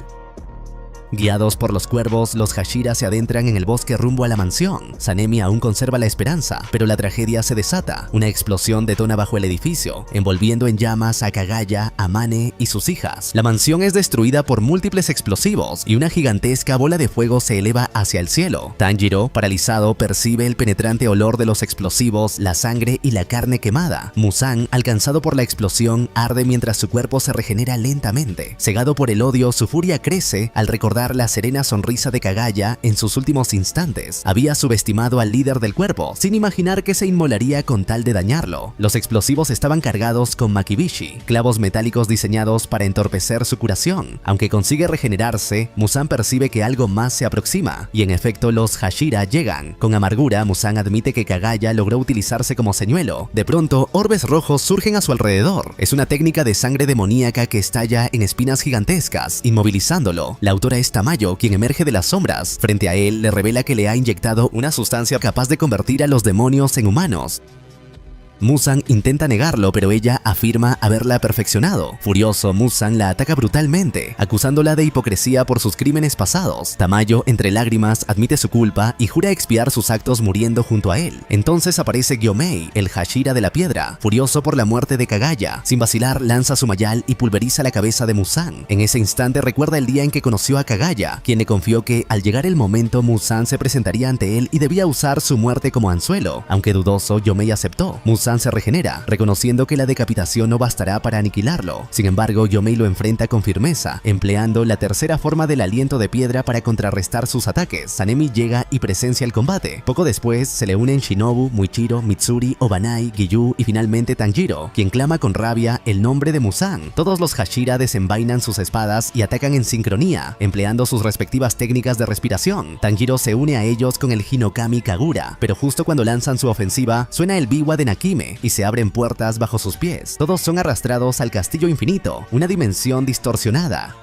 Guiados por los cuervos, los Hashira se adentran en el bosque rumbo a la mansión. Sanemi aún conserva la esperanza, pero la tragedia se desata. Una explosión detona bajo el edificio, envolviendo en llamas a Kagaya, Amane y sus hijas. La mansión es destruida por múltiples explosivos y una gigantesca bola de fuego se eleva hacia el cielo. Tanjiro, paralizado, percibe el penetrante olor de los explosivos, la sangre y la carne quemada. Muzan, alcanzado por la explosión, arde mientras su cuerpo se regenera lentamente. Cegado por el odio, su furia crece al recordar la serena sonrisa de Kagaya en sus últimos instantes. Había subestimado al líder del cuerpo, sin imaginar que se inmolaría con tal de dañarlo. Los explosivos estaban cargados con makibishi, clavos metálicos diseñados para entorpecer su curación. Aunque consigue regenerarse, Muzan percibe que algo más se aproxima, y en efecto los Hashira llegan. Con amargura, Muzan admite que Kagaya logró utilizarse como señuelo. De pronto, orbes rojos surgen a su alrededor. Es una técnica de sangre demoníaca que estalla en espinas gigantescas, inmovilizándolo. La autora es Tamayo, quien emerge de las sombras. Frente a él, le revela que le ha inyectado una sustancia capaz de convertir a los demonios en humanos. Muzan intenta negarlo, pero ella afirma haberla perfeccionado. Furioso, Muzan la ataca brutalmente, acusándola de hipocresía por sus crímenes pasados. Tamayo, entre lágrimas, admite su culpa y jura expiar sus actos muriendo junto a él. Entonces aparece Gyomei, el Hashira de la piedra, furioso por la muerte de Kagaya. Sin vacilar, lanza su mayal y pulveriza la cabeza de Muzan. En ese instante recuerda el día en que conoció a Kagaya, quien le confió que, al llegar el momento, Muzan se presentaría ante él y debía usar su muerte como anzuelo. Aunque dudoso, Gyomei aceptó. Muzan se regenera, reconociendo que la decapitación no bastará para aniquilarlo. Sin embargo, Yomei lo enfrenta con firmeza, empleando la tercera forma del aliento de piedra para contrarrestar sus ataques. Sanemi llega y presencia el combate. Poco después, se le unen Shinobu, Muichiro, Mitsuri, Obanai, Giyu y finalmente Tanjiro, quien clama con rabia el nombre de Muzan. Todos los Hashira desenvainan sus espadas y atacan en sincronía, empleando sus respectivas técnicas de respiración. Tanjiro se une a ellos con el Hinokami Kagura, pero justo cuando lanzan su ofensiva, suena el biwa de Nakime y se abren puertas bajo sus pies. Todos son arrastrados al castillo infinito, una dimensión distorsionada.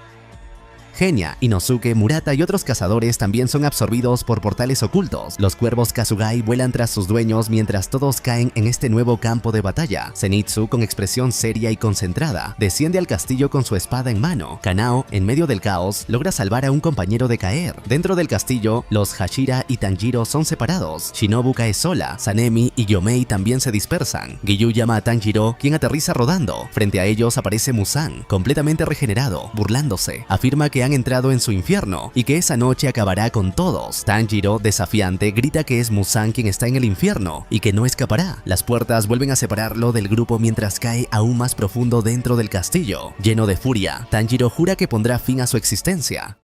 Genya, Inosuke, Murata y otros cazadores también son absorbidos por portales ocultos. Los cuervos Kasugai vuelan tras sus dueños mientras todos caen en este nuevo campo de batalla. Zenitsu, con expresión seria y concentrada, desciende al castillo con su espada en mano. Kanao, en medio del caos, logra salvar a un compañero de caer. Dentro del castillo, los Hashira y Tanjiro son separados. Shinobu cae sola. Sanemi y Gyomei también se dispersan. Giyu llama a Tanjiro, quien aterriza rodando. Frente a ellos aparece Muzan, completamente regenerado, burlándose. Afirma que han entrado en su infierno y que esa noche acabará con todos. Tanjiro, desafiante, grita que es Muzan quien está en el infierno y que no escapará. Las puertas vuelven a separarlo del grupo mientras cae aún más profundo dentro del castillo. Lleno de furia, Tanjiro jura que pondrá fin a su existencia.